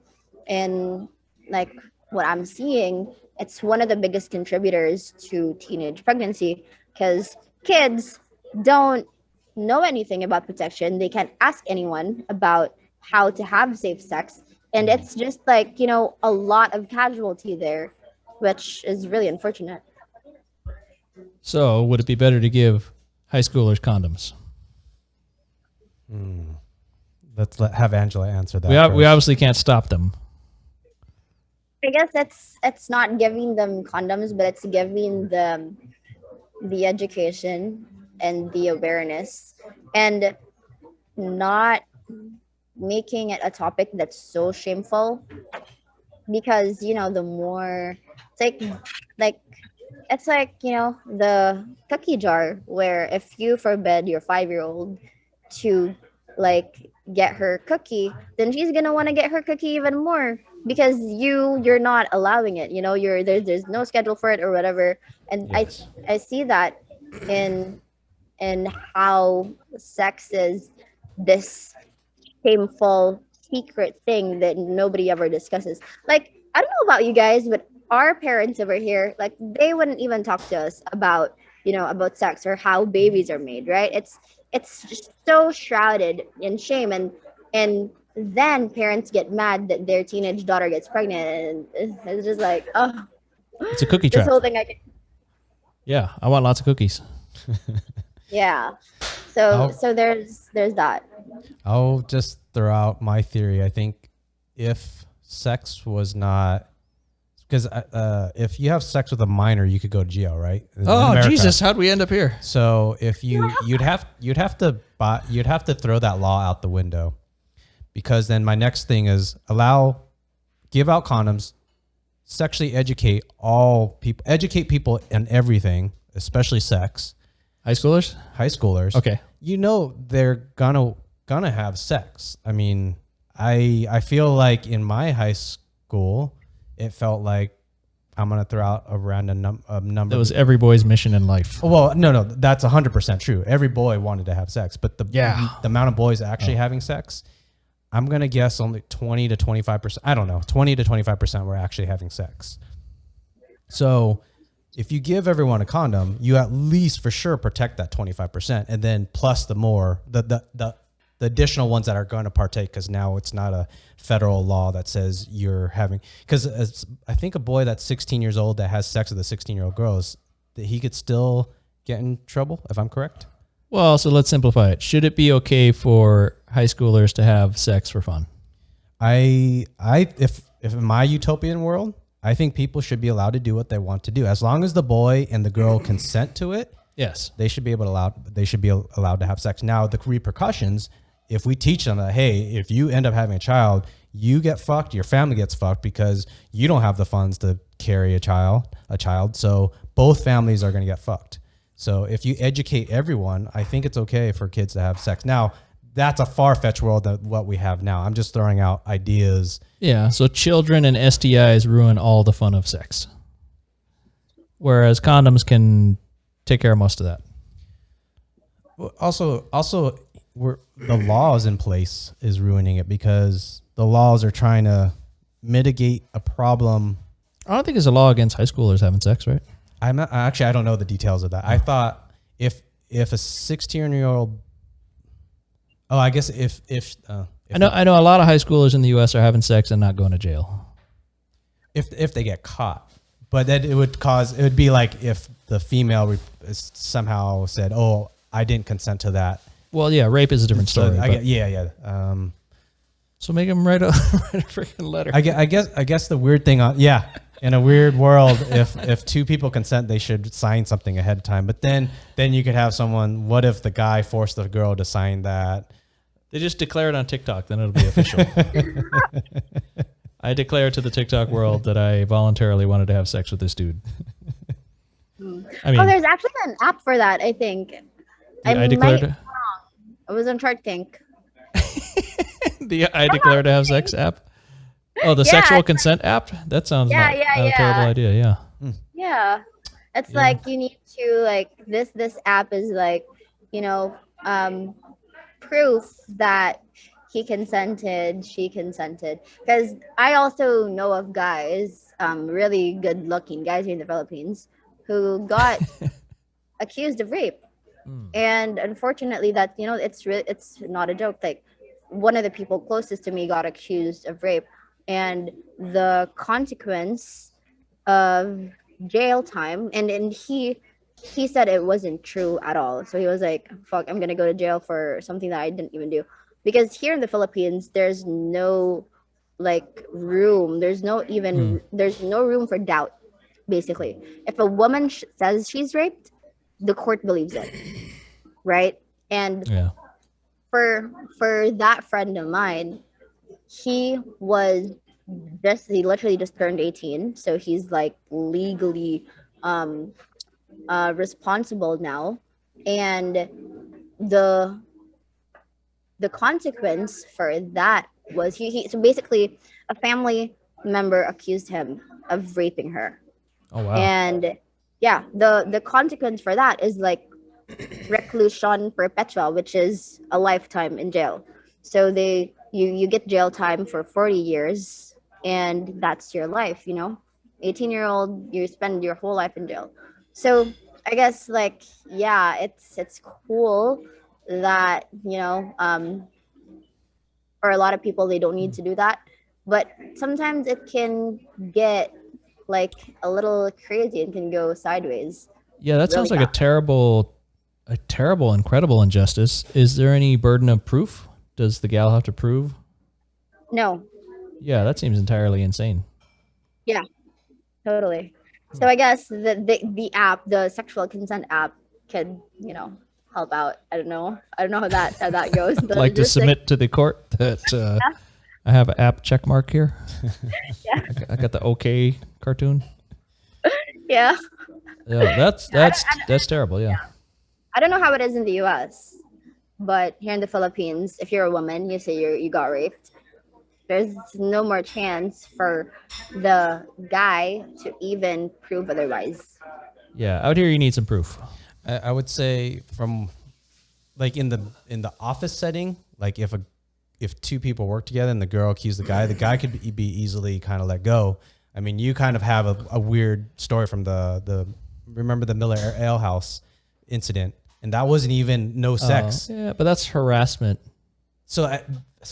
in like what I'm seeing, it's one of the biggest contributors to teenage pregnancy because kids don't know anything about protection. They can't ask anyone about how to have safe sex. And mm. it's just like, a lot of casualty there, which is really unfortunate. So would it be better to give high schoolers condoms? Have Angela answer that. We first. obviously can't stop them. I guess it's not giving them condoms, but it's giving them the education and the awareness, and not making it a topic that's so shameful because the more it's like it's like the cookie jar, where if you forbid your 5-year-old to like get her cookie, then she's gonna want to get her cookie even more because you're not allowing it. You're there's no schedule for it or whatever. And i Yes. i see that in how sex is this shameful secret thing that nobody ever discusses. Like, I don't know about you guys, but our parents over here, like, they wouldn't even talk to us about about sex or how babies are made, right? It's just so shrouded in shame, and then parents get mad that their teenage daughter gets pregnant, and it's just like, oh, It's a cookie this trap. whole thing. I can, Yeah, I want lots of cookies. yeah. So I'll, so there's that. I'll just throw out my theory. I think if sex was not, because if you have sex with a minor, you could go to jail, right? In Oh, America. Jesus, how'd we end up here? So if you'd have to throw that law out the window, because then my next thing is give out condoms, sexually educate people in everything, especially sex. High schoolers? High schoolers. Okay. They're gonna have sex. I mean, I feel like in my high school, it felt like, I'm gonna throw out a random number. That was every boy's mission in life. Well, no, that's 100% true. Every boy wanted to have sex, but the Yeah. amount of boys actually having sex, I'm gonna guess only 20 to 25%. I don't know, 20 to 25% were actually having sex. So if you give everyone a condom, you at least for sure protect that 25%, and then plus the additional ones that are going to partake, because now it's not a federal law that says you're having, because I think a boy that's 16 years old that has sex with a 16-year-old girl, that he could still get in trouble, if I'm correct. Well, so let's simplify it. Should it be okay for high schoolers to have sex for fun? If in my utopian world, I think people should be allowed to do what they want to do, as long as the boy and the girl consent to it. Yes. They should be allowed to have sex. Now, the repercussions, if we teach them that, hey, if you end up having a child, you get fucked, your family gets fucked, because you don't have the funds to carry a child. So both families are going to get fucked. So if you educate everyone, I think it's okay for kids to have sex. Now, that's a far-fetched world than what we have now. I'm just throwing out ideas. Yeah, so children and STIs ruin all the fun of sex, whereas condoms can take care of most of that. Also, the laws in place is ruining it, because the laws are trying to mitigate a problem. I don't think there's a law against high schoolers having sex, right? I don't know the details of that. I thought if a 16-year-old, I guess if I know a lot of high schoolers in the U.S. are having sex and not going to jail. if they get caught, but then it would be like if the female somehow said, "Oh, I didn't consent to that." Well, yeah, rape is a different story. So make them write a freaking letter. I guess the weird thing in a weird world, if two people consent, they should sign something ahead of time. But then you could have someone. What if the guy forced the girl to sign that? They just declare it on TikTok, then it'll be official. I declare to the TikTok world that I voluntarily wanted to have sex with this dude. I mean, There's actually an app for that, I think. I declared It was on Shark Tank. the I declare to have sex app. Oh, the sexual consent app? That sounds not a terrible idea. Yeah. Yeah. It's like you need to this app is like, proof that he consented, she consented. Because I also know of guys, really good looking guys here in the Philippines, who got accused of rape. And unfortunately that, it's not a joke. Like, one of the people closest to me got accused of rape, and the consequence of jail time, and he said it wasn't true at all. So he was like, fuck, I'm gonna go to jail for something that I didn't even do. Because here in the Philippines, there's no room, there's no room for doubt. Basically, if a woman says she's raped, the court believes it, right? And for that friend of mine, he was he literally just turned 18, so he's like legally um responsible now. And the the consequence for that was so basically a family member accused him of raping her. Oh wow. And yeah, the consequence for that is like reclusion perpetua, which is a lifetime in jail. So you get jail time for 40 years, and that's your life, 18-year-old, you spend your whole life in jail. So I guess, like, yeah, it's cool that, for a lot of people, they don't need to do that, but sometimes it can get like a little crazy and can go sideways Yeah, that really sounds like fast. a terrible, incredible injustice. Is there any burden of proof? Does the gal have to prove? No. Yeah, that seems entirely insane. Yeah, totally. So I guess the app, the sexual consent app, could, help out. I don't know how that goes. The Like to logistics. submit to the court that I have an app check mark here. Yeah. I got the OK cartoon. Yeah. Yeah, that's terrible. Yeah. I don't know how it is in the US, but here in the Philippines, if you're a woman, you say you got raped, there's no more chance for the guy to even prove otherwise. Yeah, out here you need some proof. I would say from like in the office setting, like if two people work together and the girl accused the guy could be easily kind of let go. I mean, you kind of have a weird story from the remember the Miller Ale House incident, and that wasn't even no sex. Yeah, but that's harassment. So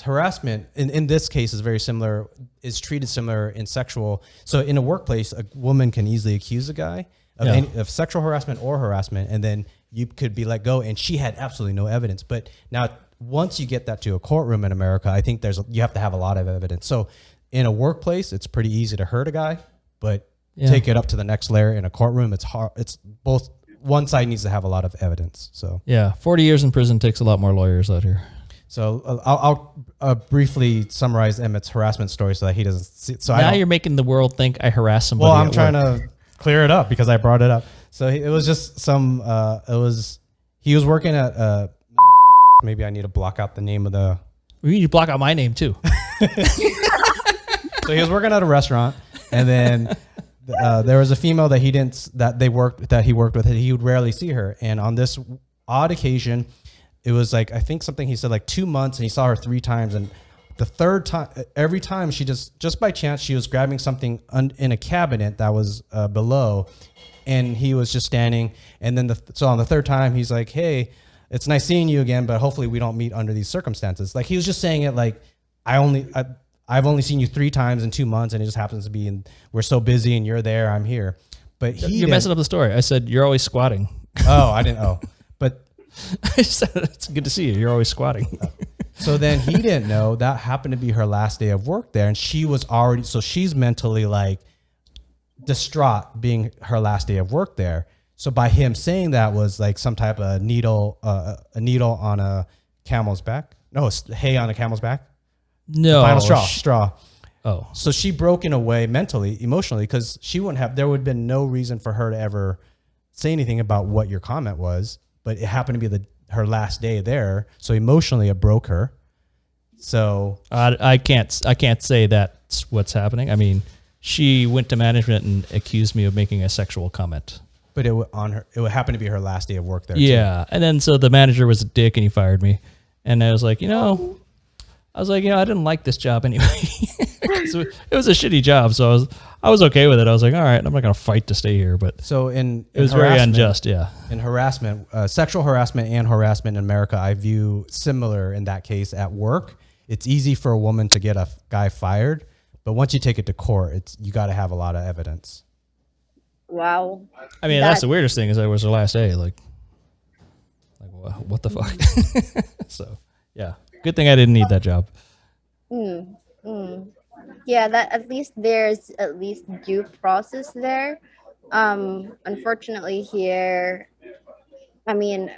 harassment in this case is very similar, is treated similar in sexual. So in a workplace, a woman can easily accuse a guy of, of sexual harassment or harassment, and then you could be let go, and she had absolutely no evidence. But now once you get that to a courtroom in America, I think you have to have a lot of evidence. So in a workplace, it's pretty easy to hurt a guy, but take it up to the next layer in a courtroom, it's hard. It's both, one side needs to have a lot of evidence. So yeah, 40 years in prison takes a lot more lawyers out here. So I'll briefly summarize Emmett's harassment story so that he doesn't see. So now you're making the world think I harass somebody. Well, I'm trying to clear it up because I brought it up. So it was just he was working at maybe I need to block out the name of the. We need to block out my name too. So he was working at a restaurant, and then there was a female that he worked with. He would rarely see her, and on this odd occasion, it was like, I think something he said like 2 months, and he saw her 3 times, and the third time, every time she just by chance, she was grabbing something in a cabinet that was below, and he was just standing. And then so on the third time, he's like, "Hey, it's nice seeing you again, but hopefully we don't meet under these circumstances." Like he was just saying it like, I've only seen you 3 times in 2 months, and it just happens to be, and we're so busy, and you're there, I'm here. But you're messing up the story. I said you're always squatting. Oh, I didn't. Oh, but I said it's good to see you. You're always squatting. So then he didn't know that happened to be her last day of work there, and she was already, so she's mentally like distraught being her last day of work there. So by him saying that was like some type of needle on a camel's back. No, it's hay on a camel's back. No, the final straw. Oh, so she broke in a way mentally, emotionally, because there would have been no reason for her to ever say anything about what your comment was, but it happened to be her last day there. So emotionally it broke her. So I can't say that's what's happening. I mean, she went to management and accused me of making a sexual comment. But it would happen to be her last day of work there. Yeah. Too. And then so the manager was a dick and he fired me. And I was like, I didn't like this job anyway. So it was a shitty job. So I was okay with it. I was like, all right, I'm not going to fight to stay here. But so it was very unjust. Yeah. In harassment, sexual harassment and harassment in America, I view similar in that case at work. It's easy for a woman to get a guy fired, but once you take it to court, you got to have a lot of evidence. Wow. I mean, that's the weirdest thing is that it was her last day. Like what the fuck? So yeah, good thing I didn't need that job. Yeah, that at least there's at least due process there. Unfortunately here, I mean,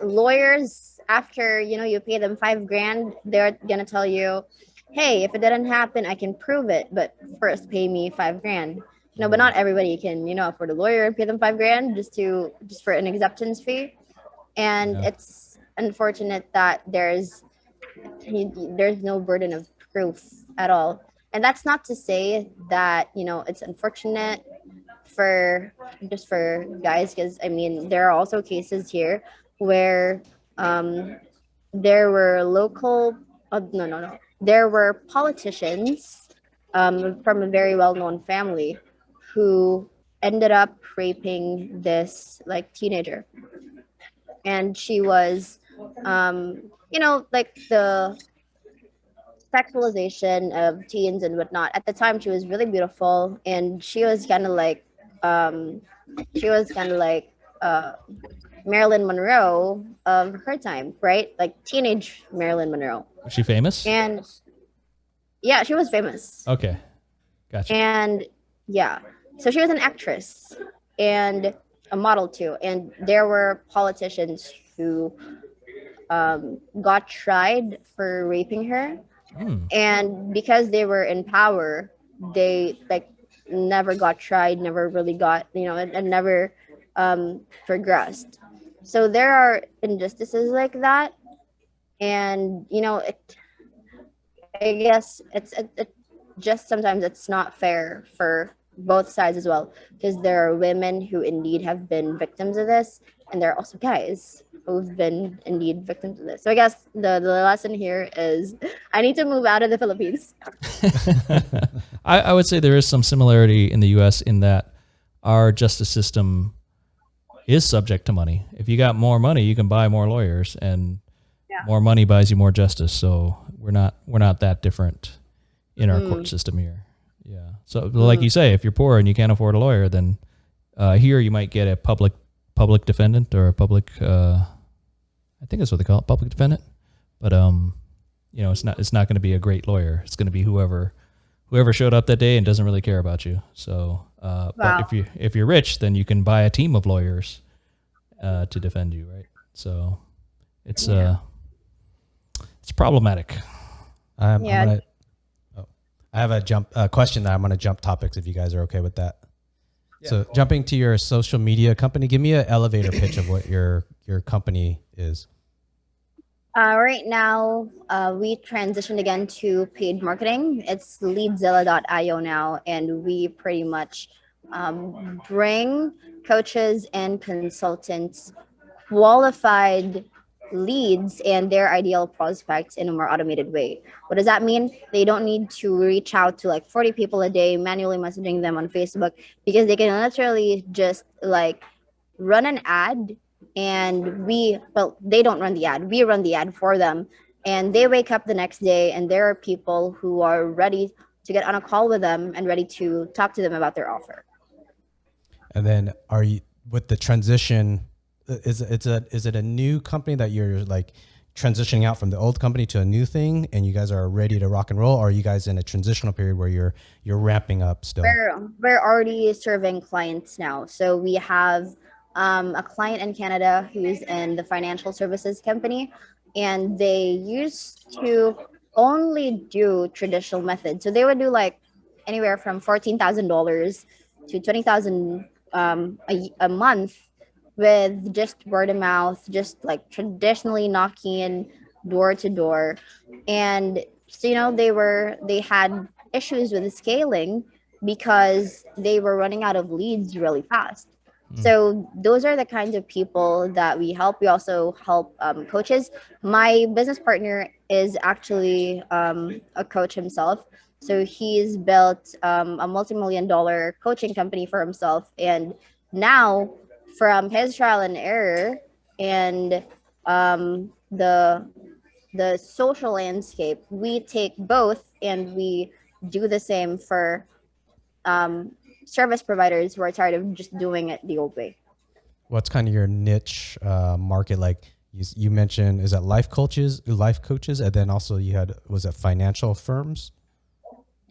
lawyers, after you pay them $5,000, they're gonna tell you hey, if it didn't happen, I can prove it, but first pay me 5 grand. But not everybody can, afford a lawyer and pay them 5 grand just for an acceptance fee. And Yeah. it's unfortunate that there's no burden of proof at all. And that's not to say that, it's unfortunate for just for guys, because I mean there are also cases here where there were local no no no there were politicians from a very well-known family who ended up raping this like teenager, and she was like the sexualization of teens and whatnot. At the time, she was really beautiful, and um, she was kind of like uh, Marilyn Monroe of her time, right? Like teenage Marilyn Monroe. Was she famous? And yeah, she was famous. Okay, gotcha. And yeah, so she was an actress and a model too. And there were politicians who got tried for raping her, and because they were in power, they like never got tried, never really got and never progressed. So there are injustices like that, and I guess it just sometimes it's not fair for both sides as well, because there are women who indeed have been victims of this, and there are also guys who've been indeed victims of this. So I guess the lesson here is I need to move out of the Philippines. I would say there is some similarity in the U.S. in that our justice system is subject to money. If you got more money, you can buy more lawyers, and more money buys you more justice. So we're not that different in our court system here. Yeah. So like you say, if you're poor and you can't afford a lawyer, then here you might get a public defendant or a public I think that's what they call it, public defendant. But it's not going to be a great lawyer. It's going to be whoever showed up that day and doesn't really care about you. So, but if you're rich, then you can buy a team of lawyers to defend you, right? So, it's problematic. I have a question that I'm going to jump topics if you guys are okay with that. Yeah. So jumping to your social media company, give me an elevator pitch of what your company is. Right now, we transitioned again to paid marketing. It's leadzilla.io now, and we pretty much bring coaches and consultants qualified leads and their ideal prospects in a more automated way. What does that mean? They don't need to reach out to like 40 people a day, manually messaging them on Facebook, because they can literally just like run an ad, and they don't run the ad. We run the ad for them, and they wake up the next day and there are people who are ready to get on a call with them and ready to talk to them about their offer. And then are you with the transition, is it a new company that you're like transitioning out from the old company to a new thing and you guys are ready to rock and roll, or are you guys in a transitional period where you're ramping up still? We're already serving clients now. So we have a client in Canada who's in the financial services company, and they used to only do traditional methods. So they would do like anywhere from $14,000 to $20,000 a month with just word of mouth, just like traditionally knocking in door to door. And so, they had issues with the scaling because they were running out of leads really fast. So those are the kinds of people that we help. We also help coaches. My business partner is actually a coach himself. So he's built a multi-million-dollar coaching company for himself. And now, from his trial and error and the social landscape, we take both and we do the same for service providers who are tired of just doing it the old way. What's kind of your niche market? Like you mentioned, is that life coaches, and then also was it financial firms?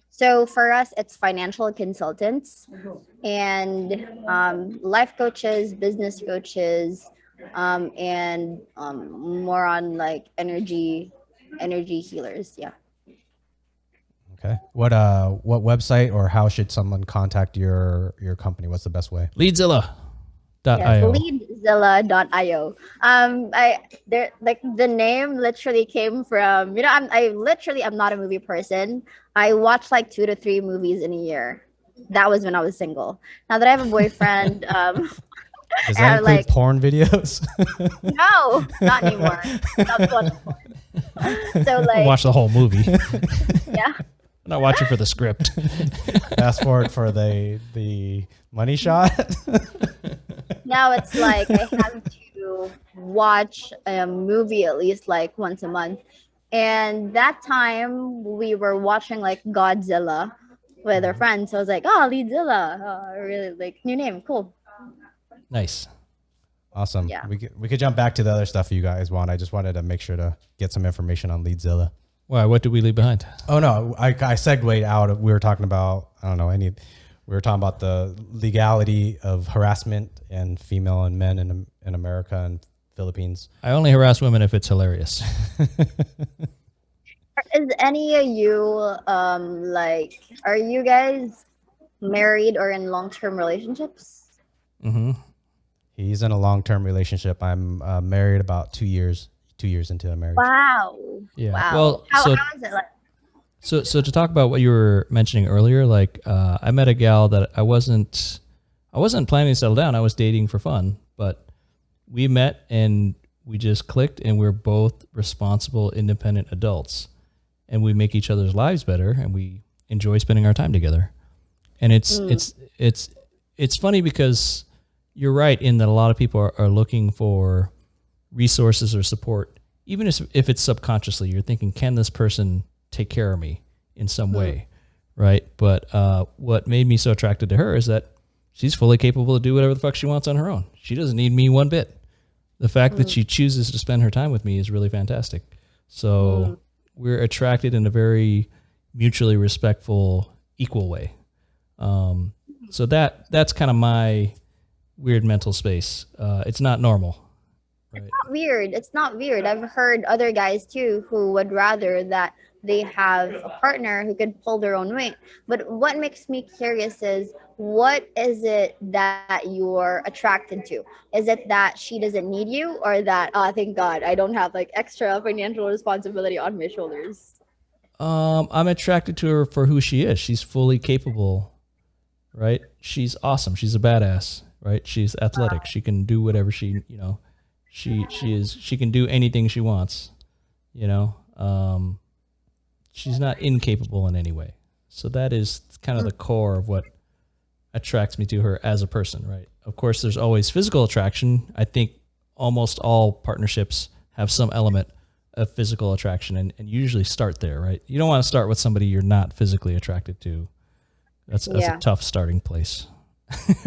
So for us, it's financial consultants and life coaches, business coaches, and more on like energy healers. Yeah. Okay. What website or how should someone contact your company? What's the best way? Leadzilla.io. Yes, leadzilla.io. I there like the name literally came from, I'm not a movie person. I watch like 2 to 3 movies in a year. That was when I was single. Now that I have a boyfriend, Does I that have include like porn videos? no, not anymore. That's one. So like Watch the whole movie. yeah. I'm not watching for the script. Fast forward for the money shot. Now it's like I have to watch a movie at least like once a month. And that time we were watching like Godzilla with our friends. So I was like, oh, Leadzilla. Oh, I really like new name. Cool. Nice. Awesome. Yeah. We could jump back to the other stuff you guys want. I just wanted to make sure to get some information on Leadzilla. Why? What did we leave behind? Oh no, I segued out of, we were talking about, I don't know, we were talking about the legality of harassment and female and men in America and Philippines. I only harass women if it's hilarious. Is any of you like, are you guys married or in long-term relationships? Mm-hmm. He's in a long-term relationship. I'm married about 2 years into a marriage. Wow. Yeah. Wow. Well, how so is it like? So to talk about what you were mentioning earlier, like I met a gal that I wasn't planning to settle down. I was dating for fun, but we met and we just clicked, and we're both responsible, independent adults, and we make each other's lives better, and we enjoy spending our time together. And it's funny because you're right in that a lot of people are looking for resources or support, even if it's subconsciously. You're thinking, can this person take care of me in some way, right? But what made me so attracted to her is that she's fully capable to do whatever the fuck she wants on her own. She doesn't need me one bit. The fact that she chooses to spend her time with me is really fantastic. So we're attracted in a very mutually respectful, equal way. So that's kind of my weird mental space. It's not normal. Right. It's not weird. I've heard other guys too who would rather that they have a partner who could pull their own weight. But what makes me curious is, what is it that you're attracted to? Is it that she doesn't need you, or that, oh, thank God I don't have like extra financial responsibility on my shoulders? I'm attracted to her for who she is. She's fully capable, right? She's awesome. She's a badass, right? She's athletic. She can do whatever she can do anything she wants, she's not incapable in any way. So that is kind of the core of what attracts me to her as a person, right? Of course, there's always physical attraction. I think almost all partnerships have some element of physical attraction, and usually start there, right? You don't want to start with somebody you're not physically attracted to. That's a tough starting place.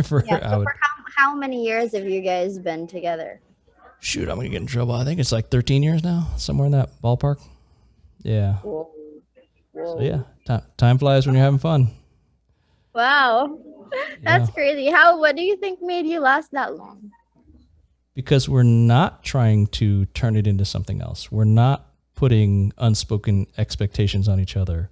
For how many years have you guys been together? Shoot, I'm going to get in trouble. I think it's like 13 years now, somewhere in that ballpark. Yeah. Whoa. So yeah, time flies when you're having fun. Wow. That's crazy. What do you think made you last that long? Because we're not trying to turn it into something else. We're not putting unspoken expectations on each other.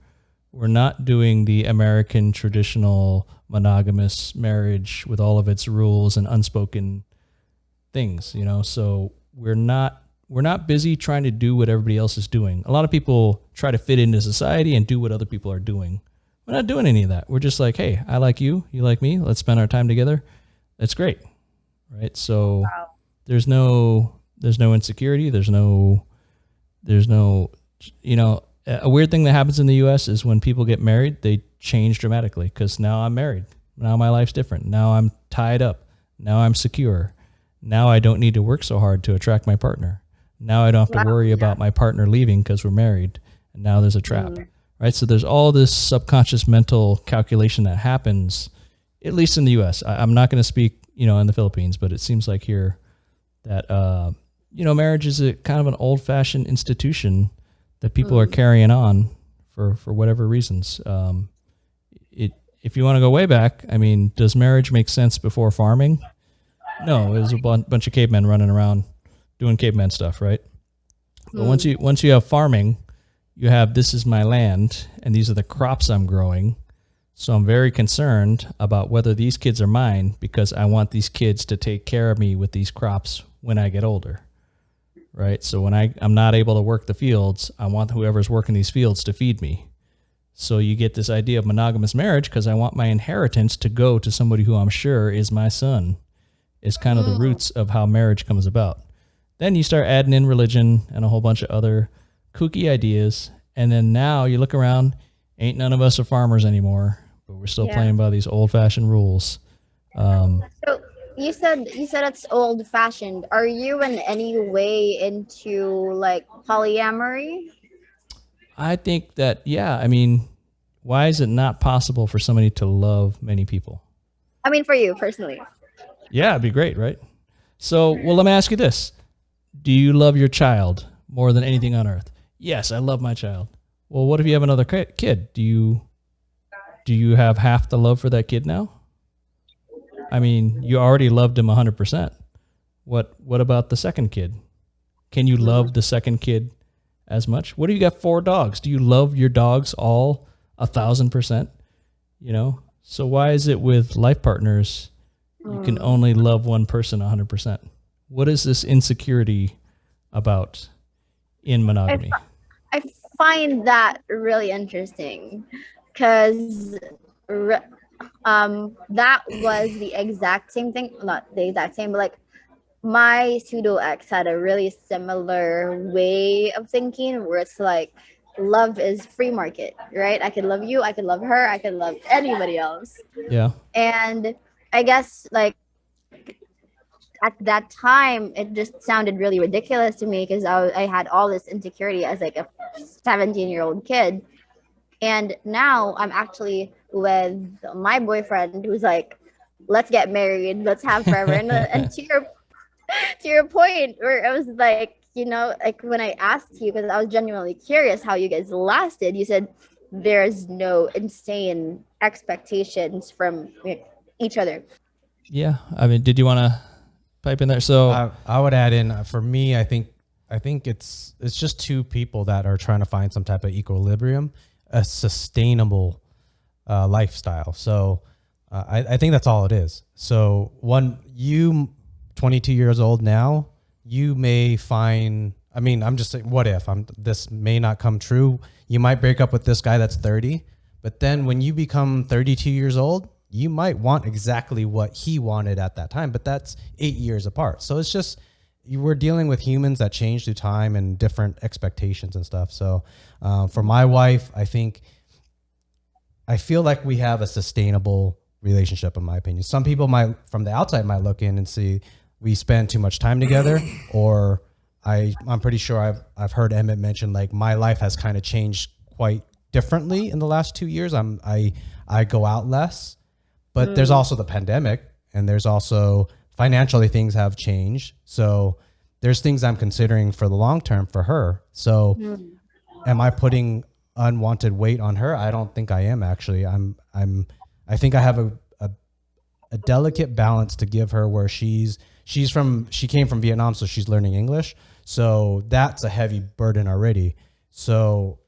We're not doing the American traditional monogamous marriage with all of its rules and unspoken things, so we're not busy trying to do what everybody else is doing. A lot of people try to fit into society and do what other people are doing. We're not doing any of that. We're just like, hey, I like you, you like me, let's spend our time together. That's great, right? So there's no insecurity. There's no, a weird thing that happens in the US is when people get married, they change dramatically, because now I'm married. Now my life's different. Now I'm tied up. Now I'm secure. Now I don't need to work so hard to attract my partner. Now I don't have to worry about my partner leaving because we're married. And now there's a trap, right? So there's all this subconscious mental calculation that happens, at least in the US. I'm not going to speak, in the Philippines, but it seems like here that, marriage is a kind of an old fashioned institution that people are carrying on for whatever reasons. If you want to go way back, does marriage make sense before farming? No, it was a bunch of cavemen running around doing caveman stuff, right? But once you have farming, you have this is my land and these are the crops I'm growing. So I'm very concerned about whether these kids are mine because I want these kids to take care of me with these crops when I get older. Right? So when I'm not able to work the fields, I want whoever's working these fields to feed me. So you get this idea of monogamous marriage because I want my inheritance to go to somebody who I'm sure is my son, is kind of the roots of how marriage comes about. Then you start adding in religion and a whole bunch of other kooky ideas. And then now you look around, ain't none of us are farmers anymore, but we're still playing by these old fashioned rules. So you said it's old fashioned. Are you in any way into like polyamory? I think that, yeah, I mean, why is it not possible for somebody to love many people? I mean, for you personally. Yeah, it'd be great, right? So, well, let me ask you this. Do you love your child more than anything on earth? Yes, I love my child. Well, what if you have another kid? Do you have half the love for that kid now? I mean, you already loved him 100%. What about the second kid? Can you love the second kid as much? What if you got 4 dogs? Do you love your dogs all 1,000%? You know? So why is it with life partners you can only love one person 100%? What is this insecurity about in monogamy? I find that really interesting because that was the exact same thing, not the exact same, but like my pseudo ex had a really similar way of thinking where it's like love is free market, right? I could love you, I could love her, I could love anybody else. Yeah. And I guess like at that time it just sounded really ridiculous to me because I had all this insecurity as like a 17-year-old kid. And now I'm actually with my boyfriend who's like, let's get married, let's have forever. And to your point, where I was like, like when I asked you, because I was genuinely curious how you guys lasted, you said there's no insane expectations from each other. Yeah. I mean, did you want to pipe in there? So I would add in for me, I think it's just two people that are trying to find some type of equilibrium, a sustainable lifestyle. So I think that's all it is. So you 22 years old now, you may find, I mean, I'm just saying, what if this may not come true. You might break up with this guy that's 30, but then when you become 32 years old, you might want exactly what he wanted at that time, but that's 8 years apart. So it's just, we're dealing with humans that change through time and different expectations and stuff. So for my wife, I feel like we have a sustainable relationship, in my opinion. Some people might, from the outside, might look in and see we spend too much time together, or I'm pretty sure I've heard Emmett mention like my life has kind of changed quite differently in the last 2 years. I go out less, but there's also the pandemic, and there's also financially things have changed. So there's things I'm considering for the long term for her. So am I putting unwanted weight on her? I don't think I am, actually. I think I have a delicate balance to give her where she came from Vietnam, so she's learning English. So that's a heavy burden already. So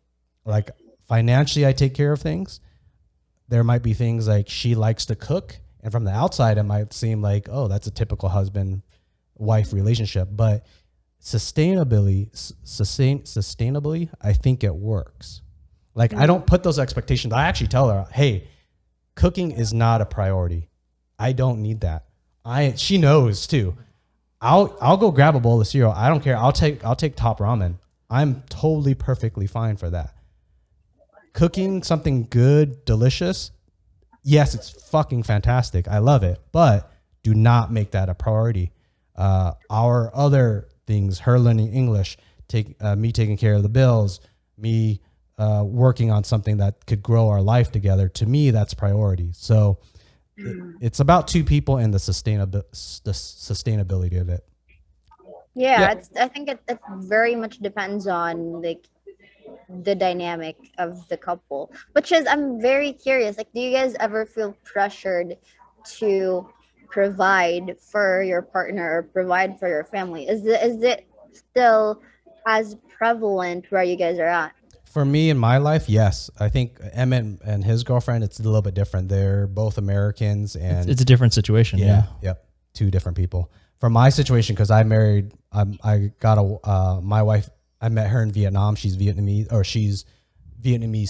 like financially, I take care of things. There might be things like she likes to cook, and from the outside, it might seem like, oh, that's a typical husband-wife relationship. But sustainably, I think it works. Like I don't put those expectations. I actually tell her, hey, cooking is not a priority. I don't need that. She knows too. I'll go grab a bowl of cereal. I don't care. I'll take top ramen. I'm totally perfectly fine for that. Cooking something good, delicious, yes, it's fucking fantastic. I love it, but do not make that a priority. Our other things, her learning English, me taking care of the bills, me working on something that could grow our life together. To me, that's priority. So it's about two people and the sustainability of it. Yeah. I think it very much depends on like the dynamic of the couple, which is, I'm very curious, like, do you guys ever feel pressured to provide for your partner or provide for your family? Is it still as prevalent where you guys are at? For me in my life, yes. I think Emmett and his girlfriend, it's a little bit different. They're both Americans, and It's a different situation. Yeah. yep, two different people. For my situation, because I married, I got my wife. I met her in Vietnam. She's Vietnamese, or she's Vietnamese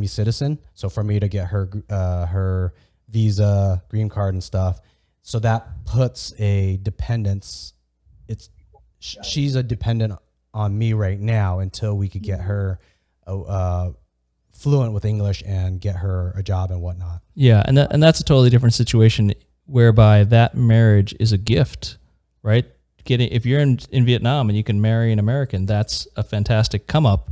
citizen. So for me to get her visa, green card, and stuff, so that puts a dependence. She's a dependent on me right now until we could get her fluent with English and get her a job and whatnot. Yeah, and that's a totally different situation whereby that marriage is a gift, right? If you're in Vietnam and you can marry an American, that's a fantastic come up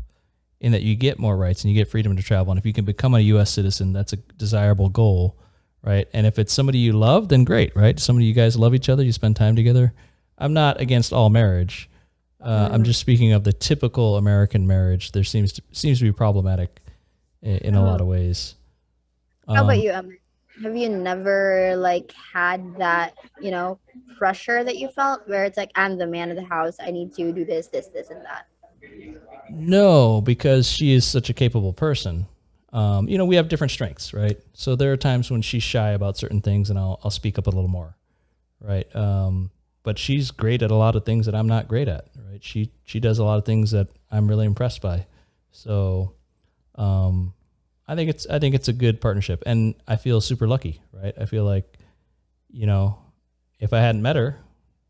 in that you get more rights and you get freedom to travel. And if you can become a U.S. citizen, that's a desirable goal, right? And if it's somebody you love, then great, right? Somebody you guys love each other, you spend time together. I'm not against all marriage. I'm just speaking of the typical American marriage. There seems to be problematic in a lot of ways. How about you, Emma? Have you never like had that, pressure that you felt where it's like, I'm the man of the house, I need to do this, this, this, and that? No, because she is such a capable person. We have different strengths, right? So there are times when she's shy about certain things, and I'll speak up a little more, right? But she's great at a lot of things that I'm not great at, right? She does a lot of things that I'm really impressed by. So, I think it's a good partnership, and I feel super lucky, right? I feel like, if I hadn't met her,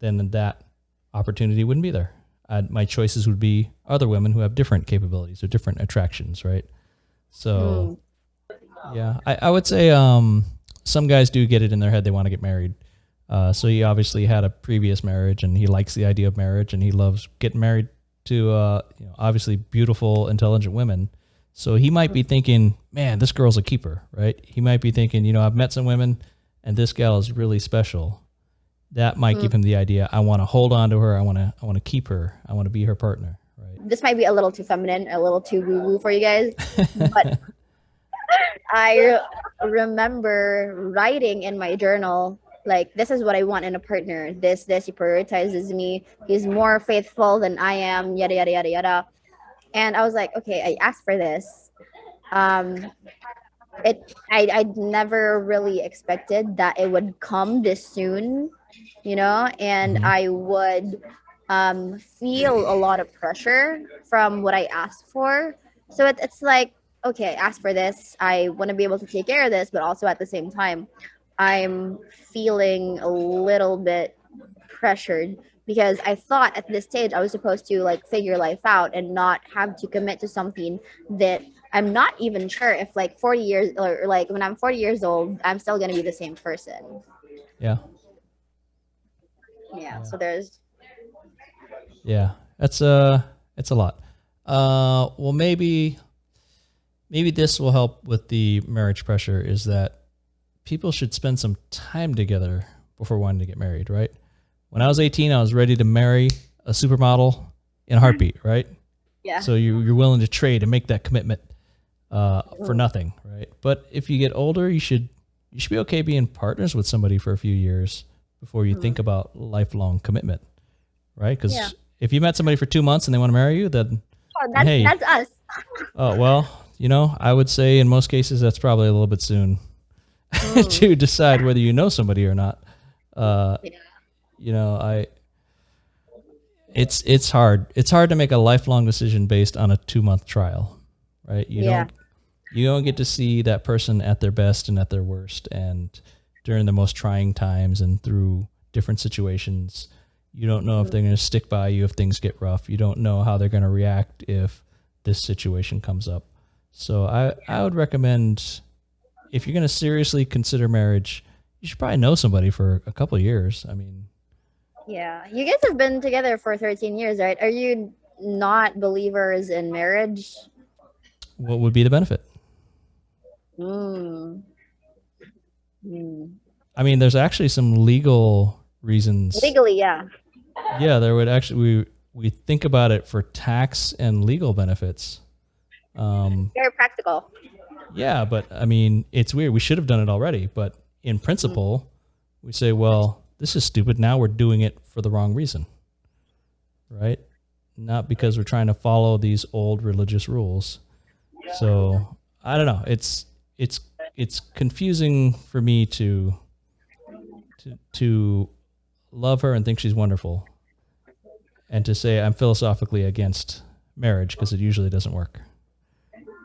then that opportunity wouldn't be there. My choices would be other women who have different capabilities or different attractions, right? So, yeah, I would say some guys do get it in their head they want to get married. So he obviously had a previous marriage, and he likes the idea of marriage, and he loves getting married to obviously beautiful, intelligent women. So he might be thinking, man, this girl's a keeper, right? He might be thinking, I've met some women, and this gal is really special. That might give him the idea. I want to hold on to her. I want to keep her. I want to be her partner, right? This might be a little too feminine, a little too woo-woo for you guys, but I remember writing in my journal, like, this is what I want in a partner. This, he prioritizes me. He's more faithful than I am, yada, yada, yada, yada. And I was like, okay, I asked for this. I never really expected that it would come this soon, and I would feel a lot of pressure from what I asked for. So it's like, okay, I asked for this. I want to be able to take care of this, but also at the same time, I'm feeling a little bit pressured because I thought at this stage I was supposed to like figure life out and not have to commit to something that I'm not even sure if like 40 years or like when I'm 40 years old, I'm still going to be the same person. Yeah. So there's. Yeah, it's a lot. Well, maybe this will help with the marriage pressure is that people should spend some time together before wanting to get married, right? When I was 18, I was ready to marry a supermodel in a heartbeat, right? Yeah. So you're willing to trade and make that commitment for nothing, right? But if you get older, you should be okay being partners with somebody for a few years before you think about lifelong commitment, right? Because if you met somebody for 2 months and they want to marry you, then that's us. Oh, well, I would say in most cases that's probably a little bit soon to decide whether you know somebody or not. It's hard. It's hard to make a lifelong decision based on a 2-month trial, right? You don't get to see that person at their best and at their worst, and during the most trying times and through different situations. You don't know if they're going to stick by you if things get rough. You don't know how they're going to react if this situation comes up. So I would recommend, if you're going to seriously consider marriage, you should probably know somebody for a couple of years. I mean, yeah, you guys have been together for 13 years, right? Are you not believers in marriage? What would be the benefit? I mean, there's actually some legal reasons. Legally, yeah. Yeah, there would actually, we think about it for tax and legal benefits. Very practical. Yeah, but I mean, it's weird. We should have done it already, but in principle, we say, well, this is stupid. Now we're doing it for the wrong reason, right? not because we're trying to follow these old religious rules. So I don't know. It's confusing for me to love her and think she's wonderful, and to say I'm philosophically against marriage, because it usually doesn't work.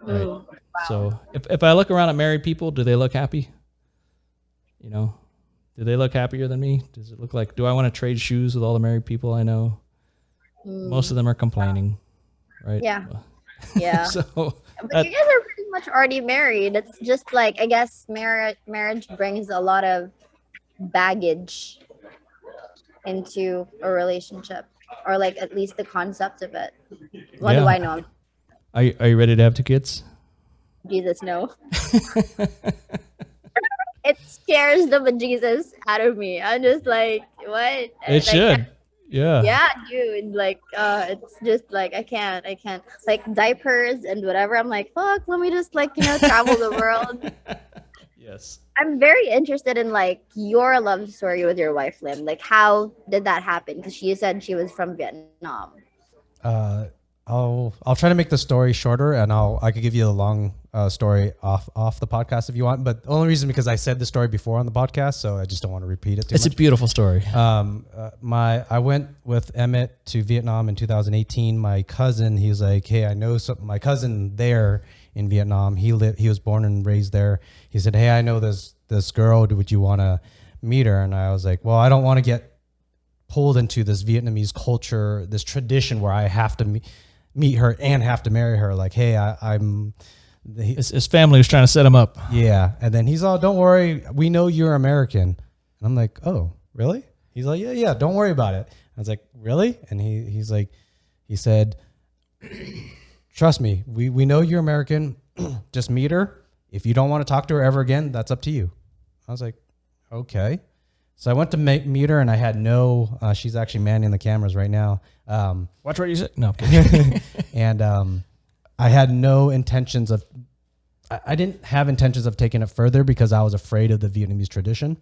Right. Wow. So if I look around at married people, do they look happy? You know, do they look happier than me? Does it look like, do I want to trade shoes with all the married people I know? Most of them are complaining, right? Yeah. Yeah. So But you guys are pretty much already married. It's just like, I guess marriage brings a lot of baggage into a relationship, or like at least the concept of it. What do I know? Are you ready to have 2 kids? Jesus, no. It scares the bejesus out of me. I'm just like, what? It should. Yeah. Yeah, dude. Like, it's just like I can't. Like diapers and whatever. I'm like, fuck. Let me just like travel the world. Yes. I'm very interested in like your love story with your wife, Liem. Like, how did that happen? Because she said she was from Vietnam. I'll try to make the story shorter, and I could give you a long story off the podcast if you want. But the only reason because I said the story before on the podcast, so I just don't want to repeat it too much. It's a beautiful story. I went with Emmett to Vietnam in 2018. My cousin, he was like, hey, I know my cousin there in Vietnam. He was born and raised there. He said, hey, I know this girl. Would you want to meet her? And I was like, well, I don't want to get pulled into this Vietnamese culture, this tradition where I have to meet her and have to marry her. Like, hey, his family was trying to set him up. Yeah. And then he's all, don't worry, we know you're American. And I'm like, oh, really? He's like, yeah, don't worry about it. I was like, really? And he said, trust me, we know you're American. Just meet her. If you don't want to talk to her ever again, that's up to you. I was like, okay. So I went to meet her, and I had she's actually manning the cameras right now. Watch what you say. No, I'm kidding. And I had no intentions of, I didn't have intentions of taking it further because I was afraid of the Vietnamese tradition.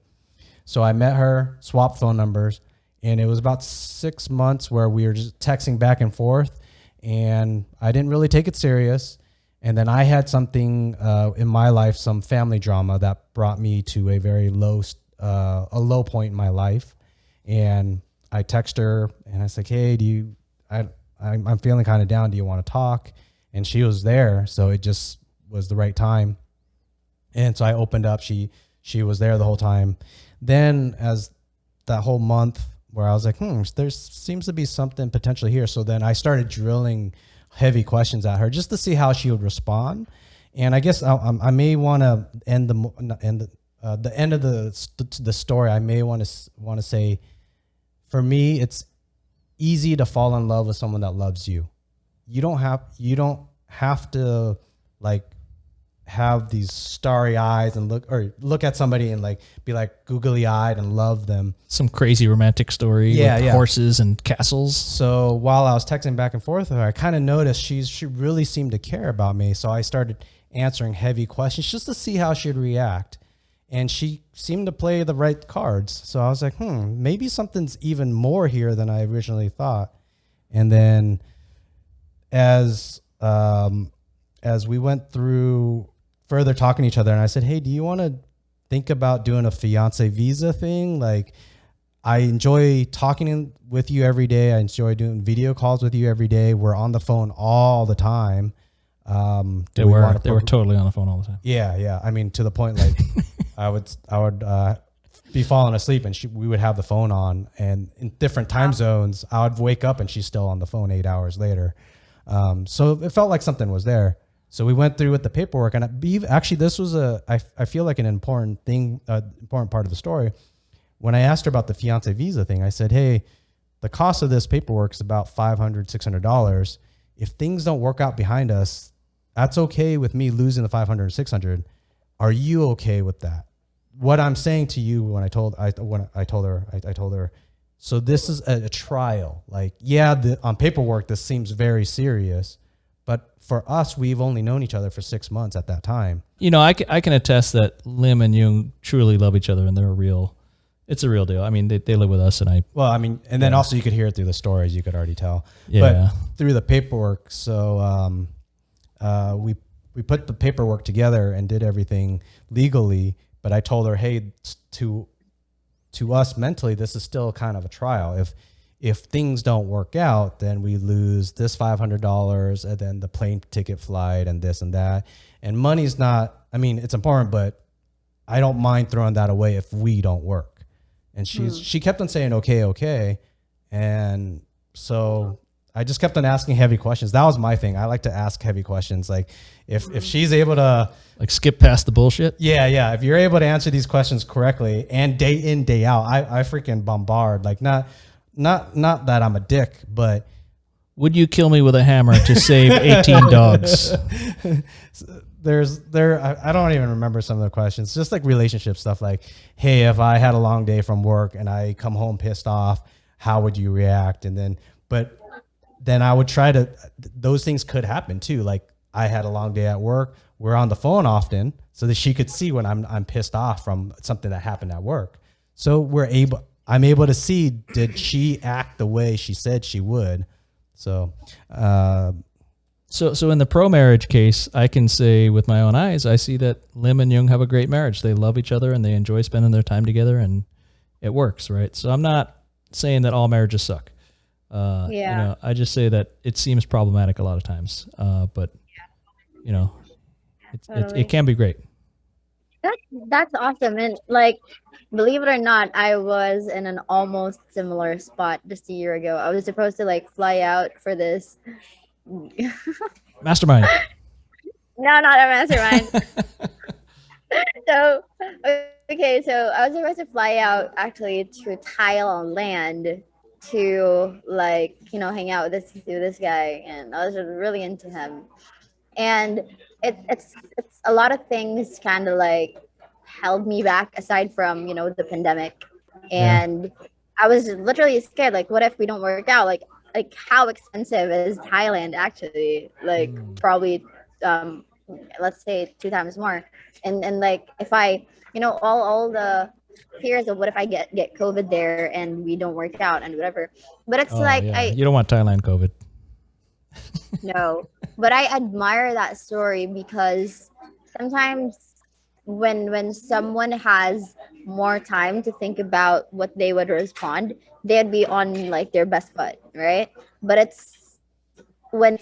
So I met her, swapped phone numbers, and it was about 6 months where we were just texting back and forth, and I didn't really take it serious. And then I had something in my life, some family drama that brought me to a very low point in my life. And I text her and I was like, hey, I'm feeling kind of down. Do you want to talk? And she was there. So it just was the right time. And so I opened up, she was there the whole time. Then as that whole month where I was like, there seems to be something potentially here. So then I started drilling heavy questions at her just to see how she would respond. And I guess I may want to end the end of the story. I may want to say, for me, it's easy to fall in love with someone that loves you. You don't have to like have these starry eyes and look at somebody and like be like googly eyed and love them. Some crazy romantic story with horses and castles. So while I was texting back and forth with her, I kind of noticed she really seemed to care about me. So I started answering heavy questions just to see how she'd react. And she seemed to play the right cards. So I was like, maybe something's even more here than I originally thought. And then as we went through further talking to each other, and I said, hey, do you want to think about doing a fiance visa thing? Like, I enjoy talking with you every day. I enjoy doing video calls with you every day. We're on the phone all the time. They were totally on the phone all the time. Yeah. I mean, to the point like I would be falling asleep and we would have the phone on, and in different time zones, I would wake up and she's still on the phone 8 hours later. So it felt like something was there. So we went through with the paperwork, and actually this was I feel like an important part of the story. When I asked her about the fiance visa thing, I said, hey, the cost of this paperwork is about $500, $600. If things don't work out behind us, that's okay with me losing the $500 or $600. Are you okay with that? What I'm saying to you when I told her, so this is a trial. Like, on paperwork, this seems very serious, but for us, we've only known each other for 6 months at that time. You know, I can attest that Liem and Jung truly love each other, and they're a real It's a real deal. I mean, they live with us, and Well, I mean, and then also you could hear it through the stories. You could already tell. Yeah. But through the paperwork, so we put the paperwork together and did everything legally. But I told her, hey, to us mentally, this is still kind of a trial. If things don't work out, then we lose this $500 and then the plane ticket flight and this and that. And money's not, I mean, it's important, but I don't mind throwing that away if we don't work. And she kept on saying, okay. And so I just kept on asking heavy questions. That was my thing. I like to ask heavy questions. Like if she's able to like skip past the bullshit. Yeah. If you're able to answer these questions correctly and day in, day out, I freaking bombard. Like not that I'm a dick, but would you kill me with a hammer to save 18 dogs? I don't even remember some of the questions. Just like relationship stuff. Like, hey, if I had a long day from work and I come home pissed off, how would you react? And then I would try to. Those things could happen too. Like I had a long day at work. We're on the phone often, so that she could see when I'm pissed off from something that happened at work. So I'm able to see, did she act the way she said she would? So, So in the pro marriage case, I can say with my own eyes, I see that Liem and Jung have a great marriage. They love each other and they enjoy spending their time together, and it works, right? So I'm not saying that all marriages suck. I just say that it seems problematic a lot of times. But it can be great. That's awesome. And like, believe it or not, I was in an almost similar spot just a year ago. I was supposed to like fly out for this. Mastermind. No, not a mastermind. So I was supposed to fly out actually to Thailand to like, hang out with this guy, and I was really into him. And it's a lot of things kind of like held me back aside from the pandemic. And I was literally scared, like, what if we don't work out? Like how expensive is Thailand actually? Like probably let's say 2 times more. And like if I all the fears of what if I get COVID there and we don't work out and whatever. But it's you don't want Thailand COVID. No, but I admire that story because sometimes when someone has more time to think about what they would respond, they'd be on like their best foot, right? But it's when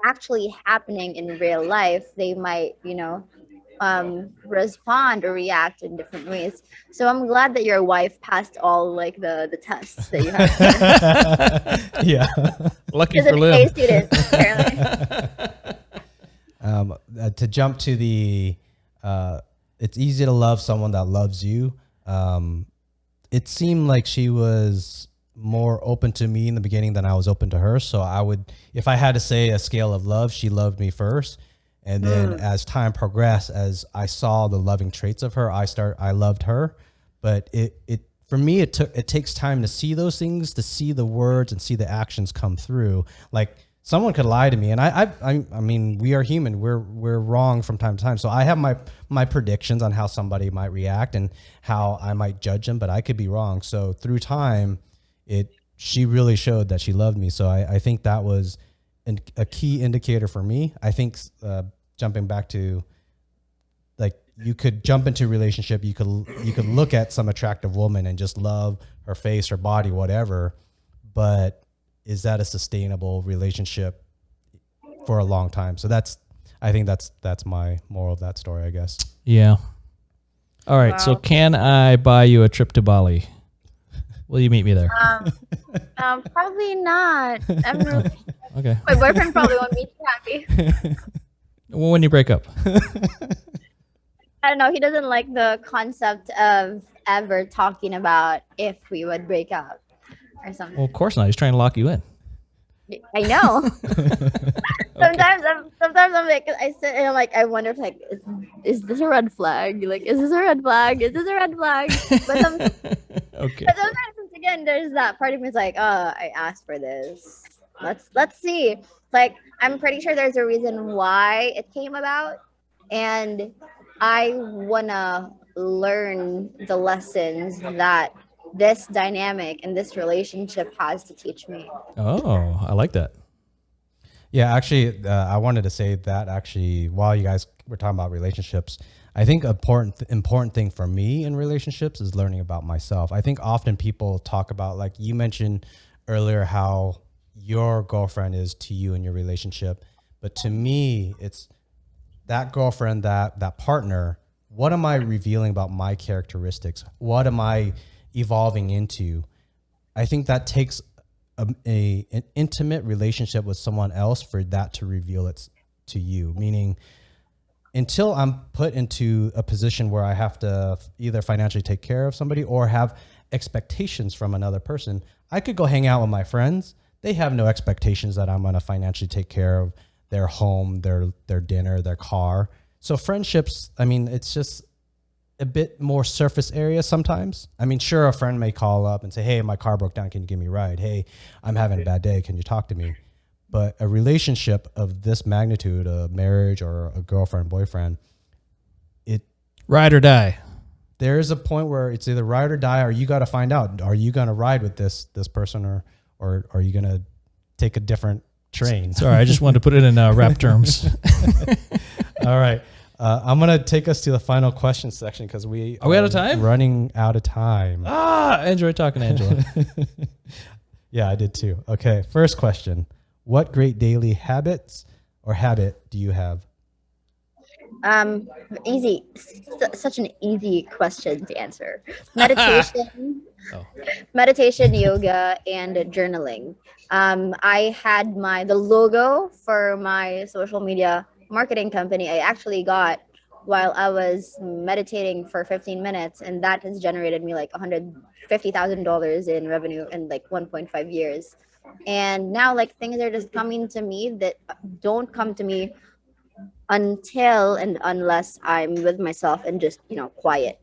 actually happening in real life, they might respond or react in different ways. So I'm glad that your wife passed all like the tests that you have. Yeah. Lucky for Liem. Student, apparently. To jump to the, it's easy to love someone that loves you. It seemed like she was more open to me in the beginning than I was open to her. So if I had to say a scale of love, she loved me first. And then as time progressed, as I saw the loving traits of her, I loved her. But for me, it takes time to see those things, to see the words and see the actions come through. Like someone could lie to me, and I mean, we are human. We're wrong from time to time. So I have my predictions on how somebody might react and how I might judge them, but I could be wrong. So through time, she really showed that she loved me. So I think that was a key indicator for me. I think jumping back to, like, you could jump into a relationship, you could look at some attractive woman and just love her face, her body, whatever, but is that a sustainable relationship for a long time? So I think that's my moral of that story, I guess. Yeah. All right. Wow. So can I buy you a trip to Bali? Will you meet me there? Probably not. Okay. My boyfriend probably won't be too happy. Well, when you break up. I don't know. He doesn't like the concept of ever talking about if we would break up or something. Well, of course not. He's trying to lock you in. I know. Sometimes I'm like, I sit and I'm like, I wonder if like, is this a red flag? Like, is this a red flag? Is this a red flag? Okay. But sometimes again, there's that part of me is like, oh, I asked for this. Let's see. Like, I'm pretty sure there's a reason why it came about, and I wanna learn the lessons that this dynamic and this relationship has to teach me. Oh, I like that. Yeah, actually, I wanted to say that actually, while you guys were talking about relationships, I think important thing for me in relationships is learning about myself. I think often people talk about, like you mentioned earlier, how your girlfriend is to you in your relationship, but to me, it's that girlfriend, that partner. What am I revealing about my characteristics? What am I evolving into? I think that takes an intimate relationship with someone else for that to reveal it to you. Meaning, until I'm put into a position where I have to either financially take care of somebody or have expectations from another person, I could go hang out with my friends. They have no expectations that I'm going to financially take care of their home, their dinner, their car. So friendships, I mean, it's just a bit more surface area sometimes. I mean, sure, a friend may call up and say, hey, my car broke down. Can you give me a ride? Hey, I'm having a bad day. Can you talk to me? But a relationship of this magnitude, a marriage or a girlfriend, boyfriend, ride or die. There is a point where it's either ride or die, or you got to find out, are you going to ride with this person, or are you going to take a different train? Sorry, I just wanted to put it in rap terms. All right. I'm going to take us to the final question section because Are we out of time? Running out of time. I enjoyed talking to Angela. Yeah, I did too. Okay. First question. What great daily habits or habit do you have? Easy, such an easy question to answer. Meditation, meditation, yoga, and journaling. I had the logo for my social media marketing company. I actually got while I was meditating for 15 minutes, and that has generated me like $150,000 in revenue in like 1.5 years. And now like things are just coming to me that don't come to me until and unless I'm with myself and just, quiet.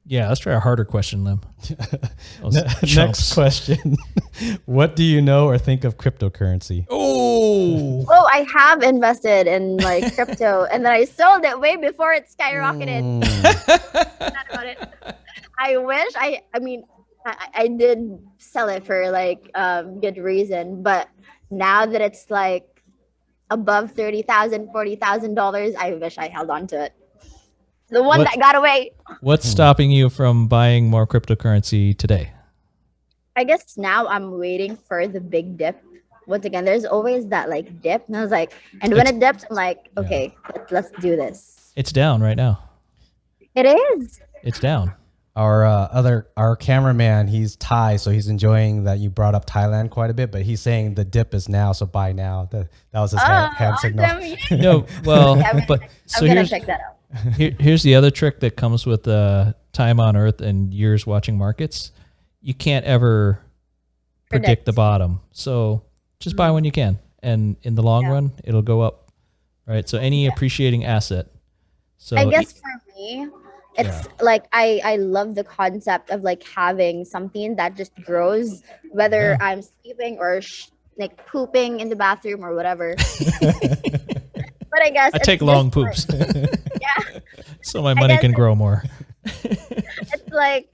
Yeah, let's try a harder question, Liem. Next question. What do you know or think of cryptocurrency? Oh, I have invested in like crypto and then I sold it way before it skyrocketed. Not about it. I wish I did sell it for like good reason, but now that it's like above $30,000, $40,000, I wish I held on to it. The one that got away. What's stopping you from buying more cryptocurrency today? I guess now I'm waiting for the big dip. Once again, there's always that like dip, and I was like, and when it dips, I'm like, okay, let's do this. It's down right now. It is. It's down. Our cameraman, he's Thai, so he's enjoying that you brought up Thailand quite a bit, but he's saying the dip is now, so buy now. That was his hand signal. No, well, but so I'm gonna check that out. Here's the other trick that comes with time on Earth and years watching markets. You can't ever predict the bottom, so just buy when you can, and in the long run, it'll go up, right? So any appreciating asset. So I guess for me, it's like I love the concept of like having something that just grows, whether I'm sleeping or like pooping in the bathroom or whatever. But I guess I take long poops. Yeah. So my money can grow more. It's like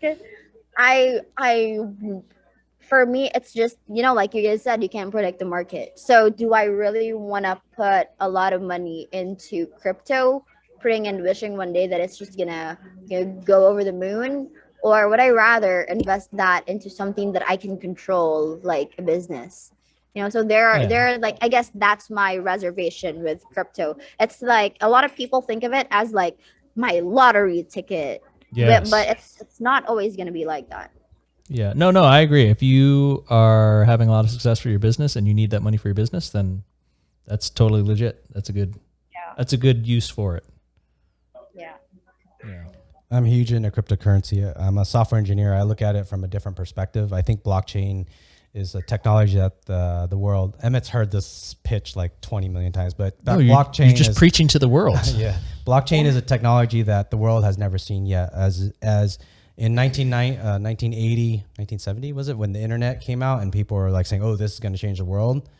for me, it's just, like you guys said, you can't predict the market. So do I really want to put a lot of money into crypto, praying and wishing one day that it's just gonna go over the moon? Or would I rather invest that into something that I can control, like a business? So there are like, I guess that's my reservation with crypto. It's like a lot of people think of it as like my lottery ticket. Yes. But it's not always going to be like that. Yeah. No, I agree. If you are having a lot of success for your business and you need that money for your business, then that's totally legit. That's a good use for it. Yeah. I'm huge into cryptocurrency. I'm a software engineer. I look at it from a different perspective. I think blockchain is a technology that the world, Emmett's heard this pitch like 20 million times, but blockchain you're just preaching to the world. Yeah. Blockchain is a technology that the world has never seen yet. As in 1980, 1970, was it, when the internet came out and people were like saying, oh, this is going to change the world.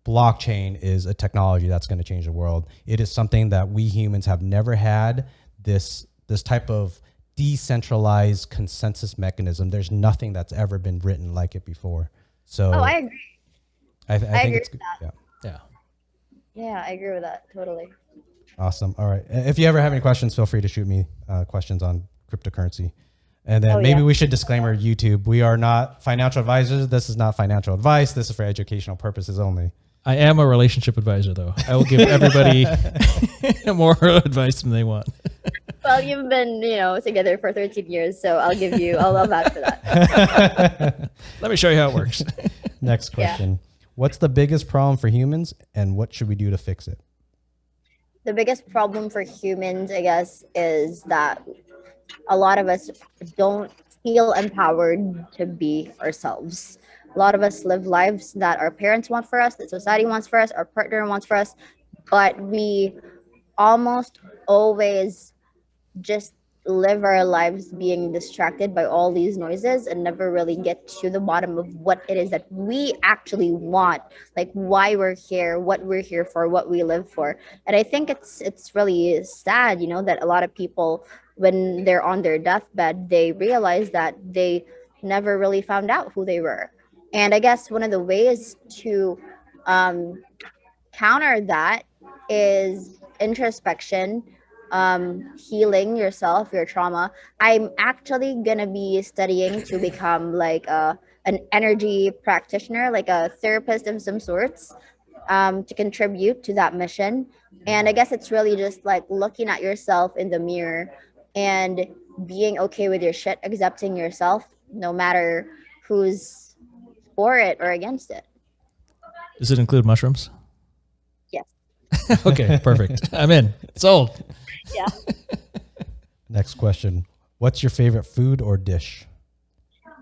Blockchain is a technology that's going to change the world. It is something that we humans have never had this this type of decentralized consensus mechanism. There's nothing that's ever been written like it before. So Oh, I agree. I think agree it's with yeah. Yeah. Yeah, I agree with that totally. Awesome. All right. If you ever have any questions, feel free to shoot me questions on cryptocurrency. And then maybe we should disclaimer YouTube. We are not financial advisors. This is not financial advice. This is for educational purposes only. I am a relationship advisor, though. I will give everybody more advice than they want. Well, you've been, together for 13 years, so I'll vouch for that. Let me show you how it works. Next question. What's the biggest problem for humans and what should we do to fix it? The biggest problem for humans, I guess, is that a lot of us don't feel empowered to be ourselves. A lot of us live lives that our parents want for us, that society wants for us, our partner wants for us, but we almost always just live our lives being distracted by all these noises and never really get to the bottom of what it is that we actually want, like why we're here, what we're here for, what we live for. And I think it's really sad, that a lot of people, when they're on their deathbed, they realize that they never really found out who they were. And I guess one of the ways to counter that is introspection, healing yourself, your trauma. I'm actually gonna be studying to become like an energy practitioner, like a therapist of some sorts, to contribute to that mission. And I guess it's really just like looking at yourself in the mirror and being okay with your shit, accepting yourself, no matter who's for it or against it. Does it include mushrooms? Yes. Okay, perfect. I'm in. Sold. Yeah. Next question. What's your favorite food or dish?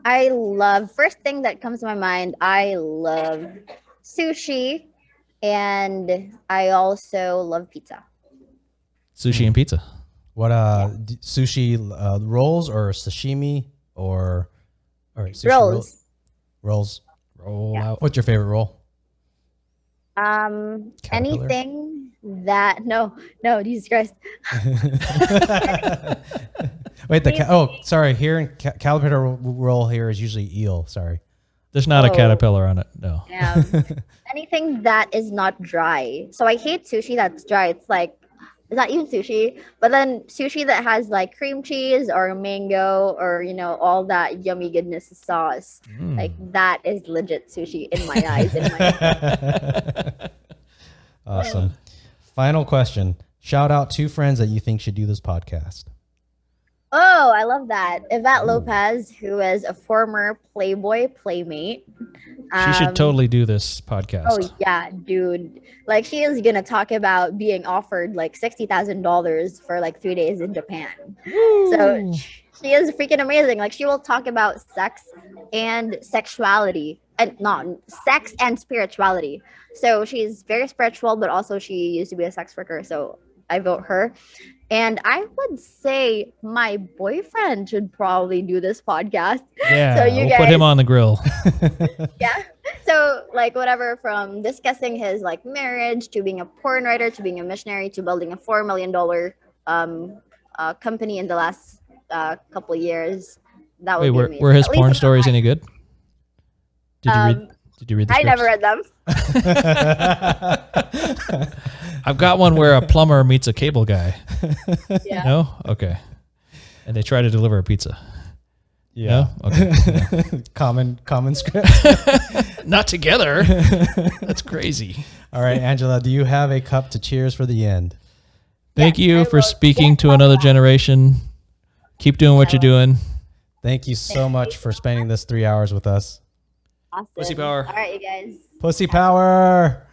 First thing that comes to my mind, I love sushi, and I also love pizza. Sushi and pizza. What sushi rolls or sashimi or all right, sushi Rolls. Rolls. Roll out. What's your favorite roll? Caterpillar? Anything that no, Jesus Christ. Wait, sorry. Here in caterpillar roll here is usually eel. Sorry. There's not a caterpillar on it. No. Yeah. Anything that is not dry. So I hate sushi that's dry. It's like, it's not even sushi, but then sushi that has like cream cheese or mango or, all that yummy goodness sauce. Like that is legit sushi in my eyes. Awesome. Final question. Shout out 2 friends that you think should do this podcast. Oh, I love that. Yvette Lopez, who is a former Playboy playmate. She should totally do this podcast. Oh, yeah, dude. Like, she is going to talk about being offered like $60,000 for like 3 days in Japan. Woo. So she is freaking amazing. Like, she will talk about sex and sexuality, and not sex and spirituality. So she's very spiritual, but also she used to be a sex worker. So I vote her. And I would say my boyfriend should probably do this podcast. Yeah, so we'll put him on the grill. Yeah. So like whatever, from discussing his like marriage to being a porn writer to being a missionary to building a $4 million company in the last couple years. That would be amazing. Were his porn stories any good? Did you read the scripts? I never read them. I've got one where a plumber meets a cable guy. Yeah. No? Okay. And they try to deliver a pizza. Yeah. No? Okay. Yeah. Common script. Not together. That's crazy. All right, Angela, do you have a cup to cheers for the end? Thank you for speaking to another generation. Keep doing what you're doing. Thank you so much for spending this 3 hours with us. Awesome. Pussy power. All right, you guys. Pussy power.